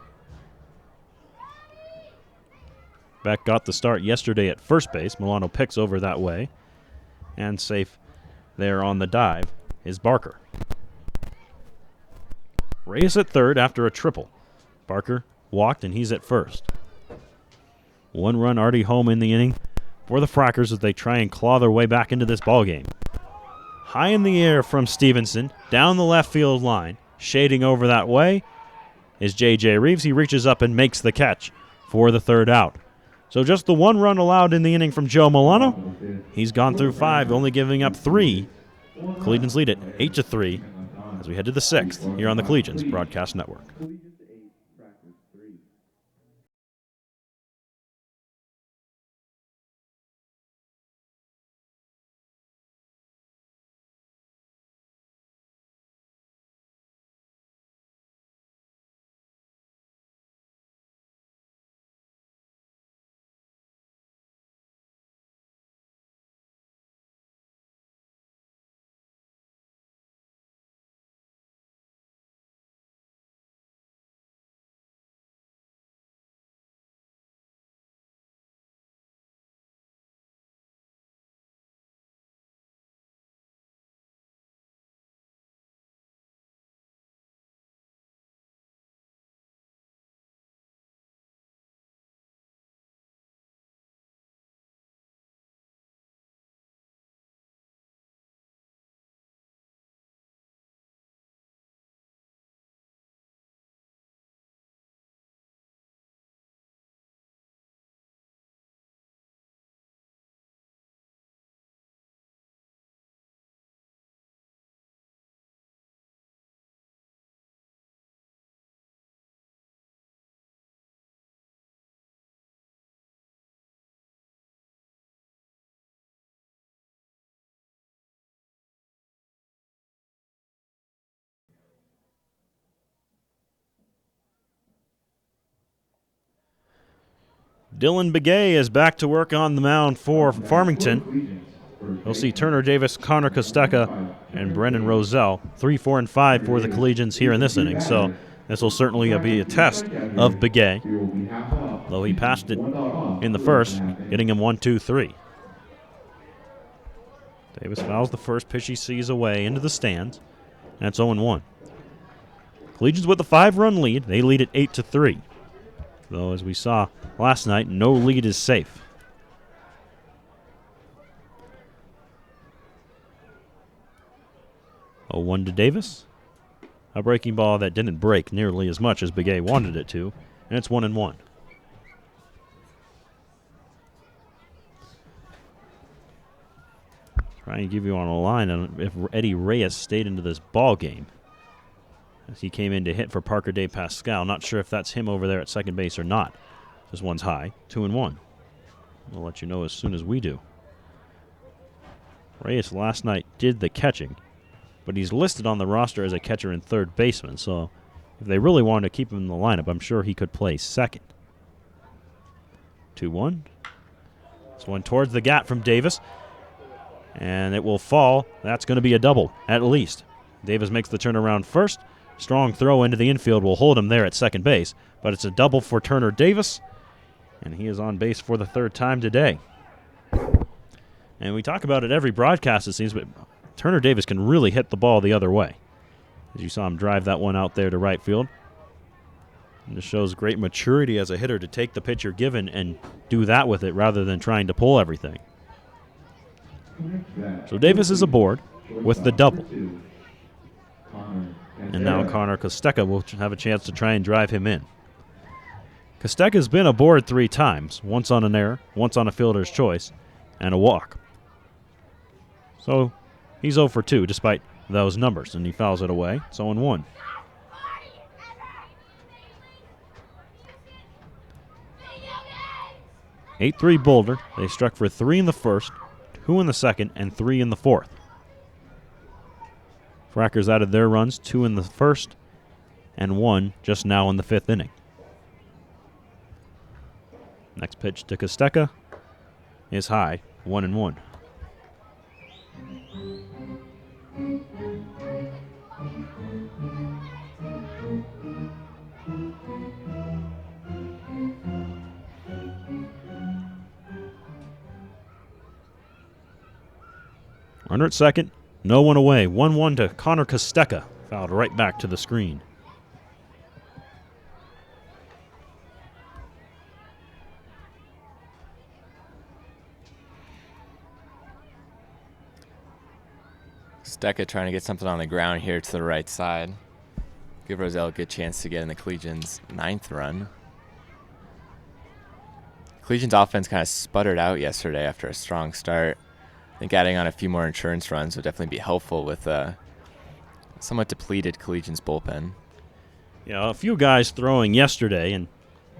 Beck got the start yesterday at first base. Milano picks over that way. And safe there on the dive is Barker. Reyes at third after a triple. Barker walked and he's at first. 1 run already home in the inning for the Frackers as they try and claw their way back into this ballgame. High in the air from Stevenson, down the left field line. Shading over that way is J.J. Reeves. He reaches up and makes the catch for the 3rd out. So just the 1 run allowed in the inning from Joe Milano. He's gone through 5, only giving up 3. Collegians lead it 8-3 as we head to the 6th here on the Collegians Broadcast Network. Dylan Begay is back to work on the mound for Farmington. We'll see Turner Davis, Connor Kostecka, and Brennan Roselle, 3, 4, and 5 for the Collegians here in this inning. So this will certainly be a test of Begay, though he passed it in the first, getting him 1, 2, 3. Davis fouls the first pitch he sees away into the stands. That's 0-1. Collegians with a 5-run lead. They lead at 8-3. Though, as we saw last night, no lead is safe. Oh, 1 to Davis. A breaking ball that didn't break nearly as much as Begay wanted it to, and it's 1-1. Trying to give you on a line on if Eddie Reyes stayed into this ball game, as he came in to hit for Parker De Pascal. Not sure if that's him over there at second base or not. This one's high, 2-1. We'll let you know as soon as we do. Reyes last night did the catching, but he's listed on the roster as a catcher and third baseman, so if they really wanted to keep him in the lineup, I'm sure he could play second. 2-1. This one towards the gap from Davis, and it will fall. That's going to be a double, at least. Davis makes the turnaround first. Strong throw into the infield will hold him there at second base, but it's a double for Turner Davis, and he is on base for the third time today. And we talk about it every broadcast, it seems, but Turner Davis can really hit the ball the other way. As you saw him drive that one out there to right field. And this shows great maturity as a hitter to take the pitch you're given and do that with it rather than trying to pull everything. So Davis is aboard with the double. And now Connor Kostecka will have a chance to try and drive him in. Kostecka's been aboard 3 times, once on an error, once on a fielder's choice, and a walk. So he's 0 for 2 despite those numbers, and he fouls it away. It's 0-1. (8-3) Boulder. They struck for 3 in the first, 2 in the second, and 3 in the fourth. Frackers added their runs, 2 in the first and 1 just now in the 5th inning. Next pitch to Kostecka is high, 1-1. Runner at second, no one away. 1-1 to Connor Kostecka. Fouled right back to the screen. Kostecka trying to get something on the ground here to the right side. Give Roselle a good chance to get in the Collegians' 9th run. Collegians' offense kind of sputtered out yesterday after a strong start. I think adding on a few more insurance runs would definitely be helpful with a somewhat depleted Collegians bullpen. Yeah, a few guys throwing yesterday, and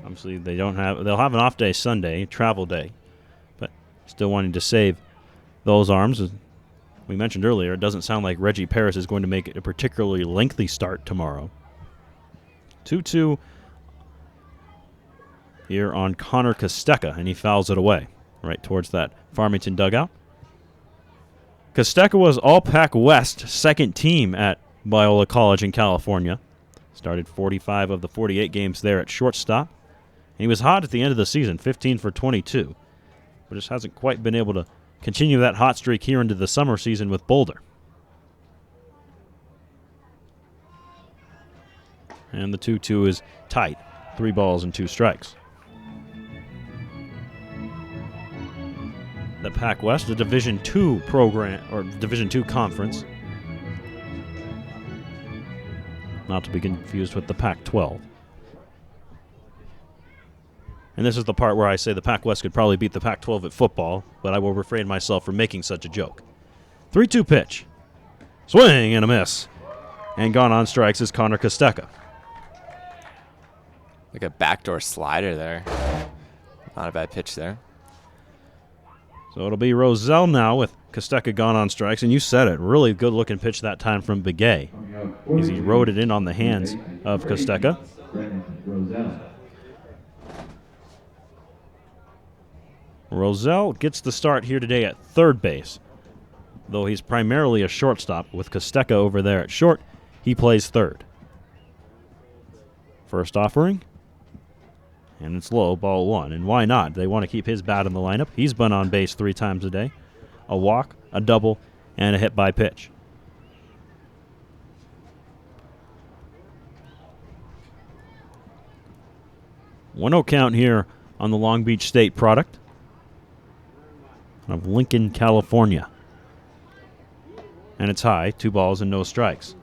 obviously they'll have an off day Sunday, travel day, but still wanting to save those arms. As we mentioned earlier, it doesn't sound like Reggie Paris is going to make a particularly lengthy start tomorrow. 2-2 here on Connor Kostecka, and he fouls it away right towards that Farmington dugout. Kostecka was All-Pac West second team at Boulder College in California. Started 45 of the 48 games there at shortstop. And he was hot at the end of the season, 15 for 22. But just hasn't quite been able to continue that hot streak here into the summer season with Boulder. And the 2-2 is tight. 3 balls and 2 strikes. The Pac West, a Division II program, or Division II conference. Not to be confused with the Pac-12. And this is the part where I say the Pac West could probably beat the Pac-12 at football, but I will refrain myself from making such a joke. 3-2 pitch. Swing and a miss. And gone on strikes is Connor Kostecka. Like a backdoor slider there. Not a bad pitch there. So it'll be Roselle now with Kostecka gone on strikes. And you said it, really good-looking pitch that time from Begay, as he rode it in on the hands of Kostecka. Roselle gets the start here today at third base. Though he's primarily a shortstop with Kosteka over there at short, he plays third. First offering. And it's low, ball 1. And why not? They want to keep his bat in the lineup. He's been on base 3 times a day. A walk, a double, and a hit by pitch. One-0 count here on the Long Beach State product of Lincoln, California. And it's high, 2 balls and no strikes.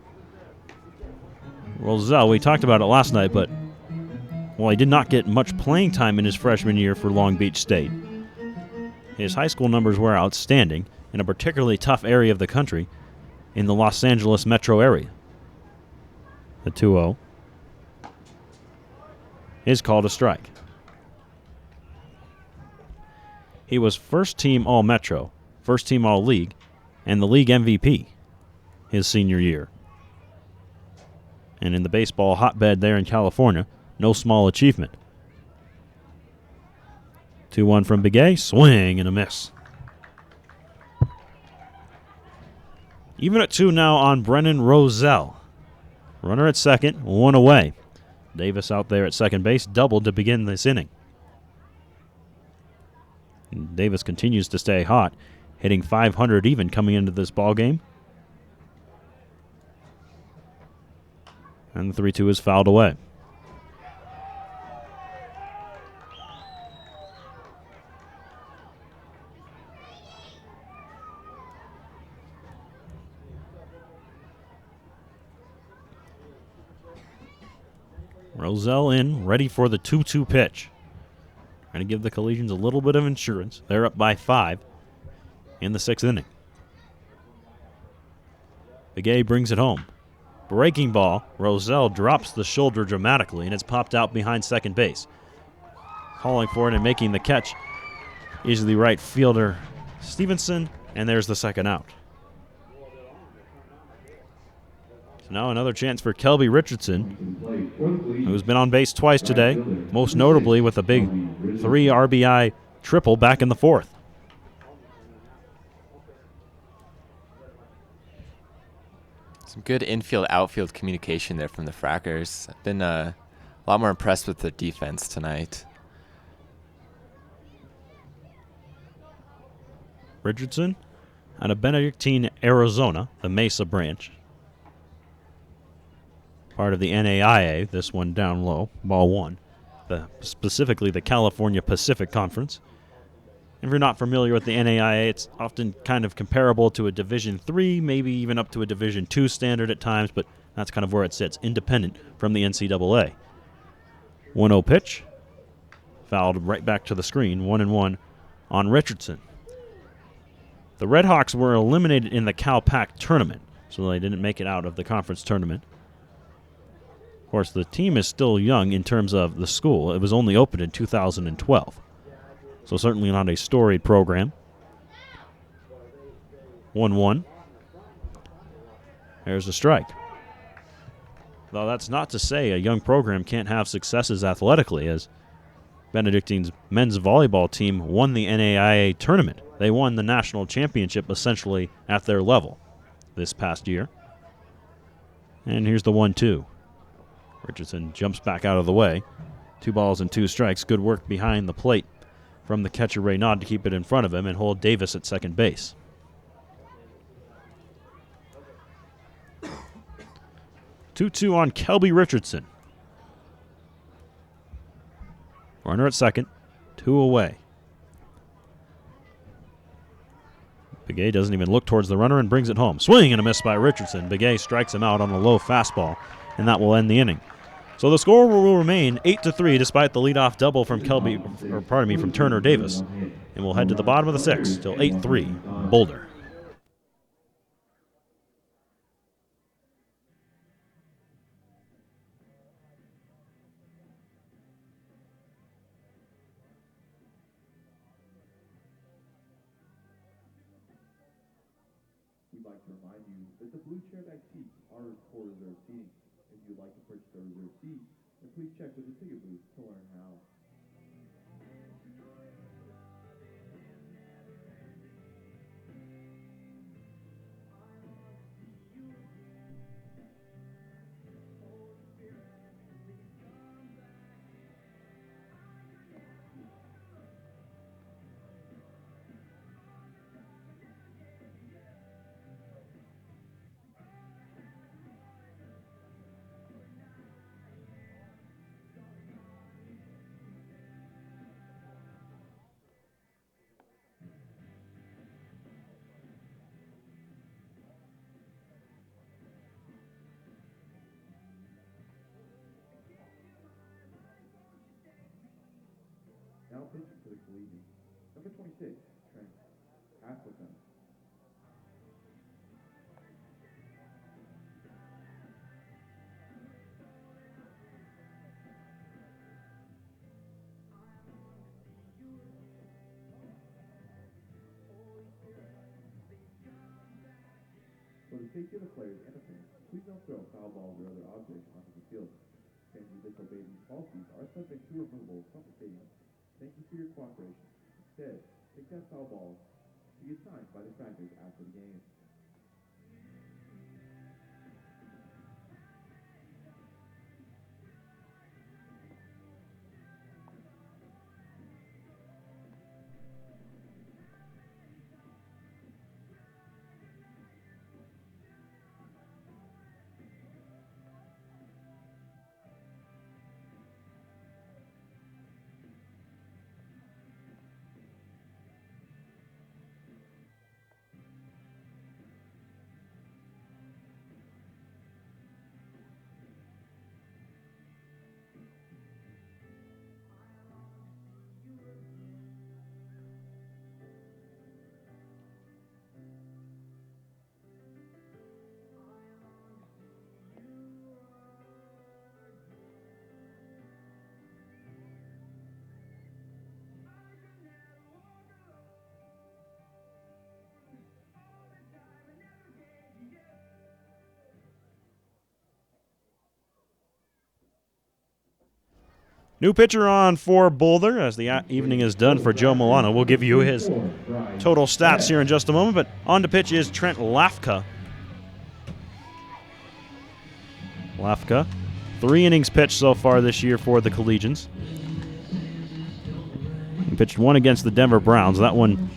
Roselle, we talked about it last night, but while he did not get much playing time in his freshman year for Long Beach State, his high school numbers were outstanding in a particularly tough area of the country in the Los Angeles metro area. The 2-0 is called a strike. He was first team All-Metro, first team All-League, and the league MVP his senior year. And in the baseball hotbed there in California, no small achievement. 2-1 from Big A, swing and a miss. Even at 2 now on Brennan Roselle. Runner at second, 1 away. Davis out there at second base, doubled to begin this inning. And Davis continues to stay hot, hitting .500 even coming into this ball game. And the 3-2 is fouled away. Roselle in, ready for the 2-2 pitch. Trying to give the Collegians a little bit of insurance. They're up by 5 in the 6th inning. Big A brings it home. Breaking ball. Roselle drops the shoulder dramatically, and it's popped out behind second base. Calling for it and making the catch is the right fielder, Stevenson, and there's the second out. So now another chance for Kelby Richardson, who's been on base twice today, most notably with a big 3 RBI triple back in the 4th. Some good infield-outfield communication there from the Frackers. I've been a lot more impressed with the defense tonight. Richardson out of Benedictine, Arizona, the Mesa branch. Part of the NAIA, this one down low, ball 1. Specifically the California Pacific Conference. If you're not familiar with the NAIA, it's often kind of comparable to a Division III, maybe even up to a Division II standard at times, but that's kind of where it sits, independent from the NCAA. 1-0 pitch. Fouled right back to the screen, 1-1 on Richardson. The Red Hawks were eliminated in the Cal Pac tournament, so they didn't make it out of the conference tournament. Of course, the team is still young in terms of the school. It was only opened in 2012. So certainly not a storied program. 1-1. There's a strike. Though that's not to say a young program can't have successes athletically, as Benedictine's men's volleyball team won the NAIA tournament. They won the national championship essentially at their level this past year. And here's the 1-2. Richardson jumps back out of the way. 2 balls and 2 strikes. Good work behind the plate from the catcher Raynaud to keep it in front of him and hold Davis at second base. 2-2 on Kelby Richardson. Runner at second, 2 away. Big A doesn't even look towards the runner and brings it home. Swing and a miss by Richardson. Big A strikes him out on a low fastball, and that will end the inning. So the score will remain 8-3 despite the leadoff double from from Turner Davis. And we'll head to the bottom of the 6th till 8-3 Boulder. We'd like to remind you that the blue chair-back seats are for reserved seating. If you'd like to purchase a reserved seat, then please check with the ticket booth to learn how. Now pitching for the Collegians, number 26, Trent Africa. For the safety of the players and the fans, please don't throw foul balls or other objects onto the field. Fans who disobey these policies are subject to removal from the stadium. Thank you for your cooperation. Instead, take that foul ball to be assigned by the Frackers after the game. New pitcher on for Boulder as the evening is done for Joe Milano. We'll give you his total stats here in just a moment, but on to pitch is Trent Lafka. Lafka, 3 innings pitched so far this year for the Collegians. He pitched 1 against the Denver Browns. That one,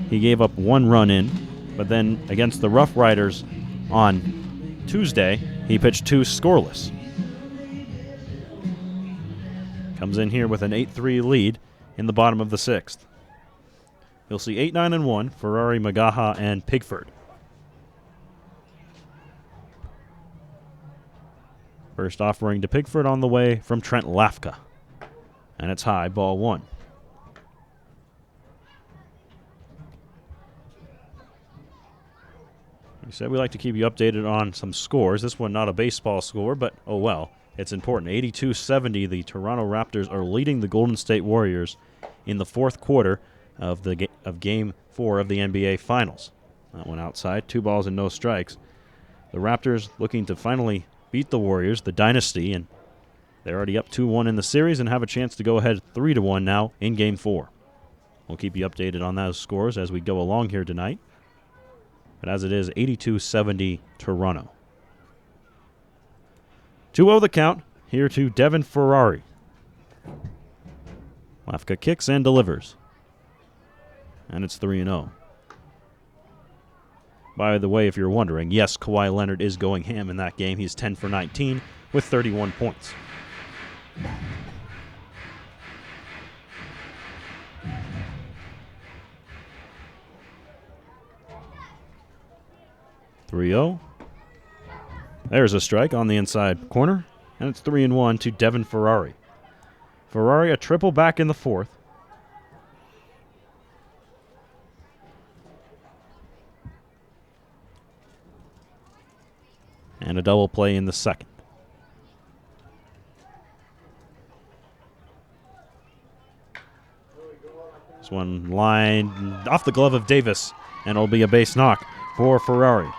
he gave up 1 run in, but then against the Rough Riders on Tuesday, he pitched 2 scoreless. Comes in here with an 8-3 lead in the bottom of the 6th. You'll see 8-9-1, Ferrari, Magaha, and Pigford. First offering to Pigford on the way from Trent Lafka. And it's high, ball 1. We said we like to keep you updated on some scores. This one not a baseball score, but oh well. It's important. 82-70, the Toronto Raptors are leading the Golden State Warriors in the 4th quarter of Game 4 of the NBA Finals. That one outside, 2 balls and no strikes. The Raptors looking to finally beat the Warriors, the dynasty, and they're already up 2-1 in the series and have a chance to go ahead 3-1 now in Game 4. We'll keep you updated on those scores as we go along here tonight. But as it is, 82-70 Toronto. 2-0 the count here to Devin Ferrari. Lafka kicks and delivers. And it's 3-0. By the way, if you're wondering, yes, Kawhi Leonard is going ham in that game. He's 10 for 19 with 31 points. There's a strike on the inside corner, and it's 3-1 to Devin Ferrari. Ferrari a triple back in the 4th. And a double play in the 2nd. This one lined off the glove of Davis, and it'll be a base knock for Ferrari.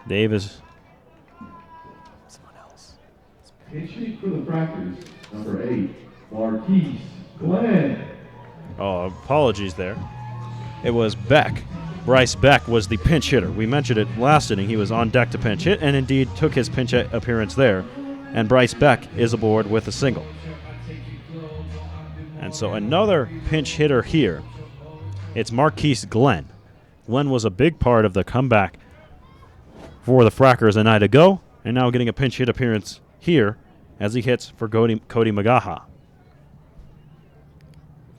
Davis. Someone else. Pitching for the Frackers, number 8, Marquise Glenn. Oh, apologies there. It was Beck. Bryce Beck was the pinch hitter. We mentioned it last inning. He was on deck to pinch hit and indeed took his pinch appearance there. And Bryce Beck is aboard with a single. And so another pinch hitter here. It's Marquise Glenn. Glenn was a big part of the comeback for the Frackers a night ago, and now getting a pinch hit appearance here as he hits for Cody Magaha.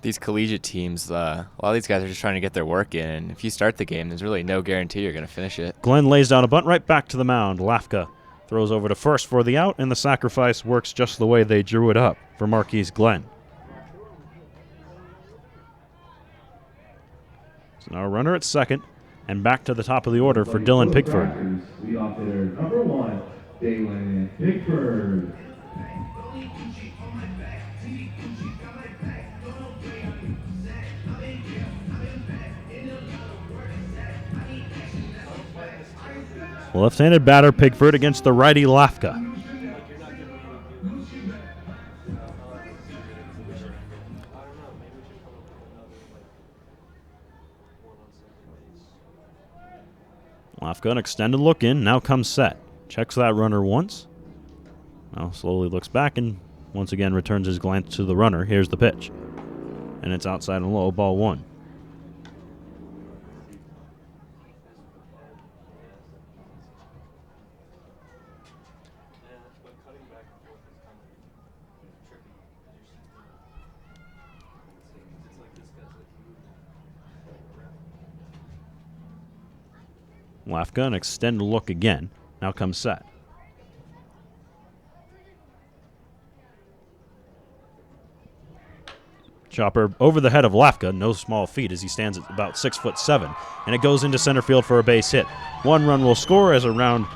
These collegiate teams, a lot of these guys are just trying to get their work in, and if you start the game, there's really no guarantee you're going to finish it. Glenn lays down a bunt right back to the mound. Lafka Throws over to first for the out, and the sacrifice works just the way they drew it up for Marquise Glenn. So now a runner at second, and back to the top of the order for Dylan Pigford. Leadoff hitter number 1, Dylan Pigford. Left-handed batter Pigford against the righty Lafka. Lafka, an extended look in, now comes set. Checks that runner once. Now slowly looks back and once again returns his glance to the runner. Here's the pitch. And it's outside and low, ball 1. Lafka, an extended look again. Now comes set. Chopper over the head of Lafka, no small feat as he stands at about 6'7", and it goes into center field for a base hit. 1 run will score as around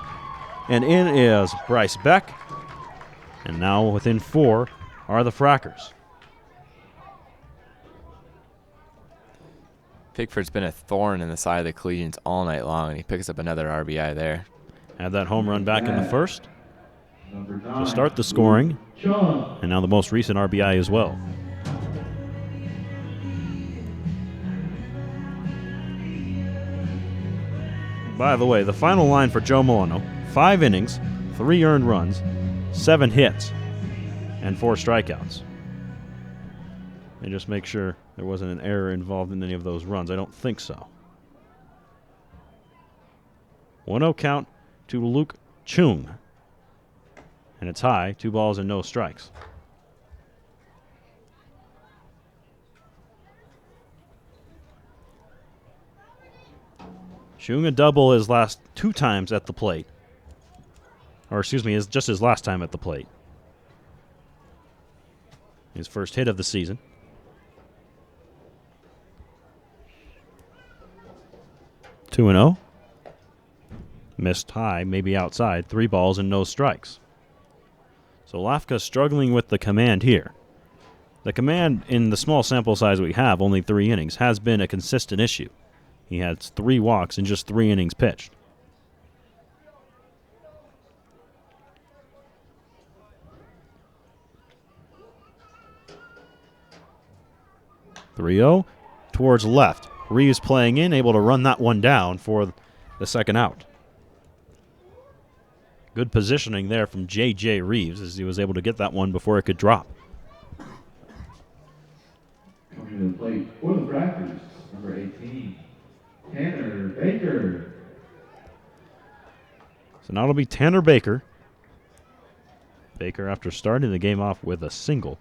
and in is Bryce Beck. And now within 4 are the Frackers. Pigford's been a thorn in the side of the Collegians all night long, and he picks up another RBI there. Had that home run back in the first to start the scoring, and now the most recent RBI as well. By the way, the final line for Joe Milano, 5 innings, 3 earned runs, 7 hits, and 4 strikeouts. And just make sure there wasn't an error involved in any of those runs. I don't think so. 1-0 count to Luke Chung. And it's high, 2 balls and no strikes. Chung a double his last 2 times at the plate. Or excuse me, just his last time at the plate. His first hit of the season. 2-0. Missed high, maybe outside. 3 balls and no strikes. So Lafka struggling with the command here. The command in the small sample size we have, only 3 innings, has been a consistent issue. He had 3 walks in just 3 innings pitched. .3-0 towards left. Reeves playing in, able to run that one down for the second out. Good positioning there from J.J. Reeves as he was able to get that one before it could drop. Coming to the plate for the Frackers, number 18, Tanner Baker. So now it'll be Tanner Baker. Baker, after starting the game off with a single,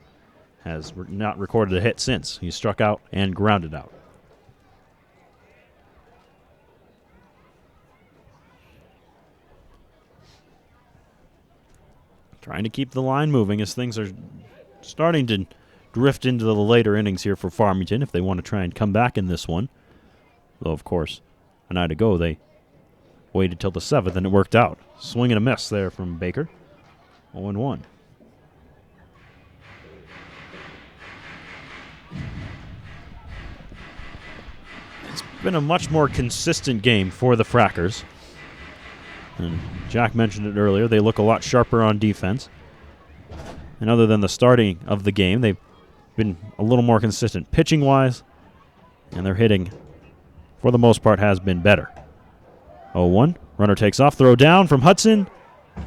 has not recorded a hit since. He struck out and grounded out. Trying to keep the line moving as things are starting to drift into the later innings here for Farmington if they want to try and come back in this one. Though, of course, a night ago they waited till the 7th and it worked out. Swing and a miss there from Baker. 0-1. It's been a much more consistent game for the Frackers. And Jack mentioned it earlier, they look a lot sharper on defense. And other than the starting of the game, they've been a little more consistent pitching-wise, and their hitting, for the most part, has been better. 0-1, runner takes off, throw down from Hudson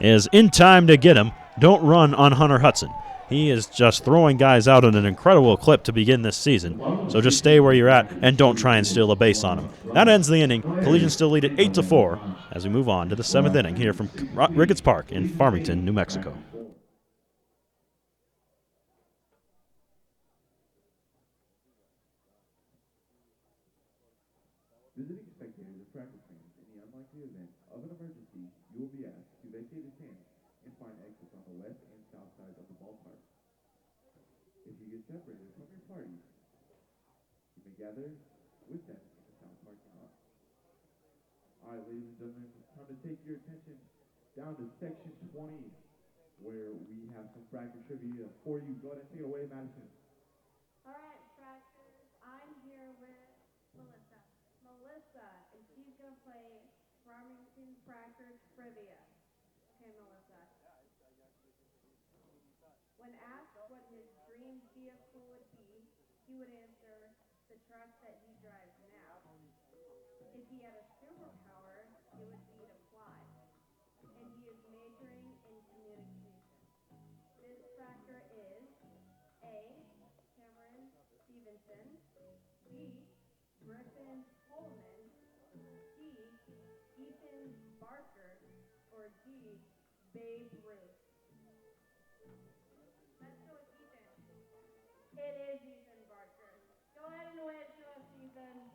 is in time to get him. Don't run on Hunter Hudson. He is just throwing guys out at an incredible clip to begin this season. So just stay where you're at and don't try and steal a base on him. That ends the inning. Collegians still lead it 8-4 as we move on to the 7th inning here from Ricketts Park in Farmington, New Mexico. Visiting spectators and Frackers fans, in the unlikely event of an emergency, you will be asked to vacate the stands and find exits on the west and south sides of the ballpark. If you get separated from your party, you may gather with them in the south parking lot. All right, ladies and gentlemen, it's time to take your attention down to section 20, where we have some Fracker trivia for you. Go ahead and take it away, Madison. All right, Frackers, I'm here with Melissa. Melissa, and she's going to play Farmington Frackers trivia. Okay, Melissa. When asked what his dream vehicle would be, he would answer the truck that he drives now. If he had a superpower, it would be to fly. And he is majoring in communication. This Fracker is A. Cameron Stevenson, B. Griffin Coleman, C. Ethan Barker, or D. Babe Ruth. Let's go with Ethan. It is Ethan Barker. Go ahead and wave to us, Ethan.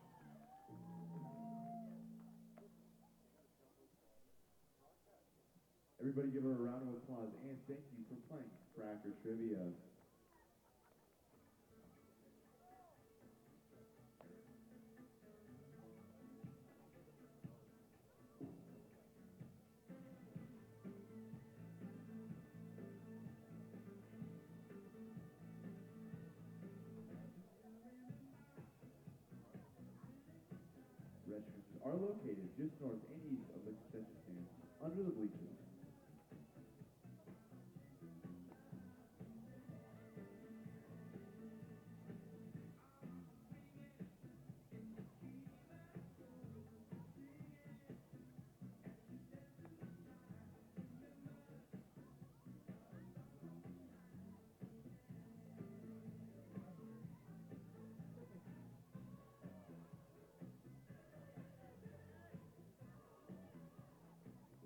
Everybody give her a round of applause and thank you for playing Fracker Trivia. Restrooms are located just north and east of the concession stand, under the bleachers.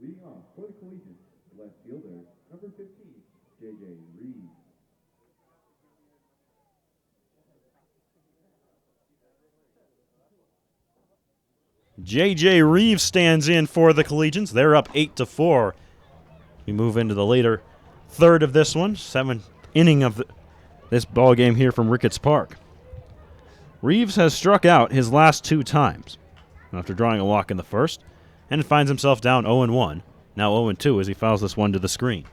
Leading off for the Collegians, left fielder, number 15, J.J. Reed. J.J. Reeves stands in for the Collegians. They're up 8-4. We move into the later third of this one, seventh inning of this ball game here from Ricketts Park. Reeves has struck out his last 2 times after drawing a walk in the first, and finds himself down 0-1, now 0-2 as he fouls this one to the screen.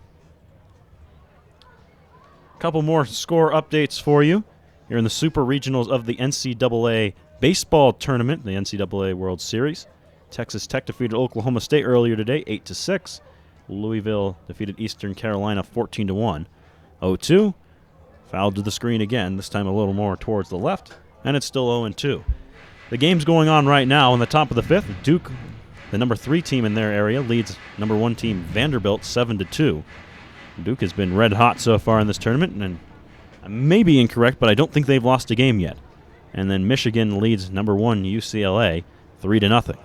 A couple more score updates for you. Here in the Super Regionals of the NCAA Baseball Tournament, the NCAA World Series. Texas Tech defeated Oklahoma State earlier today, 8-6. Louisville defeated Eastern Carolina 14-1. 0-2, fouled to the screen again, this time a little more towards the left, and it's still 0-2. The game's going on right now in the top of the 5th. Duke, the number 3 team in their area, leads number 1 team Vanderbilt 7-2. Duke has been red hot so far in this tournament, and I may be incorrect, but I don't think they've lost a game yet. And then Michigan leads number 1 UCLA 3-0.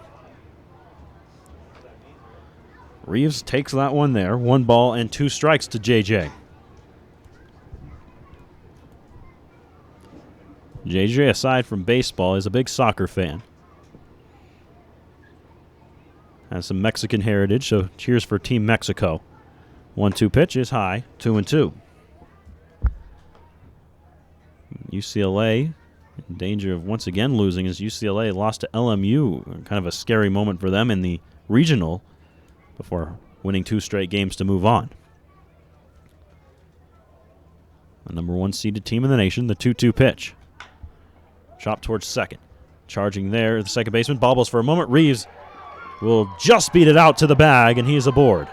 Reeves takes that one there. 1 ball and 2 strikes to JJ. JJ, aside from baseball, is a big soccer fan. Has some Mexican heritage, so cheers for Team Mexico. 1-2 pitch is high, 2-2. UCLA in danger of once again losing as UCLA lost to LMU. Kind of a scary moment for them in the regional before winning 2 straight games to move on. The number 1 seeded team in the nation, the 2-2 pitch. Chop towards second. Charging there, the second baseman bobbles for a moment. Reeves will just beat it out to the bag, and he's aboard.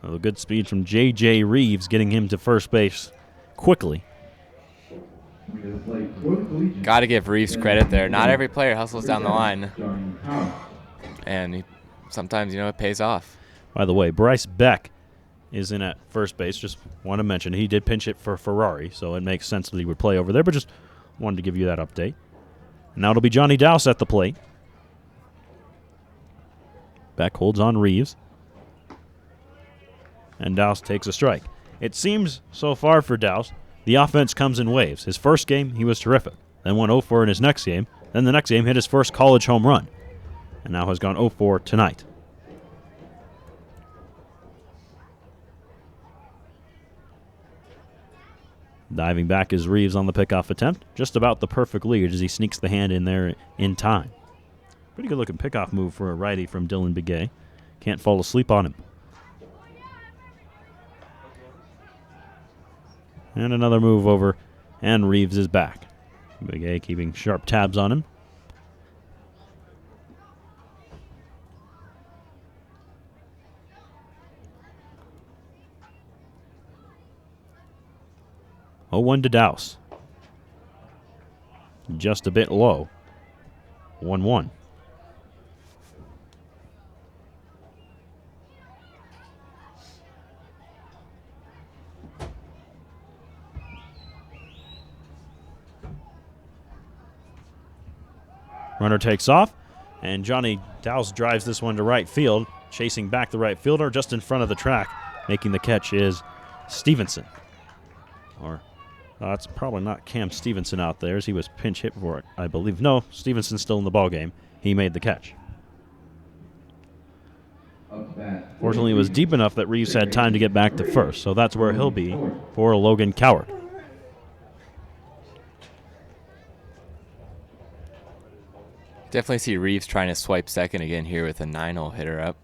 A good speed from J.J. Reeves, getting him to first base quickly. Got to give Reeves credit there. Not every player hustles down the line, and sometimes, it pays off. By the way, Bryce Beck is in at first base. Just want to mention he did pinch it for Ferrari, so it makes sense that he would play over there, but just wanted to give you that update. And now it'll be Johnny Dowse at the plate. Beck holds on Reeves. And Dowse takes a strike. It seems so far for Dowse the offense comes in waves. His first game, he was terrific. Then went 0-4 in his next game. Then the next game hit his first college home run. And now has gone 0-4 tonight. Diving back is Reeves on the pickoff attempt. Just about the perfect lead as he sneaks the hand in there in time. Pretty good looking pickoff move for a righty from Dylan Begay. Can't fall asleep on him. And another move over, and Reeves is back. Begay keeping sharp tabs on him. Oh, 1 to Douse. Just a bit low. 1-1. Runner takes off, and Johnny Douse drives this one to right field, chasing back the right fielder just in front of the track. Making the catch is Stevenson. Or it's probably not Cam Stevenson out there, as he was pinch hit for it, I believe. No, Stevenson's still in the ballgame. He made the catch. Fortunately, it was deep enough that Reeves had time to get back to first, so that's where he'll be for Logan Coward. Definitely see Reeves trying to swipe second again here with a 9-hole hitter up.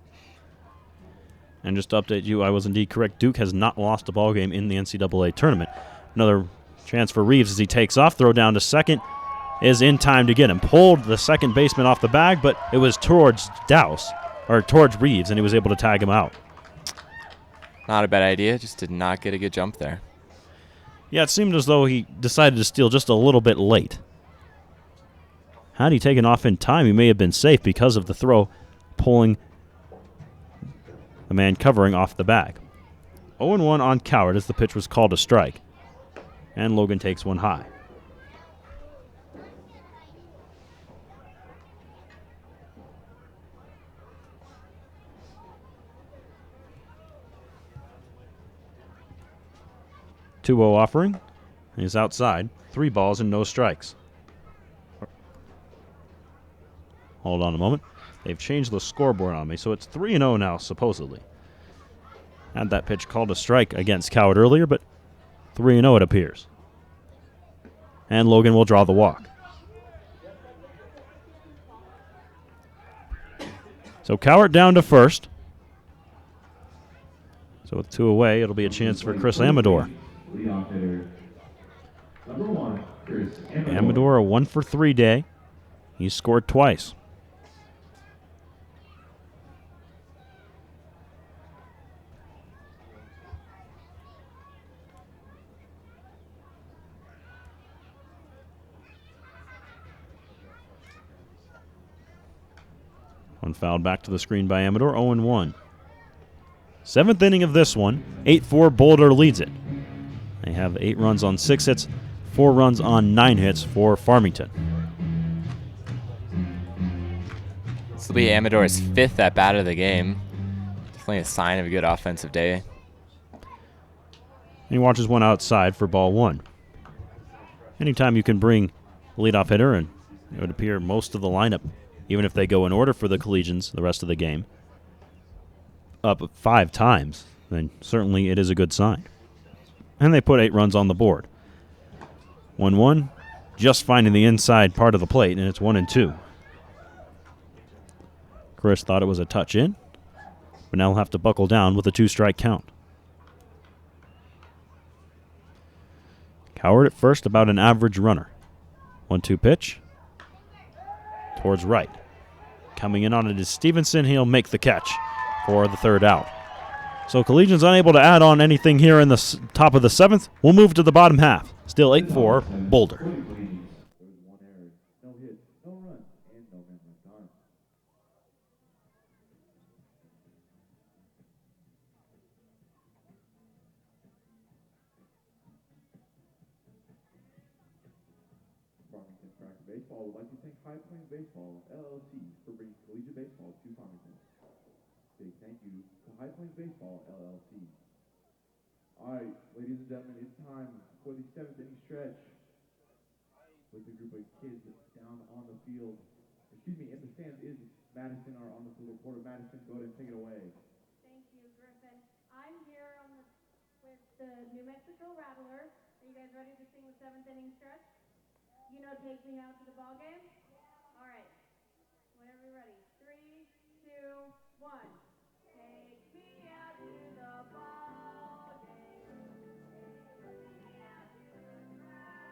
And just to update you, I was indeed correct. Duke has not lost a ballgame in the NCAA tournament. Another chance for Reeves as he takes off. Throw down to second is in time to get him. Pulled the second baseman off the bag, but it was towards Douse, or towards Reeves, and he was able to tag him out. Not a bad idea, just did not get a good jump there. Yeah, it seemed as though he decided to steal just a little bit late. Had he taken off in time, he may have been safe because of the throw pulling the man covering off the bag. 0-1 on Coward as the pitch was called a strike. And Logan takes one high. Two-0 offering. He's outside. 3 balls and no strikes. Hold on a moment. They've changed the scoreboard on me, so it's 3-0 now, supposedly. Had that pitch called a strike against Coward earlier, but 3-0 it appears. And Logan will draw the walk. So Coward down to first. So with 2 away, it'll be a chance for Chris Amador. Amador, a 1-for-3 day. He's scored twice. One fouled back to the screen by Amador, 0-1. 7th inning of this one, 8-4, Boulder leads it. They have 8 runs on 6 hits, 4 runs on 9 hits for Farmington. This will be Amador's 5th at bat of the game. Definitely a sign of a good offensive day. He watches one outside for ball 1. Anytime you can bring a leadoff hitter, and it would appear most of the lineup, even if they go in order for the Collegians the rest of the game, up 5 times, then certainly it is a good sign. And they put 8 runs on the board. 1-1, just finding the inside part of the plate, and it's 1-2. Chris thought it was a touch in, but now he'll have to buckle down with a 2-strike count. Coward at first, about an average runner. 1-2 pitch. Towards right. Coming in on it is Stevenson. He'll make the catch for the 3rd out. So Collegians unable to add on anything here in the top of the 7th. We'll move to the bottom half. Still 8-4, Boulder. Farmington Frackers Baseball would like to thank High Plains Baseball, LLC, for bringing collegiate baseball to Farmington. Big thank you to High Plains Baseball, LLC. I right, ladies and gentlemen, it's time for the 7th inning stretch with a group of kids down on the field. Excuse me, in the stands is Madison, our on-the-field reporter. Madison, go ahead and take it away. Thank you, Griffin. I'm here with the New Mexico Rattlers. Are you guys ready to sing the 7th inning stretch? You know, Take Me Out to the Ball Game? All right. Whenever you're ready. 3, 2, 1. Take me out to the ball game. Take me out to the crowd.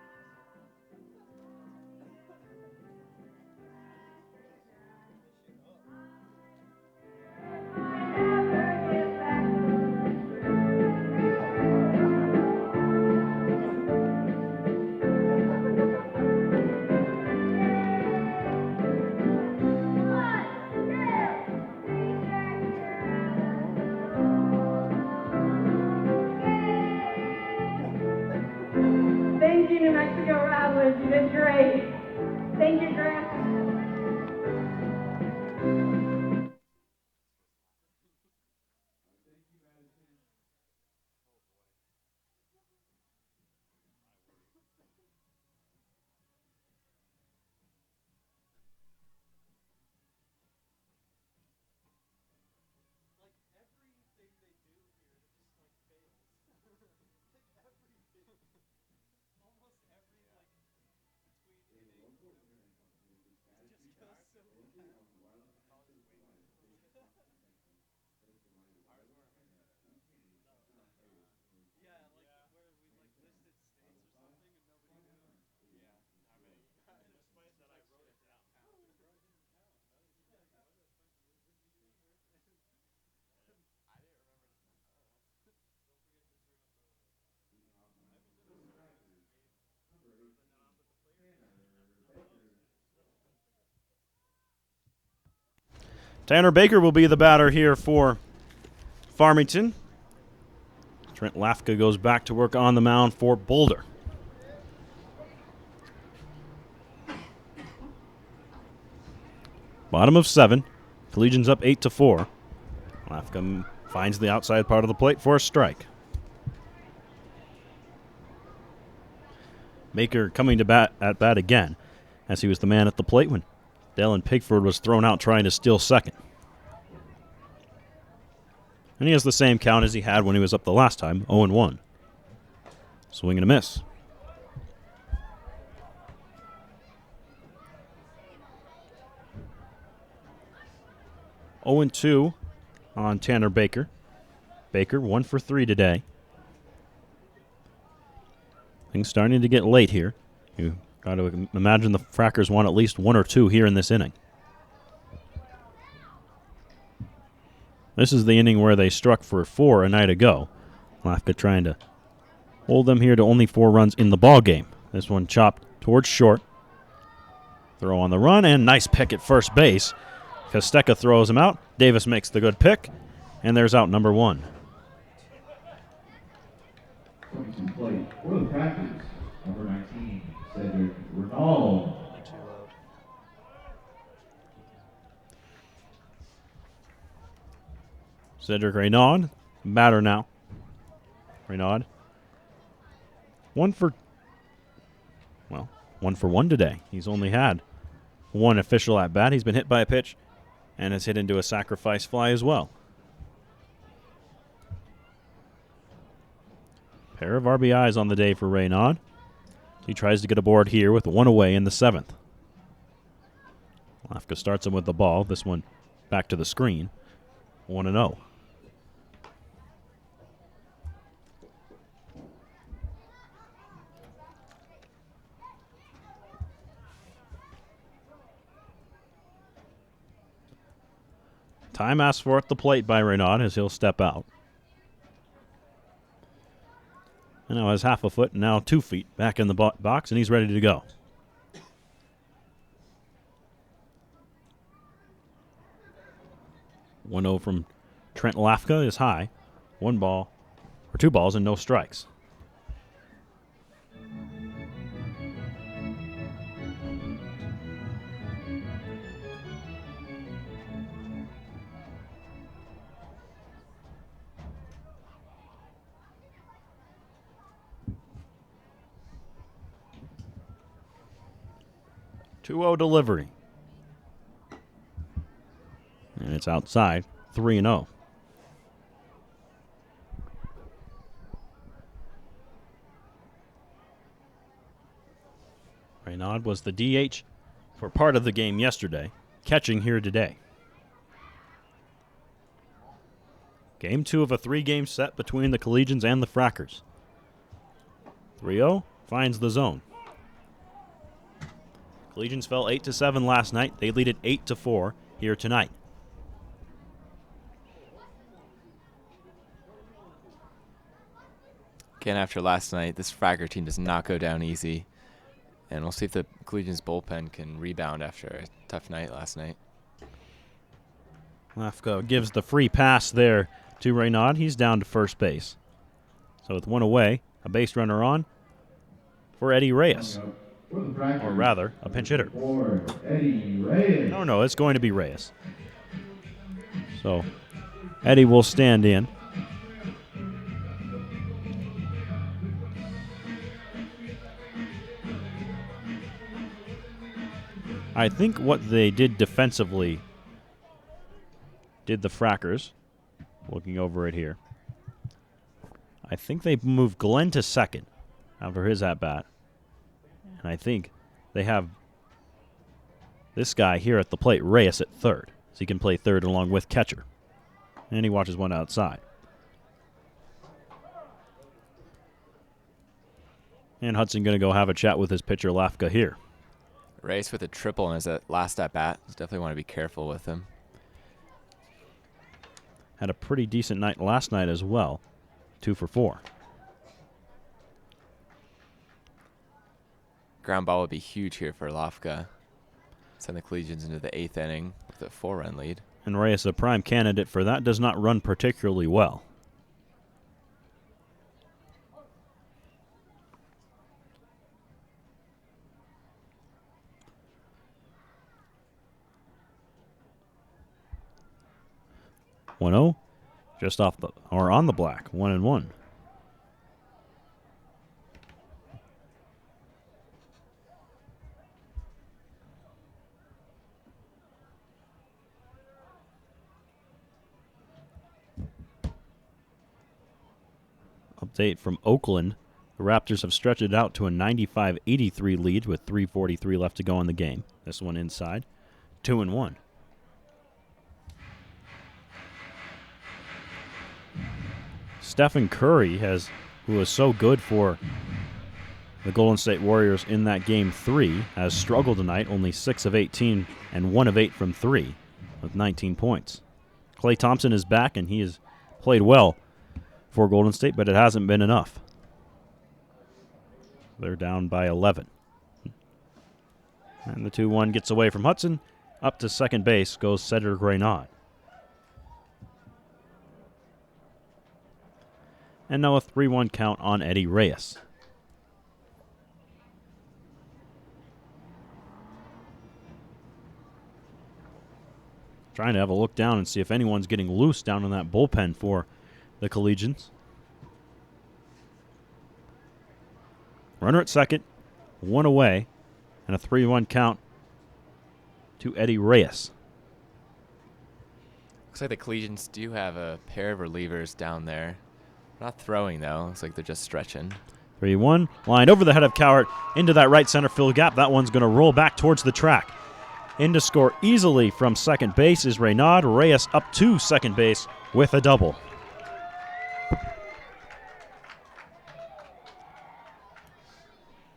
Thank you, New Mexico Rattlers. You did great. Thank you, Grant. Tanner Baker will be the batter here for Farmington. Trent Lafka goes back to work on the mound for Boulder. Bottom of 7. Collegians up 8-4. Lafka finds the outside part of the plate for a strike. Baker coming to bat at bat again, as he was the man at the plate when Dallin Pigford was thrown out trying to steal second. And he has the same count as he had when he was up the last time, 0-1. Swing and a miss. Oh 2 on Tanner Baker. Baker 1 for 3 today. Things starting to get late here. You got to imagine the Frackers want at least 1 or 2 here in this inning. This is the inning where they struck for 4 a night ago. Lafka trying to hold them here to only 4 runs in the ball game. This one chopped towards short. Throw on the run and nice pick at first base. Kostecka throws him out. Davis makes the good pick, and there's out number 1. Coming to play for the Frackers, number 19, Cedric Renaud. Cedric Renaud, batter now. Renaud, 1 for 1 today. He's only had 1 official at bat. He's been hit by a pitch and has hit into a sacrifice fly as well. Pair of RBIs on the day for Renaud. He tries to get aboard here with 1 away in the 7th. Lafka starts him with the ball. This one back to the screen. 1-0. Time asked for at the plate by Renaud as he'll step out. And now has half a foot, and now 2 feet back in the box, and he's ready to go. One-0 from Trent Lafka is high. 2 balls and no strikes. 2-0 delivery. And it's outside, 3-0. Reynaud was the DH for part of the game yesterday, catching here today. Game 2 of a 3-game set between the Collegians and the Frackers. 3-0 finds the zone. Collegians fell 8-7 last night. They lead it 8-4 here tonight. Again, after last night, this Fracker team does not go down easy. And we'll see if the Collegians bullpen can rebound after a tough night last night. Lafka gives the free pass there to Reynaud. He's down to first base. So with one away, a base runner on for Eddie Reyes. Or rather, a pinch hitter. No, it's going to be Reyes. So Eddie will stand in. I think what they did defensively did the Frackers, looking over it here. I think they moved Glenn to second after his at-bat. And I think they have this guy here at the plate, Reyes, at third. So he can play third along with catcher. And he watches one outside. And Hudson going to go have a chat with his pitcher, Lafka, here. Reyes with a triple in his last at-bat. Definitely want to be careful with him. Had a pretty decent night last night as well. 2 for 4. Ground ball would be huge here for Lafka. Send the Collegians into the 8th inning with a 4-run lead. And Reyes, a prime candidate for that, does not run particularly well. (1-0), just off the or on the black, 1-1. Update from Oakland. The Raptors have stretched it out to a 95-83 lead with 3:43 left to go in the game. This one inside, 2-1. Stephen Curry, who was so good for the Golden State Warriors in that Game 3, has struggled tonight, only 6 of 18 and 1 of 8 from 3 with 19 points. Klay Thompson is back, and he has played well for Golden State, but it hasn't been enough. They're down by 11. And the 2-1 gets away from Hudson. Up to second base goes Cedric Reynaud. And now a 3-1 count on Eddie Reyes. Trying to have a look down and see if anyone's getting loose down in that bullpen for the Collegians. Runner at second, 1 away, and a 3-1 count to Eddie Reyes. Looks like the Collegians do have a pair of relievers down there. Not throwing, though. Looks like they're just stretching. 3-1, line over the head of Cowart into that right center field gap. That one's going to roll back towards the track. In to score easily from second base is Reynaud. Reyes up to second base with a double.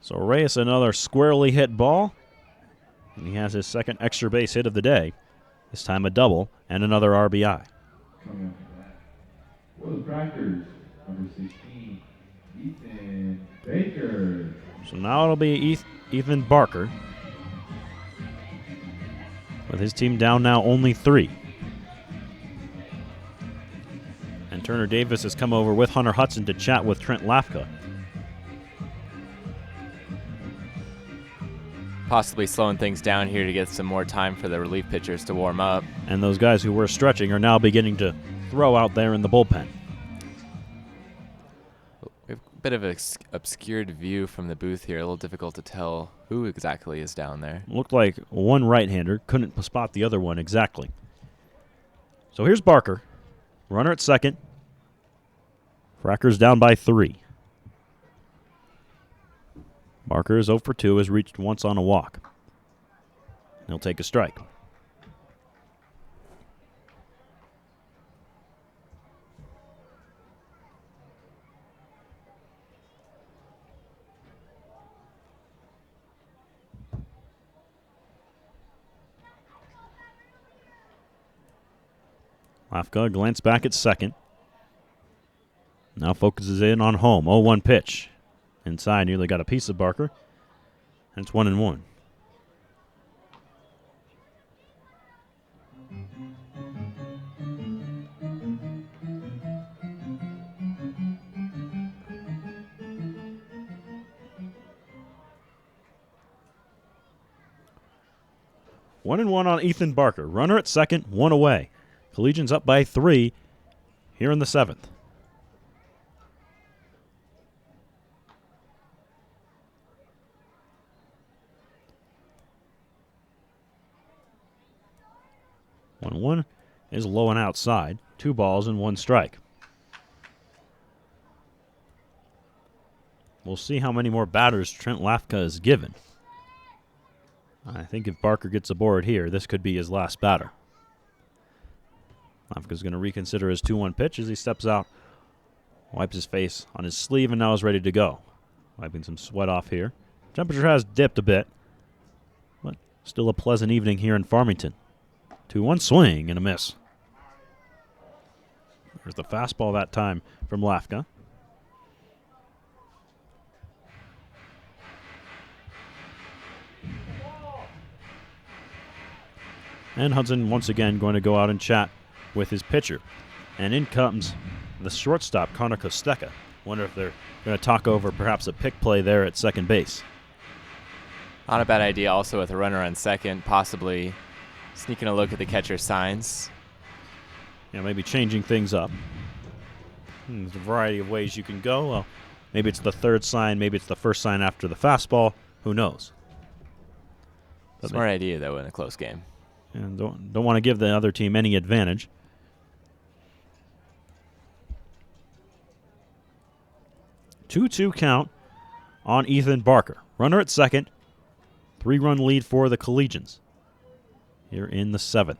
So Reyes another squarely hit ball. And he has his second extra base hit of the day. This time a double and another RBI. For the Frackers, number 16, Ethan Baker. So now it'll be Ethan Barker. With his team down now only 3. And Turner Davis has come over with Hunter Hudson to chat with Trent Lafka. Possibly slowing things down here to get some more time for the relief pitchers to warm up. And those guys who were stretching are now beginning to throw out there in the bullpen. bit of an obscured view from the booth here. A little difficult to tell who exactly is down there. Looked like one right-hander. Couldn't spot the other one exactly. So here's Barker. Runner at second. Frackers down by 3. Barker is 0 for 2, has reached once on a walk. He'll take a strike. Lafka glanced back at second. Now focuses in on home. 0-1 pitch. Inside, nearly got a piece of Barker. And it's 1-1. One and one on Ethan Barker. Runner at second, one away. Collegians up by 3 here in the 7th. One is low and outside. 2 balls and 1 strike. We'll see how many more batters Trent Lafka is given. I think if Barker gets aboard here, this could be his last batter. Lafka's going to reconsider his 2-1 pitch as he steps out, wipes his face on his sleeve, and now is ready to go. Wiping some sweat off here. Temperature has dipped a bit, but still a pleasant evening here in Farmington. 2-1 swing and a miss. There's the fastball that time from Lafka. And Hudson once again going to go out and chat with his pitcher. And in comes the shortstop, Connor Kosteka. Wonder if they're going to talk over perhaps a pick play there at second base. Not a bad idea also with a runner on second, possibly sneaking a look at the catcher's signs. Yeah, maybe changing things up. There's a variety of ways you can go. Well, maybe it's the third sign, maybe it's the first sign after the fastball. Who knows? Smart idea, though, in a close game. And don't want to give the other team any advantage. Two-two count on Ethan Barker. Runner at second. 3-run lead for the Collegians here in the 7th.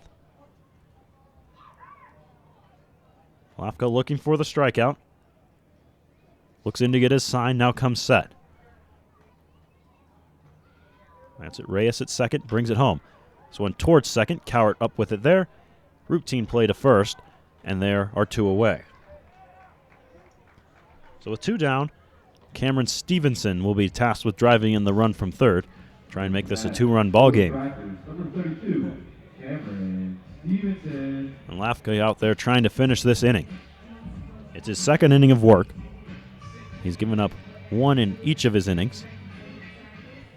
Lafka looking for the strikeout. Looks in to get his sign. Now comes set. That's it. Reyes at second. Brings it home. This one towards second. Cowart up with it there. Routine play to first. And there are 2 away. So with 2 down, Cameron Stevenson will be tasked with driving in the run from third. Try and make this a 2-run ball game. Number 32, Cameron Stevenson. And Lafka out there trying to finish this inning. It's his 2nd inning of work. He's given up 1 in each of his innings,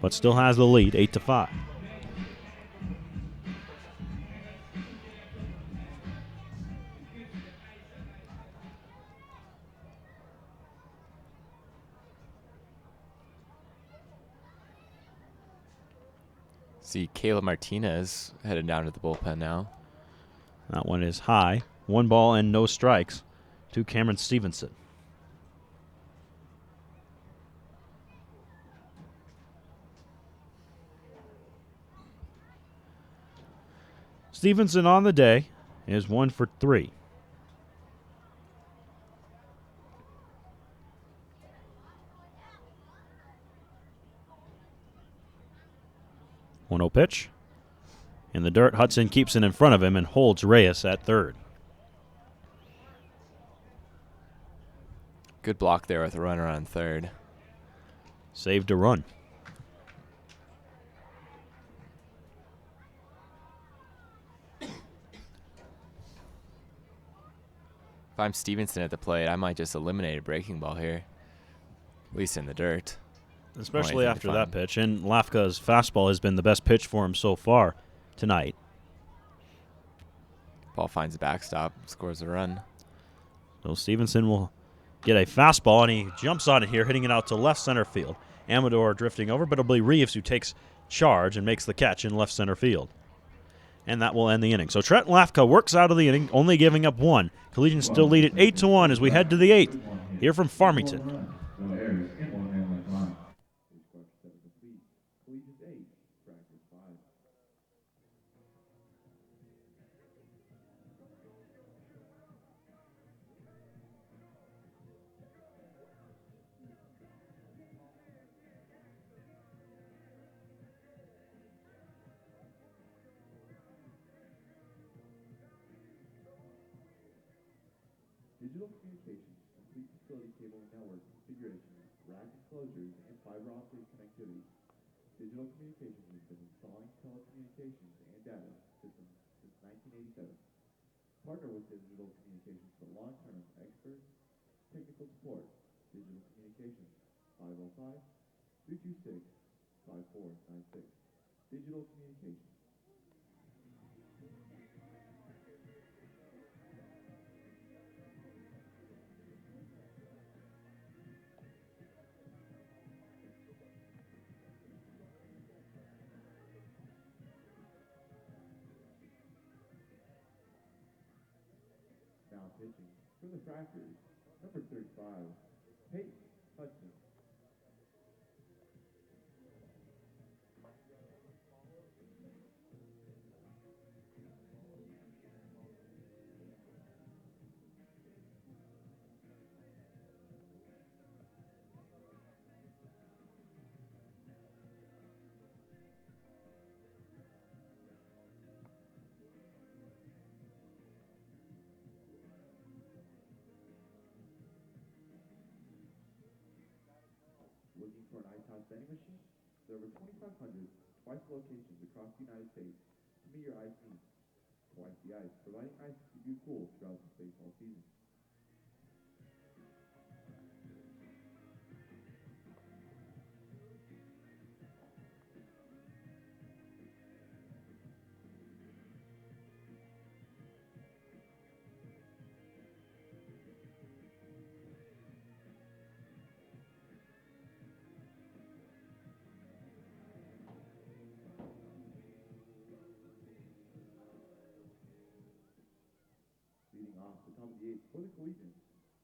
but still has the lead, 8-5. See Caleb Martinez headed down to the bullpen now. That one is high. 1 ball and no strikes to Cameron Stevenson. Stevenson on the day is 1 for 3. One-0 pitch. In the dirt, Hudson keeps it in front of him and holds Reyes at third. Good block there with a runner on third. Saved a run. If I'm Stevenson at the plate, I might just eliminate a breaking ball here, at least in the dirt. Especially after that pitch. And Lafka's fastball has been the best pitch for him so far tonight. Ball finds a backstop, scores a run. So Stevenson will get a fastball, and he jumps on it here, hitting it out to left center field. Amador drifting over, but it'll be Reeves who takes charge and makes the catch in left center field. And that will end the inning. So Trent Lafka works out of the inning, only giving up one. Collegians still lead it 8-1 as we head to the 8th here from Farmington. No errors and one man left on. Stage structure 7 complete. Collegians 8, Frackers 5. Digital communications, complete facility cable and network configuration, rack enclosures, and fiber optic connectivity. Digital communications has been installing telecommunications and data systems since 1987. Partner with Digital Communications for long-term expert technical support. Digital Communications, 505-326-5496. Digital Communications. Now pitching for the Frackers, number 35, Peyton Hudson. Looking for an ice-house vending machine? There are over 2,500 Twice locations across the United States to meet your ice needs. Twice the Ice, providing ice to keep you cool throughout the baseball season. Leading off the top of the 8th for the Collegians,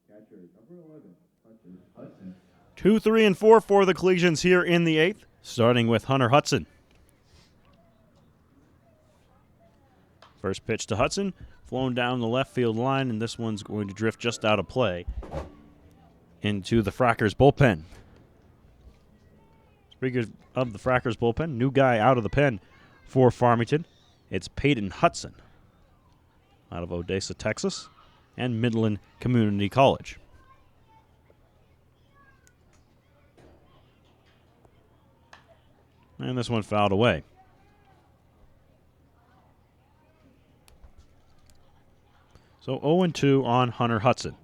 catcher number 11, Hunter Hudson. 2, 3, and 4 for the Collegians here in the 8th, starting with Hunter Hudson. First pitch to Hudson, flown down the left field line, and this one's going to drift just out of play into the Frackers bullpen. Speaking of the Frackers bullpen, new guy out of the pen for Farmington. It's Peyton Hudson out of Odessa, Texas, and Midland Community College. And this one fouled away. So 0-2 on Hunter Hudson.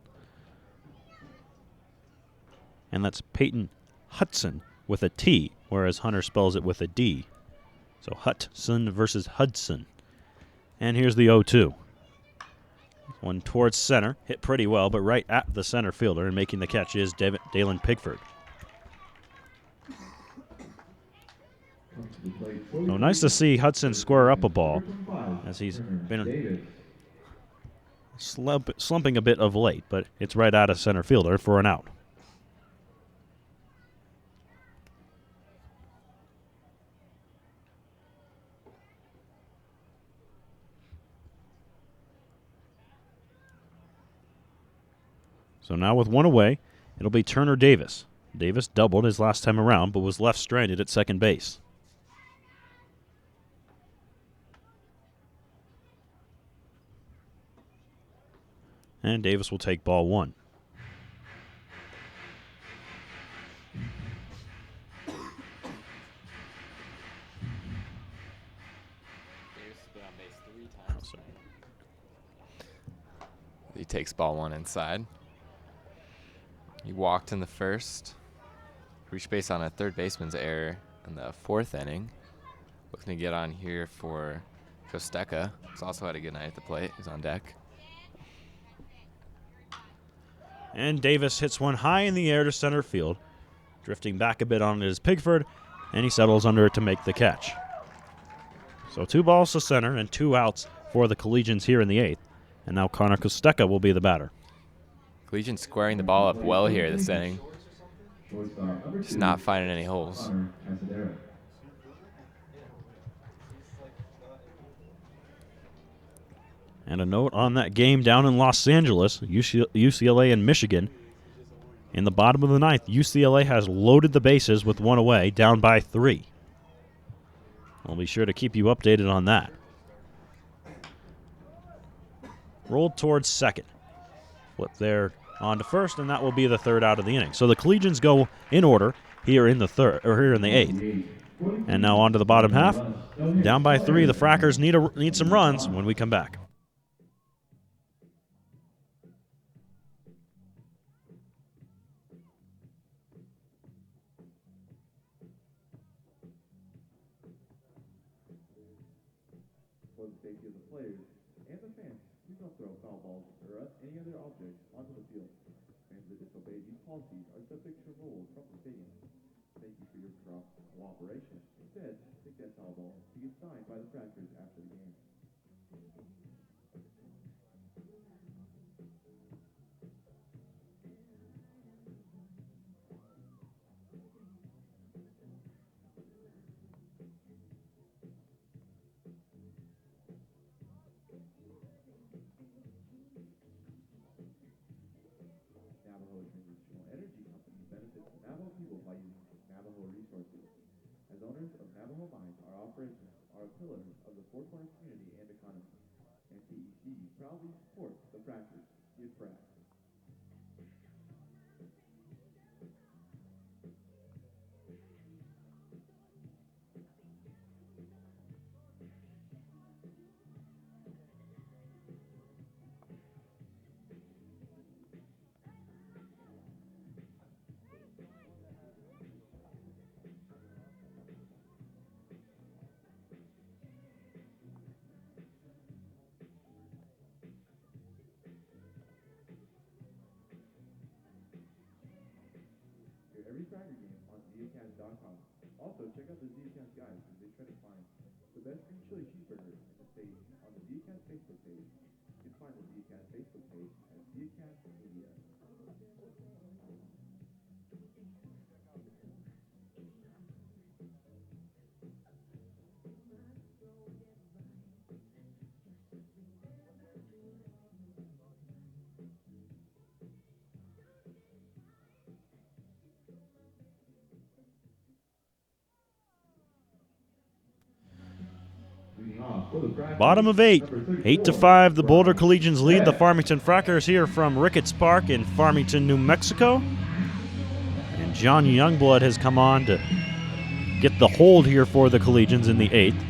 And that's Peyton Hudson with a T, whereas Hunter spells it with a D. So Hudson versus Hudson. And here's the 0-2. One towards center, hit pretty well, but right at the center fielder, and making the catch is Dalen Pigford. So nice to see Hudson square up a ball, as he's been slumping a bit of late, but it's right at a center fielder for an out. So now with one away, it'll be Turner Davis. Davis doubled his last time around, but was left stranded at second base. And Davis will take ball one. Davis has been on base 3 times. He takes ball one inside. He walked in the first. Reached base on a third baseman's error in the 4th inning. Looking to get on here for Kosteka. He's also had a good night at the plate. He's on deck. And Davis hits one high in the air to center field, drifting back a bit on his Pigford, and he settles under it to make the catch. So 2 balls to center and 2 outs for the Collegians here in the 8th. And now Connor Kostecka will be the batter. Collegians squaring the ball up well here this inning. Just not finding any holes. And a note on that game down in Los Angeles, UCLA and Michigan. In the bottom of the 9th, UCLA has loaded the bases with 1 away, down by 3. I'll be sure to keep you updated on that. Rolled towards second. Flip there on to first, and that will be the 3rd out of the inning. So the Collegians go in order here in the 8th. And now on to the bottom half. Down by 3, the Frackers need some runs when we come back. For the safety of the players and the fans, please don't throw foul balls or any other objects onto the field. Fans that disobey these policies are subject to rules from the stadium. Thank you for your cooperation. Instead, take that foul ball to get signed by the Frackers after the game. Navajo Transitional Energy Company benefits the Navajo people by using Navajo resources. As owners of Navajo mines, our operations are a pillar of the Four Corners community and economy. NTEC proudly supports the Frackers. Get fracked. Every Fracker game on ZCast.com. Also, check out the ZCast guys as they try to find the best green chili cheeseburger in the state on the ZCast Facebook page. You can find the ZCast Facebook page at ZCast Media. Bottom of 8. 8-5, the Boulder Collegians lead the Farmington Frackers here from Ricketts Park in Farmington, New Mexico. And John Youngblood has come on to get the hold here for the Collegians in the 8th.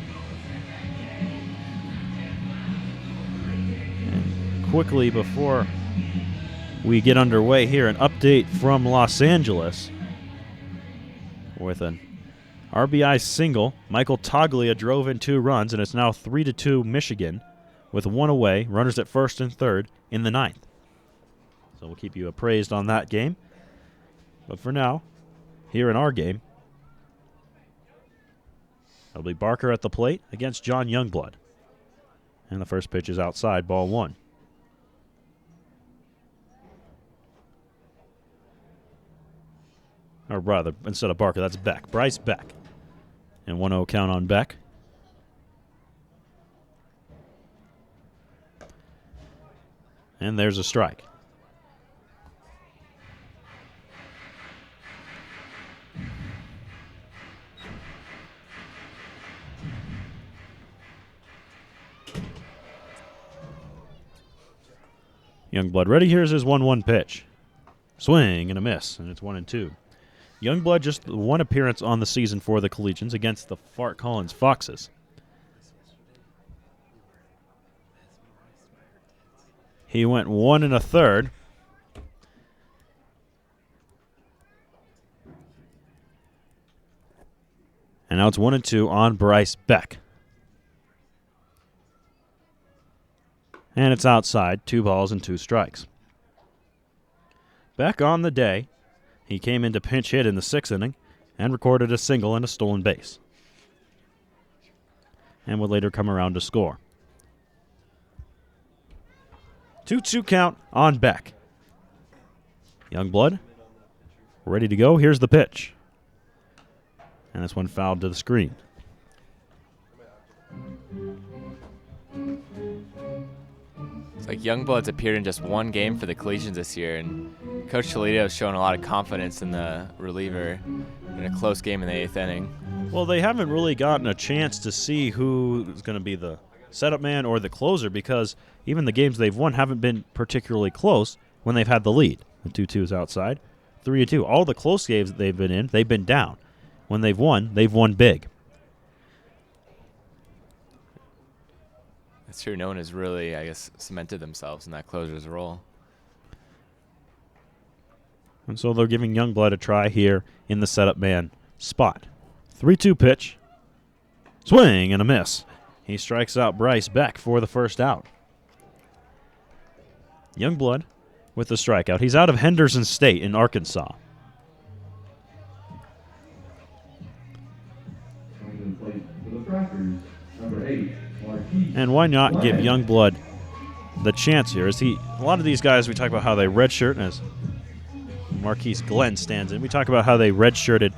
And quickly, before we get underway here, an update from Los Angeles with an RBI single. Michael Toglia drove in 2 runs, and it's now 3-2 Michigan with 1 away, runners at first and third in the 9th. So we'll keep you appraised on that game. But for now, here in our game, it'll be Barker at the plate against John Youngblood. And the first pitch is outside, ball 1. Or rather, instead of Barker, that's Beck. Bryce Beck. And 1-0 count on Beck. And there's a strike. Youngblood ready. Here's his 1-1 pitch. Swing and a miss, and it's 1-2. Youngblood just 1 appearance on the season for the Collegians against the Fort Collins Foxes. He went 1 1/3. And now it's 1-2 on Bryce Beck. And it's outside, 2 balls and 2 strikes. back on the day. He came in to pinch hit in the 6th inning and recorded a single and a stolen base, and would later come around to score. 2-2 count on Beck. Youngblood ready to go. Here's the pitch. And this one fouled to the screen. It's like Youngblood's appeared in just one game for the Collegians this year, and Coach Toledo's shown a lot of confidence in the reliever in a close game in the 8th inning. Well, they haven't really gotten a chance to see who's going to be the setup man or the closer, because even the games they've won haven't been particularly close when they've had the lead. The 2-2's outside, 3-2. All the close games they've been in, they've been down. When they've won big. That's true. No one has really, I guess, cemented themselves in that closer's role. And so they're giving Youngblood a try here in the setup man spot. 3-2 pitch. Swing and a miss. He strikes out Bryce Beck for the first out. Youngblood with the strikeout. He's out of Henderson State in Arkansas. And why not give Youngblood the chance here? A lot of these guys, we talk about how they redshirt, as Marquise Glenn stands in. We talk about how they redshirted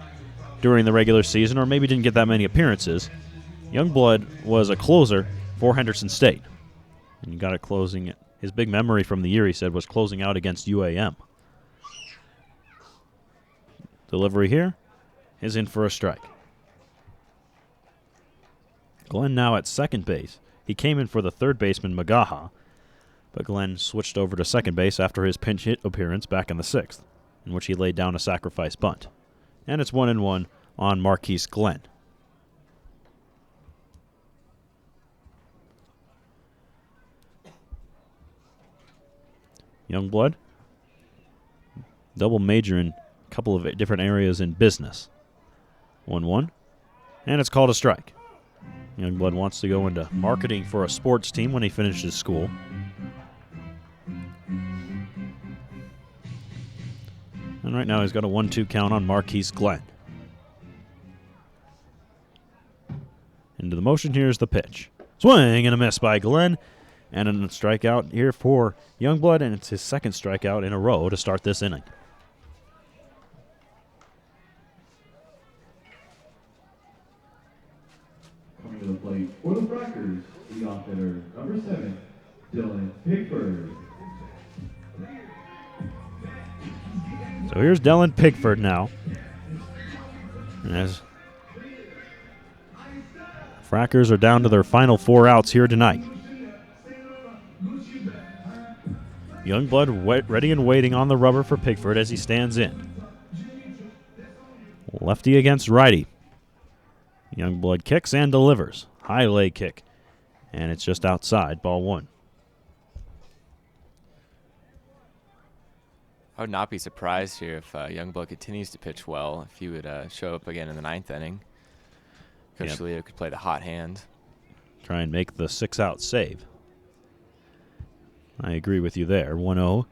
during the regular season, or maybe didn't get that many appearances. Youngblood was a closer for Henderson State, and he got it closing. His big memory from the year, he said, was closing out against UAM. Delivery here is in for a strike. Glenn now at second base. He came in for the third baseman, Magaha, but Glenn switched over to second base after his pinch hit appearance back in the 6th, in which he laid down a sacrifice bunt. And it's 1-1 on Marquise Glenn. Youngblood, double major in a couple of different areas in business. 1-1, and it's called a strike. Youngblood wants to go into marketing for a sports team when he finishes school. And right now he's got a 1-2 count on Marquise Glenn. Into the motion, here's the pitch. Swing and a miss by Glenn. And a strikeout here for Youngblood, and it's his second strikeout in a row to start this inning. Coming to the plate for the Frackers, leadoff hitter number 7, Dylan Pickford. So here's Dylan Pickford now. And as Frackers are down to their final 4 outs here tonight. Youngblood ready and waiting on the rubber for Pickford as he stands in. Lefty against righty. Youngblood kicks and delivers. High leg kick. And it's just outside, ball 1. I would not be surprised here if Youngblood continues to pitch well, if he would show up again in the 9th inning. Coach Toledo could play the hot hand. Try and make the 6-out save. I agree with you there. 1-0.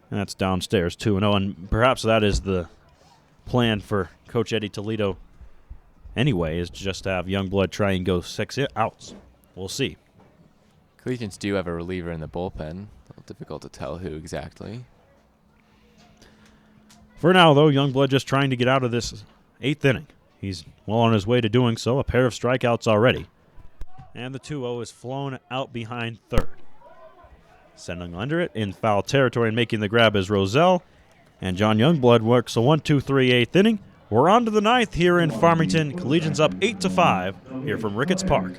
And that's downstairs, 2-0. And perhaps that is the plan for Coach Eddie Toledo anyway, is just to have Youngblood try and go 6 outs. We'll see. Collegians do have a reliever in the bullpen. A little difficult to tell who exactly. For now, though, Youngblood just trying to get out of this 8th inning. He's well on his way to doing so. A pair of strikeouts already. And the 2-0 is flown out behind third. Sending under it in foul territory and making the grab is Roselle. And John Youngblood works a 1-2-3 8th inning. We're on to the 9th here in Farmington. Collegians up 8-5 here from Ricketts Park.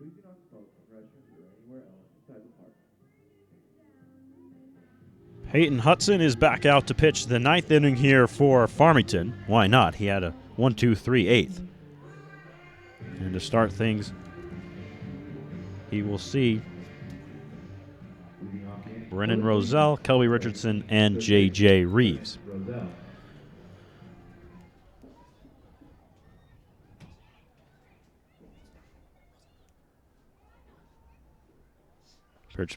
Please do not smoke from restrooms or anywhere else inside the park. Peyton Hudson is back out to pitch the 9th inning here for Farmington. Why not? He had a 1-2-3 eighth. And to start things, he will see Brennan Roselle, Kelby Richardson, and J.J. Reeves.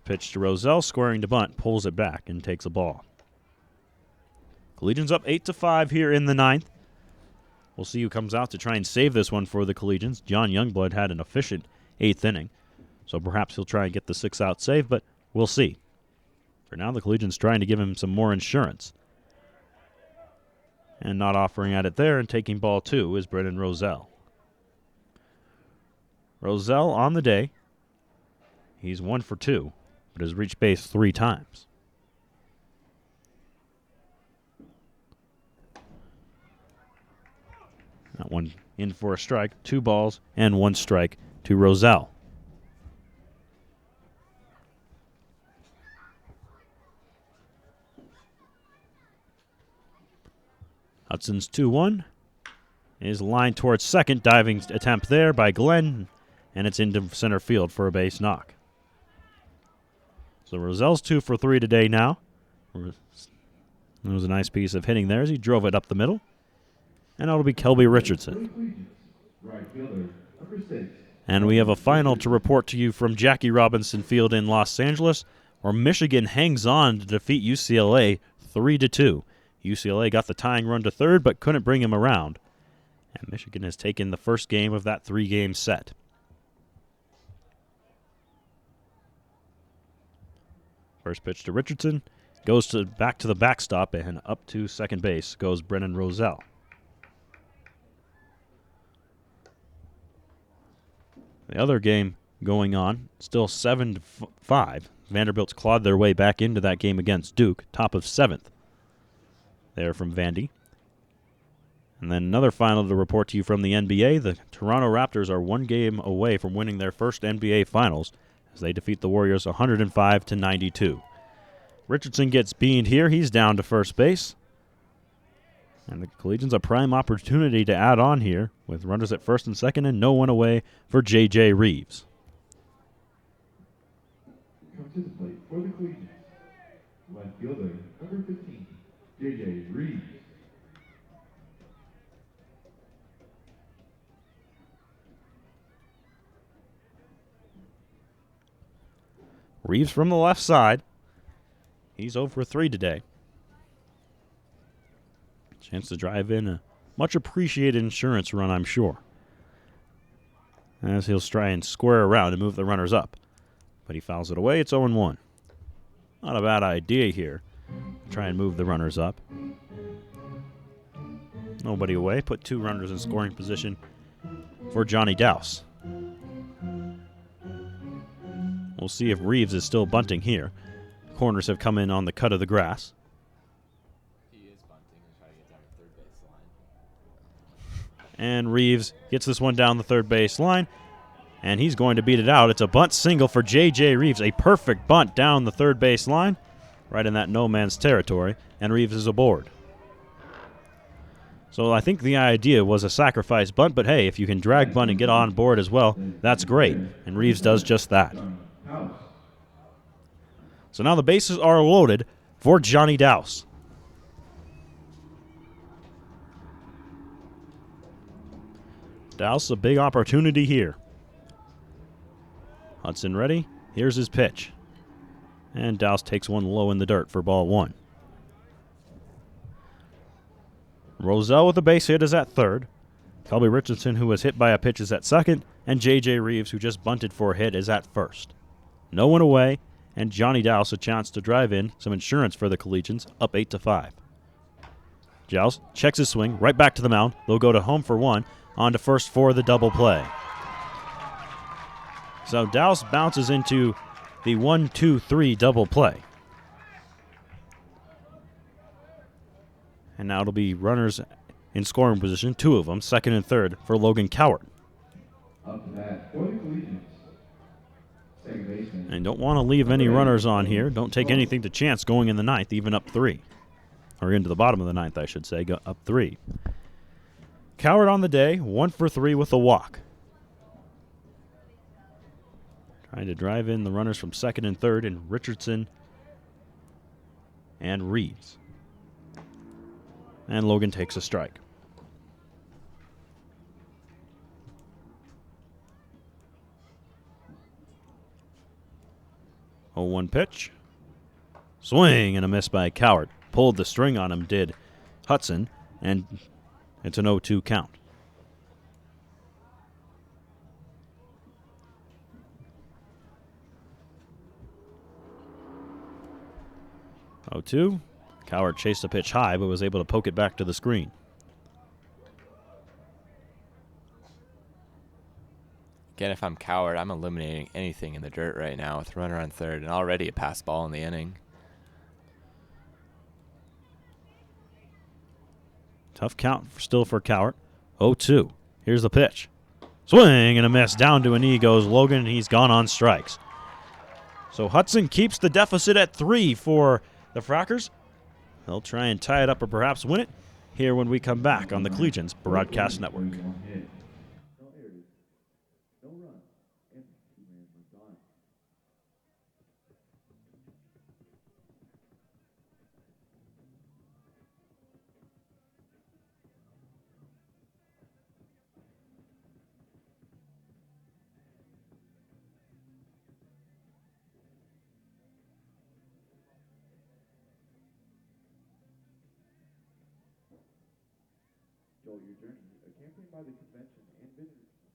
Pitch to Roselle, squaring to bunt, pulls it back and takes a ball. Collegians up 8-5 here in the 9th. We'll see who comes out to try and save this one for the Collegians. John Youngblood had an efficient 8th inning, so perhaps he'll try and get the 6-out save, but we'll see. For now, the Collegians trying to give him some more insurance. And not offering at it there, and taking ball 2 is Brennan Roselle. Roselle on the day. He's 1 for 2, but has reached base 3 times. That one in for a strike, 2 balls and 1 strike to Roselle. Hudson's 2-1 is lined towards second, diving attempt there by Glenn, and it's into center field for a base knock. So Roselle's 2 for 3 today now. There was a nice piece of hitting there as he drove it up the middle. And that'll be Kelby Richardson. And we have a final to report to you from Jackie Robinson Field in Los Angeles, where Michigan hangs on to defeat UCLA 3-2. UCLA got the tying run to third, but couldn't bring him around. And Michigan has taken the first game of that 3-game set. First pitch to Richardson, goes back to the backstop, and up to second base goes Brennan Roselle. The other game going on, still 7-5. Vanderbilt's clawed their way back into that game against Duke, top of 7th. There from Vandy. And then another final to report to you from the NBA. The Toronto Raptors are 1 game away from winning their first NBA Finals as they defeat the Warriors 105-92. Richardson gets beamed here. He's down to first base. And the Collegians a prime opportunity to add on here with runners at first and second and no one away for J.J. Reeves. Come to the plate for the Collegians. Left fielder, number 15, J.J. Reeves. Reeves from the left side. He's 0 for 3 today. Chance to drive in a much appreciated insurance run, I'm sure. As he'll try and square around and move the runners up. But he fouls it away. It's 0-1. Not a bad idea here. Try and move the runners up. Nobody away. Put 2 runners in scoring position for Johnny Dowse. We'll see if Reeves is still bunting here. Corners have come in on the cut of the grass. He is bunting and trying to get down the third base line. And Reeves gets this one down the third base line. And he's going to beat it out. It's a bunt single for J.J. Reeves. A perfect bunt down the third base line. Right in that no man's territory. And Reeves is aboard. So I think the idea was a sacrifice bunt. But hey, if you can drag bunt and get on board as well, that's great. And Reeves does just that. So now the bases are loaded for Johnny Dowse. Dowse, a big opportunity here. Hudson ready. Here's his pitch. And Dowse takes one low in the dirt for ball 1. Roselle with a base hit is at third. Kelby Richardson, who was hit by a pitch, is at second. And J.J. Reeves, who just bunted for a hit, is at first. No one away. And Johnny Dowse a chance to drive in some insurance for the Collegians, up 8-5. Dowse checks his swing, right back to the mound. They'll go to home for 1, on to first for the double play. So Dowse bounces into the 1-2-3 double play. And now it'll be runners in scoring position, 2 of them, second and third, for Logan Cowart. Up to bat for the Collegians, And don't want to leave any runners on here. Don't take anything to chance going in the ninth, even up 3. Or into the bottom of the ninth, I should say, go up 3. Coward on the day, 1 for 3 with a walk. Trying to drive in the runners from second and third in Richardson and Reeves. And Logan takes a strike. Oh, 1 pitch. Swing and a miss by Coward. Pulled the string on him, did Hudson, and it's an 0-2 count. Oh, 2. Coward chased the pitch high, but was able to poke it back to the screen. Again, if I'm Coward, I'm eliminating anything in the dirt right now with runner on third and already a pass ball in the inning. Tough count still for Coward. 0-2. Here's the pitch. Swing and a miss. Down to a knee goes Logan, and he's gone on strikes. So Hudson keeps the deficit at 3 for the Frackers. They'll try and tie it up or perhaps win it here when we come back on the Collegians Broadcast Network. No errors, no run, and 2 man moved on. Joel Your Journey, a campaign by the Convention and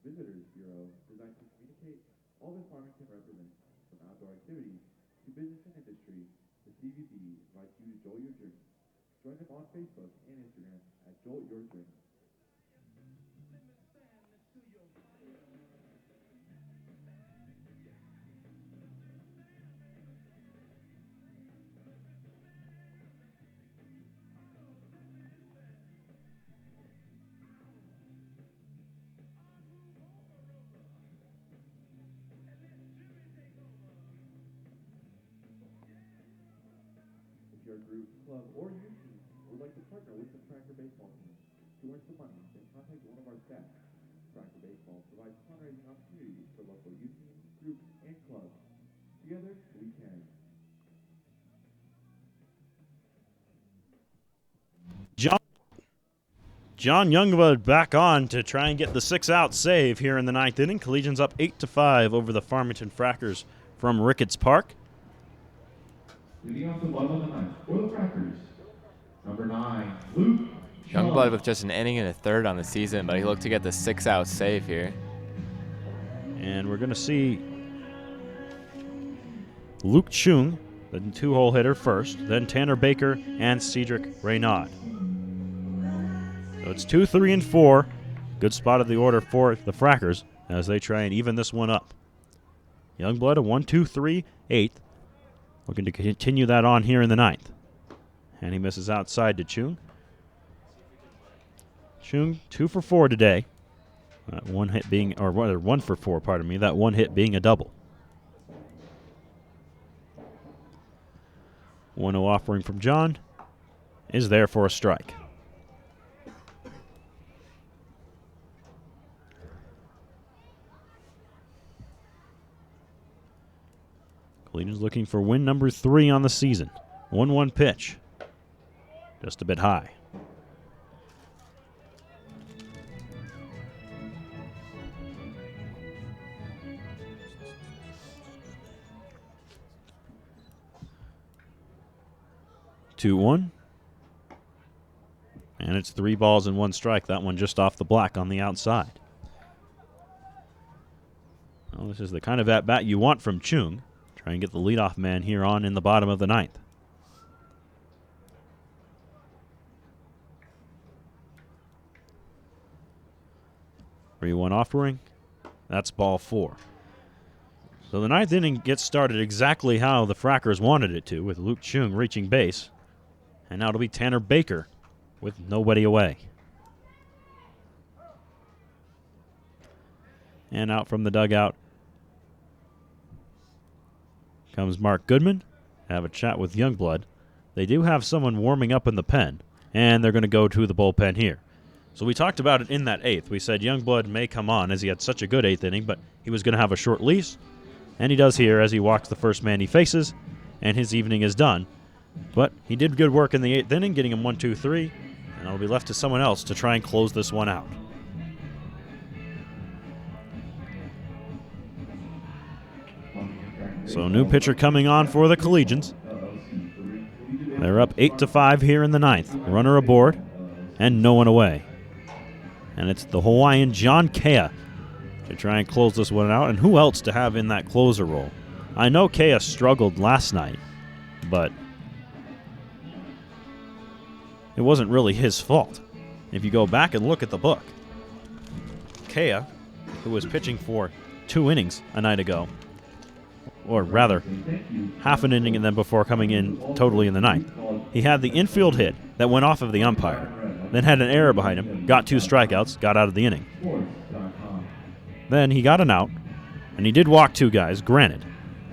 Visitors Bureau designed to communicate all that Farmington represents, from outdoor activities to business and industry. The CVB invites you to Joel Your Journey. Join them on Facebook and Instagram at Joel Your Journey. If your group, club, or youth team would like to partner with the Fracker baseball team to win some money, then contact one of our staff. Fracker Baseball provides fundraising opportunities for local youth teams, groups, and clubs. Together, we can. John Youngblood back on to try and get the 6-out save here in the ninth inning. Collegians up 8-5 over the Farmington Frackers from Ricketts Park. Leading off the bottom of the ninth for the Frackers, number 9, Luke Youngblood with just an inning and a third on the season, but he looked to get the 6-out save here. And we're going to see Luke Chung, the 2-hole hitter first, then Tanner Baker and Cedric Raynaud. So it's 2, 3, and 4. Good spot of the order for the Frackers as they try and even this one up. Youngblood a 1, 2, 3, 8th. Looking to continue that on here in the ninth. And he misses outside to Chung. Chung 2 for 4 today. That one hit being, or rather 1 for 4, pardon me. That one hit being a double. 1-0 offering from John is there for a strike. Collegians looking for win number 3 on the season. 1-1 pitch. Just a bit high. Two, 1. And it's 3 balls and 1 strike. That one just off the black on the outside. Well, this is the kind of at-bat you want from Chung. Try and get the leadoff man here on in the bottom of the ninth. Three, 1 offering. That's ball 4. So the ninth inning gets started exactly how the Frackers wanted it to, with Luke Chung reaching base. And now it'll be Tanner Baker with nobody away. And out from the dugout comes Mark Goodman. Have a chat with Youngblood. They do have someone warming up in the pen, and they're going to go to the bullpen here. So we talked about it in that eighth. We said Youngblood may come on as he had such a good eighth inning, but he was going to have a short leash, and he does here as he walks the first man he faces, and his evening is done. But he did good work in the eighth inning, getting him 1, 2, 3, and it'll be left to someone else to try and close this one out. So new pitcher coming on for the Collegians. They're up 8-5 here in the ninth. Runner aboard, and no one away. And it's the Hawaiian John Kea to try and close this one out. And who else to have in that closer role? I know Kea struggled last night, but it wasn't really his fault. If you go back and look at the book, Kea, who was pitching for 2 innings a night ago, or rather, half an inning and then before coming in totally in the ninth, he had the infield hit that went off of the umpire, then had an error behind him, got 2 strikeouts, got out of the inning. Then he got an out, and he did walk 2 guys, granted,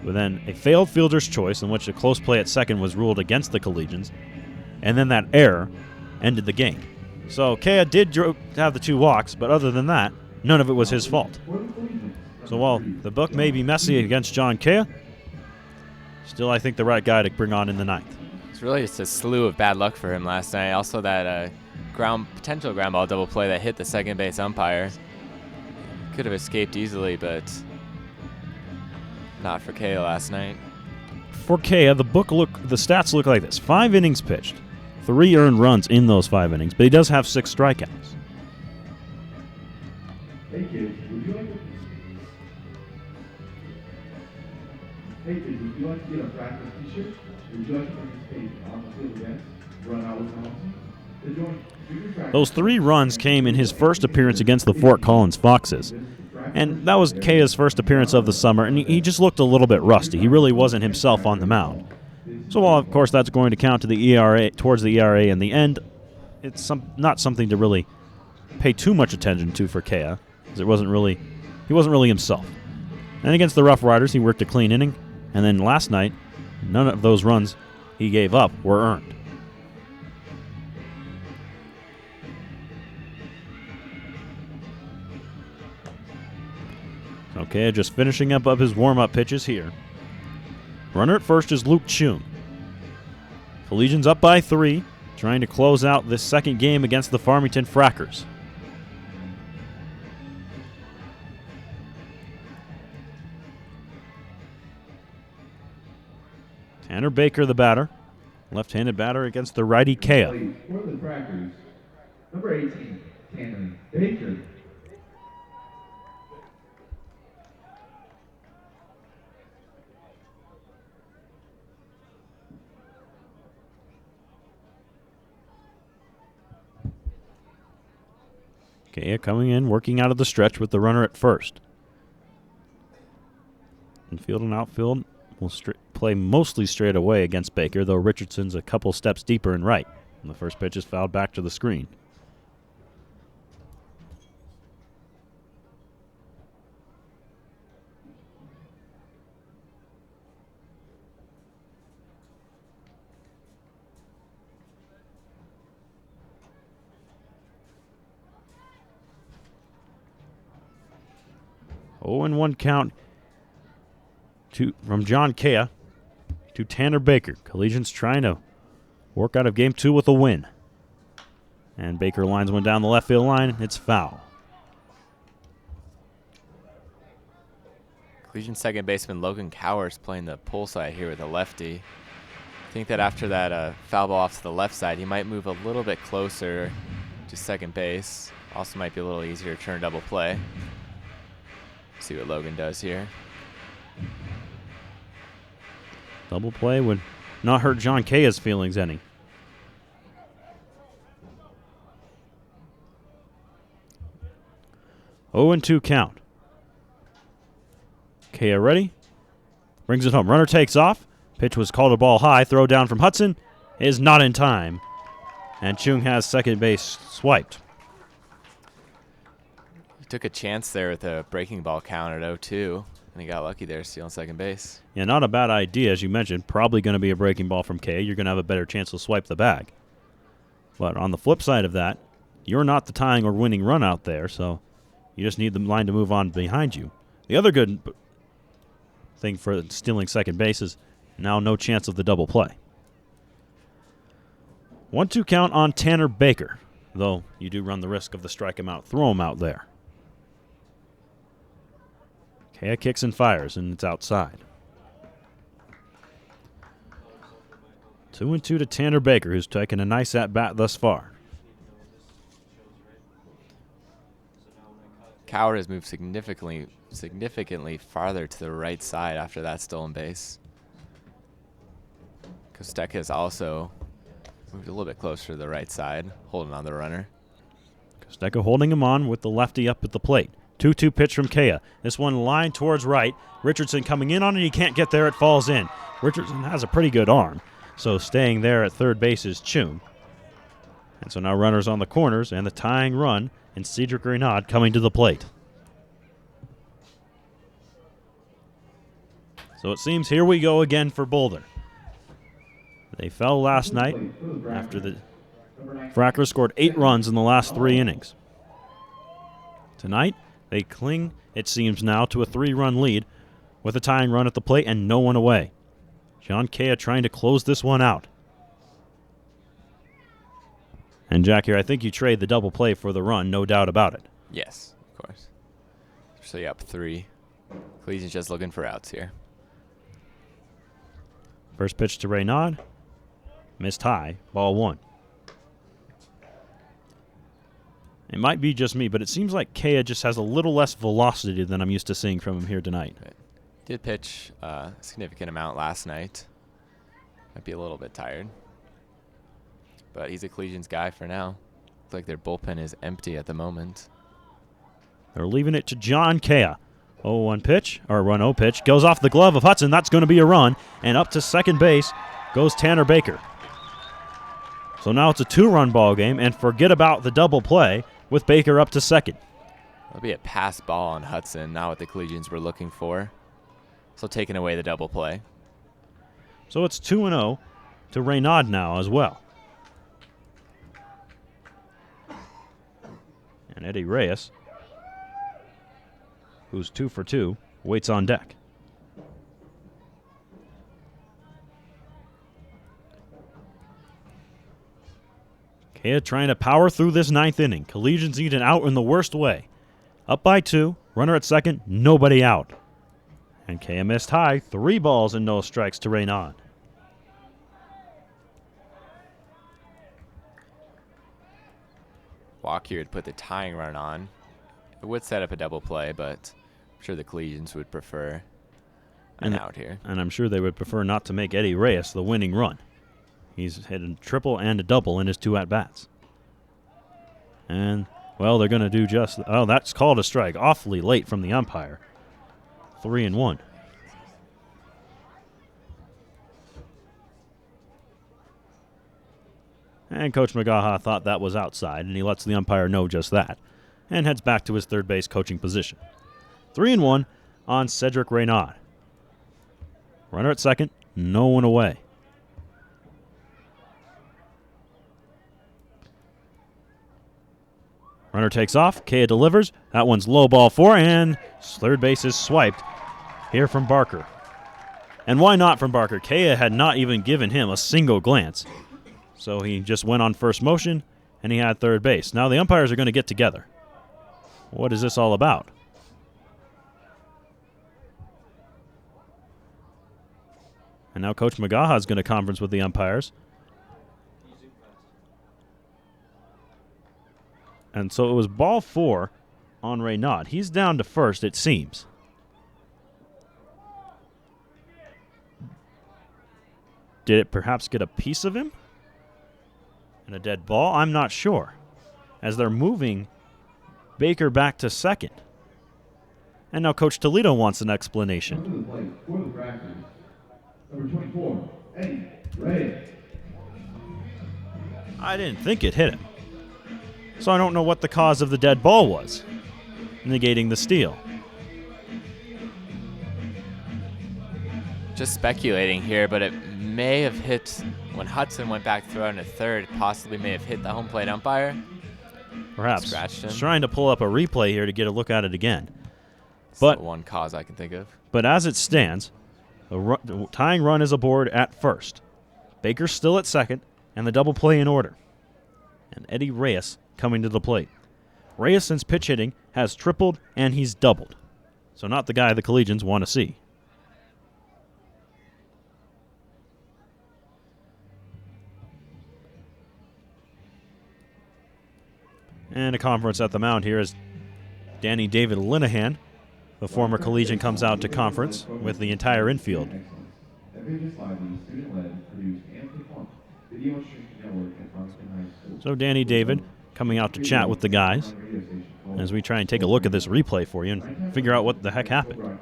but then a failed fielder's choice in which a close play at second was ruled against the Collegians, and then that error ended the game. So Kea did have the 2 walks, but other than that, none of it was his fault. So while the book may be messy against John Kea, still I think the right guy to bring on in the ninth. It's really just a slew of bad luck for him last night. Also that potential ground ball double play that hit the second base umpire. Could have escaped easily, but not for Kea last night. For Kea, the stats look like this. 5 innings pitched, 3 earned runs in those 5 innings, but he does have 6 strikeouts. Hey kids, would you like to? Hey kids, would you like to get a practice t-shirt? Would you like to participate in on-the-field events? Run out with Thompson? To join junior practice. Those 3 runs came in his first appearance against the Fort Collins Foxes. And that was Kea's first appearance of the summer, and he just looked a little bit rusty. He really wasn't himself on the mound. So while, of course, that's going to count to the ERA, towards the ERA in the end, it's not something to really pay too much attention to for Kea, because he wasn't really himself. And against the Rough Riders, he worked a clean inning, and then last night, none of those runs he gave up were earned. Okay, just finishing up his warm-up pitches here. Runner at first is Luke Chung. Collegians up by 3, trying to close out this second game against the Farmington Frackers. Tanner Baker, the batter. Left-handed batter against the righty Kea. For the Frackers, number 18, Tanner Baker. Kea coming in, working out of the stretch with the runner at first. Infield and outfield will play mostly straight away against Baker, though Richardson's a couple steps deeper in right. And the first pitch is fouled back to the screen. Oh, and 1 count from John Kea to Tanner Baker. Collegians trying to work out of game 2 with a win. And Baker lines one down the left field line. It's foul. Collegian second baseman Logan Cowers playing the pull side here with a lefty. I think that after that foul ball off to the left side, he might move a little bit closer to second base. Also might be a little easier to turn double play. See what Logan does here. Double play would not hurt John Kea's feelings any. Oh, and 2 count. Kea ready. Brings it home. Runner takes off. Pitch was called a ball high. Throw down from Hudson is not in time. And Chung has second base swiped. He took a chance there with a breaking ball count at 0-2. And he got lucky there, stealing second base. Yeah, not a bad idea, as you mentioned. Probably going to be a breaking ball from Kea. You're going to have a better chance to swipe the bag. But on the flip side of that, you're not the tying or winning run out there, so you just need the line to move on behind you. The other good thing for stealing second base is now no chance of the double play. 1-2 count on Tanner Baker, though you do run the risk of the strike him out, throw him out there. Kea kicks and fires, and it's outside. 2-2 to Tanner Baker, who's taken a nice at-bat thus far. Coward has moved significantly farther to the right side after that stolen base. Kosteka has also moved a little bit closer to the right side, holding on the runner. Kosteka holding him on with the lefty up at the plate. 2-2 pitch from Kea. This one lined towards right. Richardson coming in on it. He can't get there. It falls in. Richardson has a pretty good arm, so staying there at third base is Chum. And so now runners on the corners and the tying run, and Cedric Renaud coming to the plate. So it seems here we go again for Boulder. They fell last night after the Frackers scored 8 runs in the last 3 innings. Tonight, they cling, it seems now, to a 3-run lead with a tying run at the plate and no one away. John Kea trying to close this one out. And Jack here, I think you trade the double play for the run, no doubt about it. Yes, of course. Especially up 3. Collegians just looking for outs here. First pitch to Renaud. Missed high, ball 1. It might be just me, but it seems like Kea just has a little less velocity than I'm used to seeing from him here tonight. Did pitch a significant amount last night. Might be a little bit tired. But he's a Collegians guy for now. Looks like their bullpen is empty at the moment. They're leaving it to John Kea. 0-1 pitch, or 1-0 pitch, goes off the glove of Hudson. That's going to be a run. And up to second base goes Tanner Baker. So now it's a 2-run ball game, and forget about the double play with Baker up to second. That'll be a pass ball on Hudson, not what the Collegians were looking for. So taking away the double play. So it's 2-0 to Renaud now as well. And Eddie Reyes, who's 2 for 2, waits on deck. Kea trying to power through this 9th inning. Collegians need an out in the worst way. Up by 2, runner at second, nobody out. And Kea missed high, 3 balls and no strikes to Renaud. Walk here would put the tying run on. It would set up a double play, but I'm sure the Collegians would prefer an out here. And I'm sure they would prefer not to make Eddie Reyes the winning run. He's hit a triple and a double in his 2 at-bats. And, well, they're going to do just... Oh, that's called a strike. Awfully late from the umpire. 3-1. And Coach McGaha thought that was outside, and he lets the umpire know just that, and heads back to his third base coaching position. 3-1 on Cedric Renaud. Runner at second, no one away. Runner takes off. Kea delivers. That one's low ball 4, and third base is swiped here from Barker. And why not from Barker? Kea had not even given him a single glance. So he just went on first motion, and he had third base. Now the umpires are going to get together. What is this all about? And now Coach McGaha is going to conference with the umpires. And so it was ball 4 on Renaud. He's down to first, it seems. Did it perhaps get a piece of him? And a dead ball? I'm not sure. As they're moving Baker back to second. And now Coach Toledo wants an explanation. Number 24, Eddie Reyes. I didn't think it hit him. So I don't know what the cause of the dead ball was, negating the steal. Just speculating here, but it may have hit when Hudson went back to throw into third, possibly may have hit the home plate umpire. Perhaps. Scratched him. Trying to pull up a replay here to get a look at it again. It's But the one cause I can think of. But as it stands, the tying run is aboard at first. Baker's still at second, and the double play in order. And Eddie Reyes coming to the plate. Reyes, since pitch hitting, has tripled and he's doubled. So not the guy the Collegians want to see. And a conference at the mound here as Danny David Linehan, the former Collegian, comes out to conference with the entire infield. So Danny David coming out to chat with the guys as we try and take a look at this replay for you and figure out what the heck happened.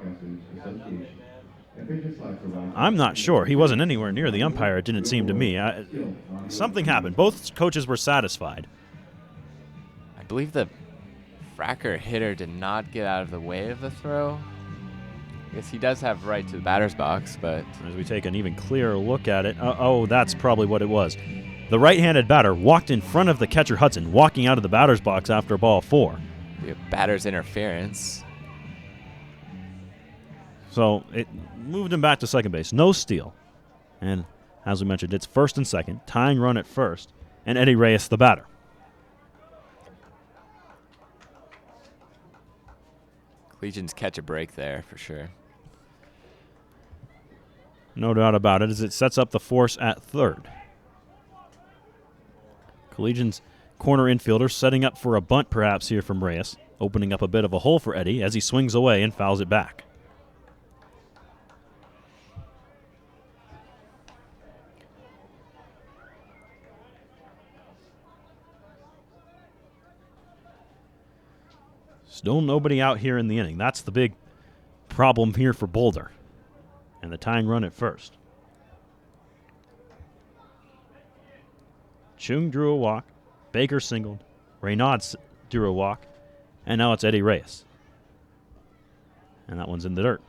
I'm not sure. He wasn't anywhere near the umpire, it didn't seem to me. Something happened. Both coaches were satisfied. I believe the Fracker hitter did not get out of the way of the throw. I guess he does have right to the batter's box, but... As we take an even clearer look at it, oh, that's probably what it was. The right-handed batter walked in front of the catcher Hudson, walking out of the batter's box after ball 4. We have batter's interference. So it moved him back to second base. No steal. And as we mentioned, it's first and second, tying run at first, and Eddie Reyes the batter. Collegians catch a break there for sure. No doubt about it, as it sets up the force at third. Collegians corner infielder setting up for a bunt perhaps here from Reyes, opening up a bit of a hole for Eddie as he swings away and fouls it back. Still nobody out here in the inning. That's the big problem here for Boulder. And the tying run at first. Chung drew a walk. Baker singled. Reynaud drew a walk. And now it's Eddie Reyes. And that one's in the dirt.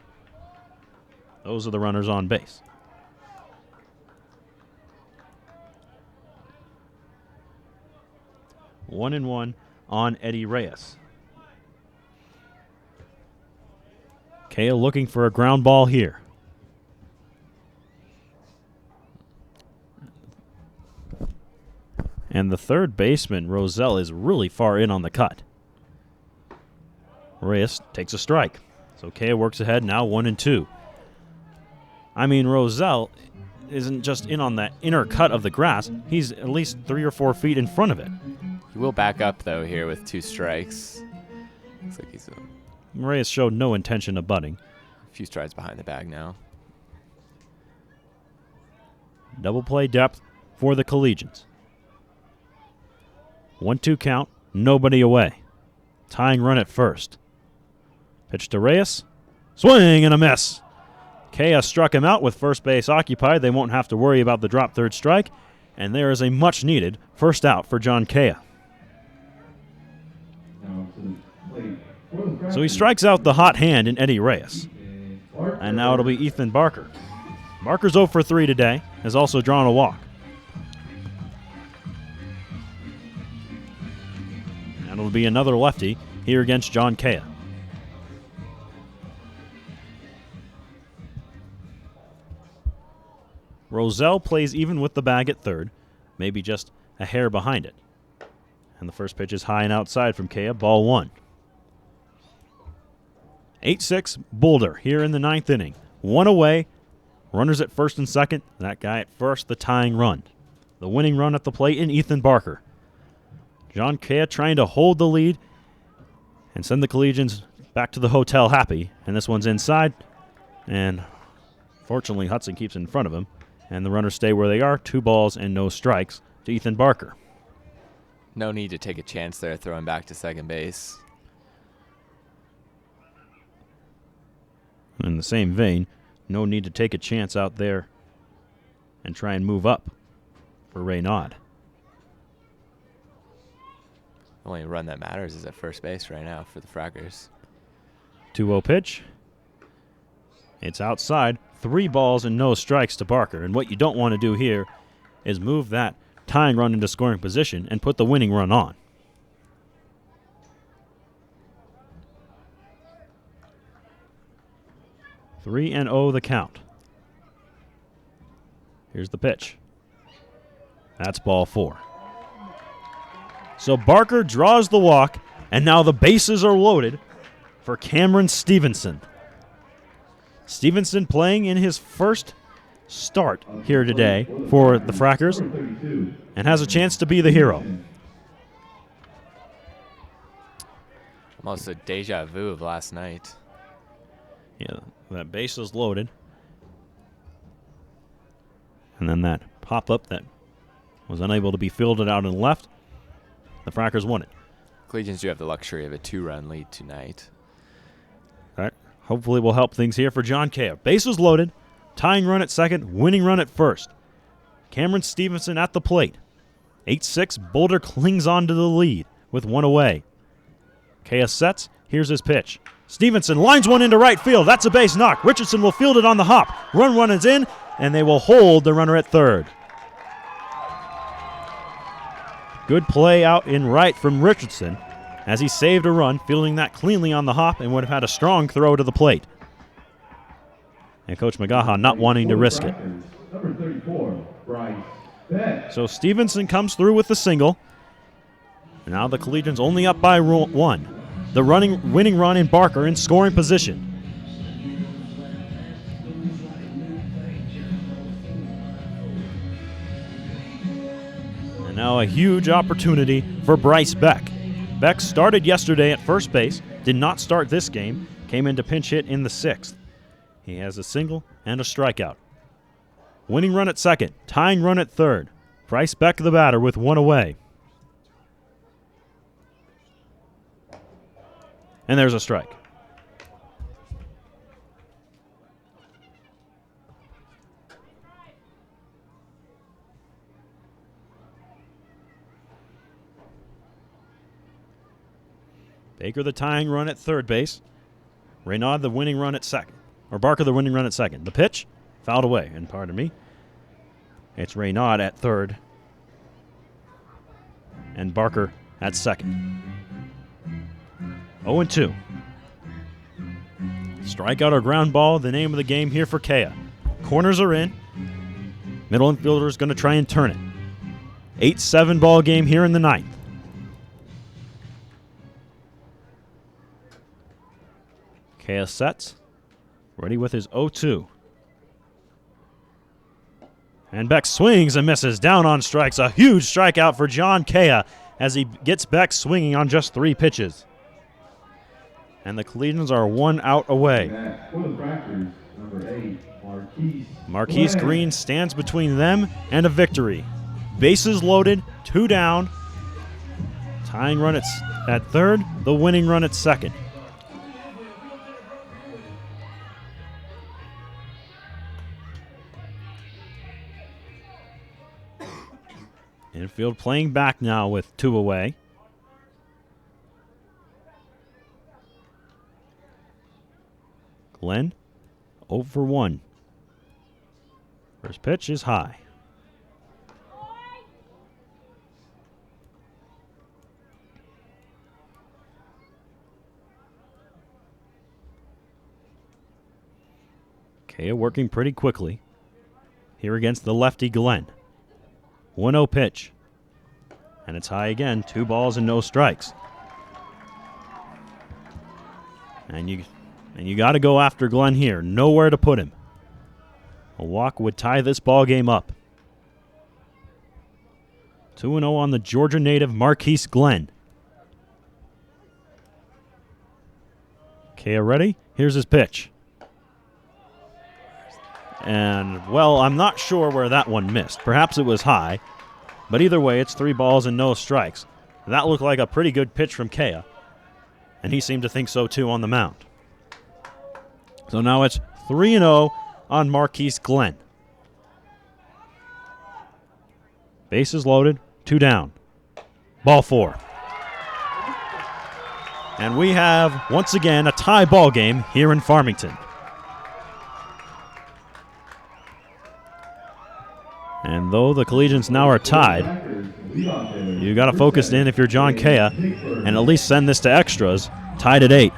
Those are the runners on base. One and one on Eddie Reyes. Kale looking for a ground ball here. And the third baseman, Roselle, is really far in on the cut. Reyes takes a strike. So Kale works ahead, now 1-2. I mean, Roselle isn't just in on that inner cut of the grass. He's at least 3 or 4 feet in front of it. He will back up, though, here with 2 strikes. Looks like he's a Reyes showed no intention of butting. few strides behind the bag now. Double play depth for the Collegians. 1-2 count, nobody away. Tying run at first. Pitch to Reyes. Swing and a miss. Kea struck him out with first base occupied. They won't have to worry about the drop third strike. And there is a much needed first out for John Kea. So he strikes out the hot hand in Eddie Reyes. And now it'll be Ethan Barker. Barker's 0 for 3 today, has also drawn a walk. And it'll be another lefty here against John Kea. Roselle plays even with the bag at third, maybe just a hair behind it. And the first pitch is high and outside from Kea, ball 1. 8-6 Boulder here in the 9th inning. 1 away, runners at first and second. That guy at first, the tying run. The winning run at the plate in Ethan Barker. John Kea trying to hold the lead and send the Collegians back to the hotel happy. And this one's inside. And fortunately, Hudson keeps in front of him. And the runners stay where they are. 2 balls and no strikes to Ethan Barker. No need to take a chance there throwing back to second base. In the same vein, no need to take a chance out there and try and move up for Reynaud. The only run that matters is at first base right now for the Frackers. 2-0 pitch. It's outside 3 balls and no strikes to Barker. And what you don't want to do here is move that tying run into scoring position and put the winning run on. Three and 0 the count. Here's the pitch. That's ball 4. So Barker draws the walk, and now the bases are loaded for Cameron Stevenson. Stevenson playing in his first start here today for the Frackers and has a chance to be the hero. Almost a deja vu of last night. Yeah, that base is loaded. And then that pop-up that was unable to be fielded out and left. The Frackers won it. Collegians do have the luxury of a 2-run lead tonight. All right. Hopefully will help things here for John Kea. Bases loaded. Tying run at second. Winning run at first. Cameron Stevenson at the plate. 8-6. Boulder clings on to the lead with 1 away. Kea sets. Here's his pitch. Stevenson lines one into right field. That's a base knock. Richardson will field it on the hop. Run is in, and they will hold the runner at third. Good play out in right from Richardson as he saved a run, fielding that cleanly on the hop and would have had a strong throw to the plate. And Coach Magaha not wanting to risk it. Number 34, Bryce Beck. So Stevenson comes through with the single. And now the Collegians only up by 1. The winning run in Barker in scoring position. And now a huge opportunity for Bryce Beck. Beck started yesterday at first base, did not start this game, came in to pinch hit in the 6th. He has a single and a strikeout. Winning run at second, tying run at third. Bryce Beck the batter with 1 away. And there's a strike. Baker the tying run at third base. Reynaud the winning run at second. Or Barker the winning run at second. The pitch, fouled away. And pardon me, it's Reynaud at third. And Barker at second. 0-2. Strikeout or ground ball, the name of the game here for Kea. Corners are in. Middle infielder is going to try and turn it. 8-7 ball game here in the 9th. Kea sets. Ready with his 0-2. And Beck swings and misses. Down on strikes. A huge strikeout for John Kea as he gets Beck swinging on just 3 pitches. And the Collegians are 1 out away. For the Frackers, number 8, Marquise Green stands between them and a victory. Bases loaded, 2 down. Tying run at third, the winning run at second. Infield playing back now with 2 away. Glenn, 0 for 1. First pitch is high. Kea working pretty quickly here against the lefty Glenn. 1-0 pitch. And it's high again. 2 balls and no strikes. And you got to go after Glenn here. Nowhere to put him. A walk would tie this ball game up. 2-0 on the Georgia native Marquise Glenn. Kea ready? Here's his pitch. And, well, I'm not sure where that one missed. Perhaps it was high. But either way, it's 3 balls and no strikes. That looked like a pretty good pitch from Kea. And he seemed to think so, too, on the mound. So now it's 3-0 on Marquise Glenn. Bases loaded, 2 down. Ball 4. And we have, once again, a tie ball game here in Farmington. And though the Collegians now are tied, you got to focus in if you're John Kea and at least send this to extras. Tied at 8.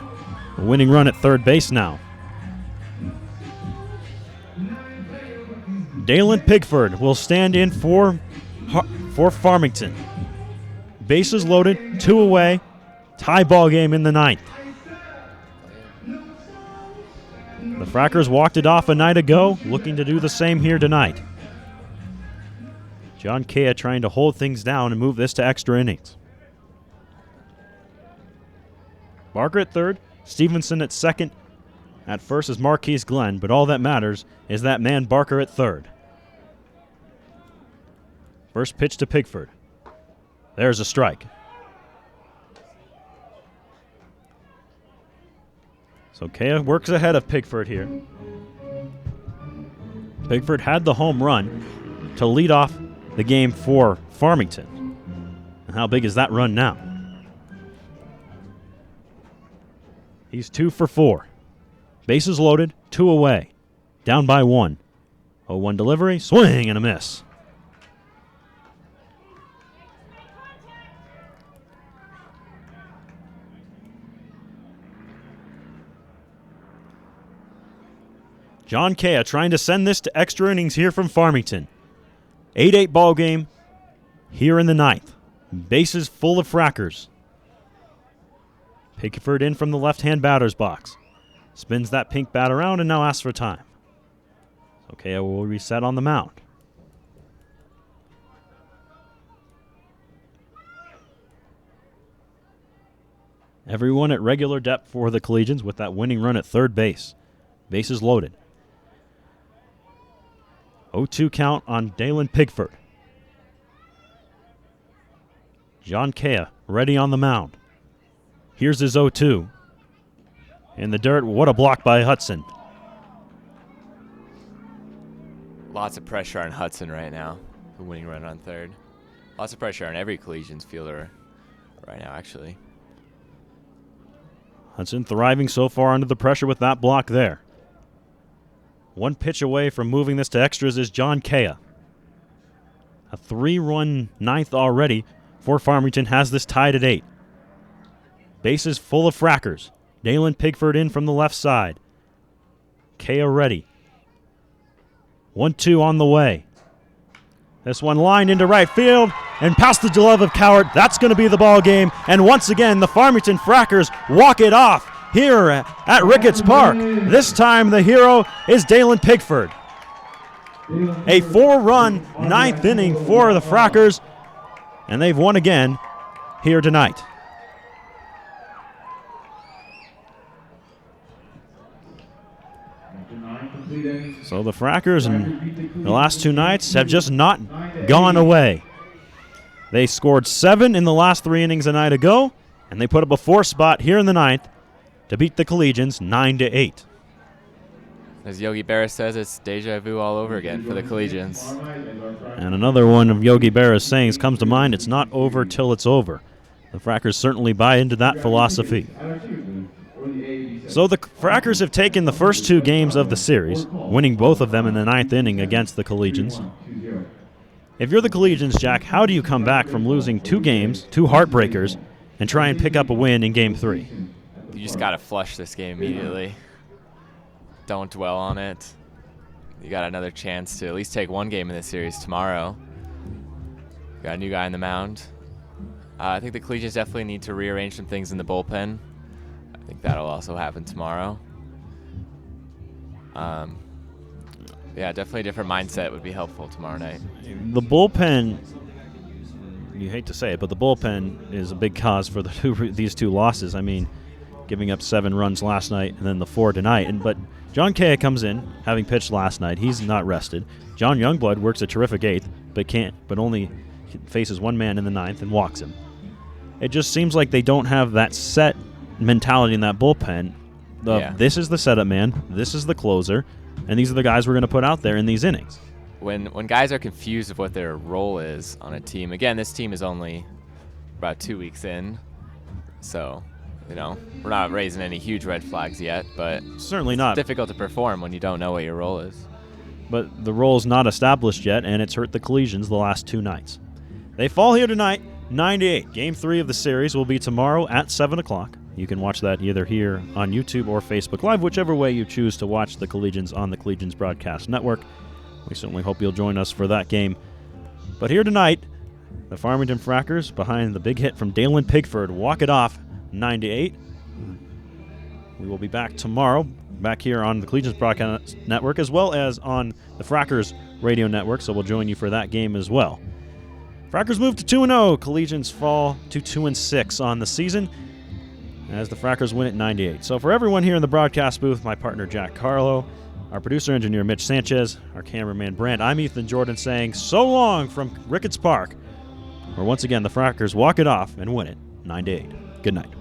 A winning run at third base now. Dalen Pigford will stand in for Farmington. Bases loaded, 2 away. Tie ball game in the 9th. The Frackers walked it off a night ago, looking to do the same here tonight. John Kea trying to hold things down and move this to extra innings. Barker at third, Stevenson at second. At first is Marquise Glenn, but all that matters is that man Barker at third. First pitch to Pigford. There's a strike. So Kea works ahead of Pigford here. Pigford had the home run to lead off the game for Farmington. And how big is that run now? He's 2 for 4. Bases loaded, 2 away. Down by 1. 0-1 delivery, swing and a miss. John Kea trying to send this to extra innings here from Farmington. 8-8 ball game here in the 9th. Bases full of Frackers. Pigford in from the left-hand batter's box. Spins that pink bat around and now asks for time. So Kea will reset on the mound. Everyone at regular depth for the Collegians with that winning run at third base. Bases loaded. 0-2 count on Dalen Pigford. John Kea ready on the mound. Here's his 0-2. In the dirt, what a block by Hudson. Lots of pressure on Hudson right now. The winning run on third. Lots of pressure on every Collegians fielder right now, actually. Hudson thriving so far under the pressure with that block there. 1 pitch away from moving this to extras is John Kea. A 3-run 9th already for Farmington has this tied at 8. Bases full of Frackers. Dalen Pigford in from the left side. Kea ready. 1-2 on the way. This one lined into right field and past the glove of Cowart. That's going to be the ball game. And once again, the Farmington Frackers walk it off here at Ricketts Park. This time the hero is Dalen Pigford. A 4-run 9th inning for the Frackers, and they've won again here tonight. So the Frackers in the last 2 nights have just not gone away. They scored 7 in the last 3 innings a night ago, and they put up a 4 spot here in the 9th to beat the Collegians 9-8. As Yogi Berra says, it's deja vu all over again for the Collegians. And another one of Yogi Berra's sayings comes to mind, it's not over till it's over. The Frackers certainly buy into that philosophy. So the Frackers have taken the first 2 games of the series, winning both of them in the 9th inning against the Collegians. If you're the Collegians, Jack, how do you come back from losing 2 games, 2 heartbreakers, and try and pick up a win in Game 3? You just got to flush this game immediately. Don't dwell on it. You got another chance to at least take 1 game in this series tomorrow. You got a new guy on the mound. I think the Collegians definitely need to rearrange some things in the bullpen. I think that'll also happen tomorrow. Yeah, definitely a different mindset would be helpful tomorrow night. The bullpen, you hate to say it, but the bullpen is a big cause for these 2 losses. I mean, giving up 7 runs last night and then the 4 tonight. But John Kea comes in, having pitched last night. He's not rested. John Youngblood works a terrific 8th, but only faces 1 man in the 9th and walks him. It just seems like they don't have that set mentality in that bullpen. This is the setup man, this is the closer, and these are the guys we're going to put out there in these innings. When guys are confused of what their role is on a team, again, this team is only about 2 weeks in, so we're not raising any huge red flags yet, but certainly not. It's difficult to perform when you don't know what your role is. but the role's not established yet, and it's hurt the Collegians the last 2 nights. They fall here tonight, 9-8. Game 3 of the series will be tomorrow at 7 o'clock. You can watch that either here on YouTube or Facebook Live, whichever way you choose to watch the Collegians on the Collegians Broadcast Network. We certainly hope you'll join us for that game. But here tonight, the Farmington Frackers, behind the big hit from Dalen Pigford, walk it off 9-8. We will be back tomorrow, back here on the Collegians Broadcast Network, as well as on the Frackers Radio Network, so we'll join you for that game as well. Frackers move to 2-0. Collegians fall to 2-6 on the season as the Frackers win at 9-8. So for everyone here in the broadcast booth, my partner Jack Carlo, our producer-engineer Mitch Sanchez, our cameraman Brand, I'm Ethan Jordan saying so long from Ricketts Park, where once again the Frackers walk it off and win it 9-8. Good night.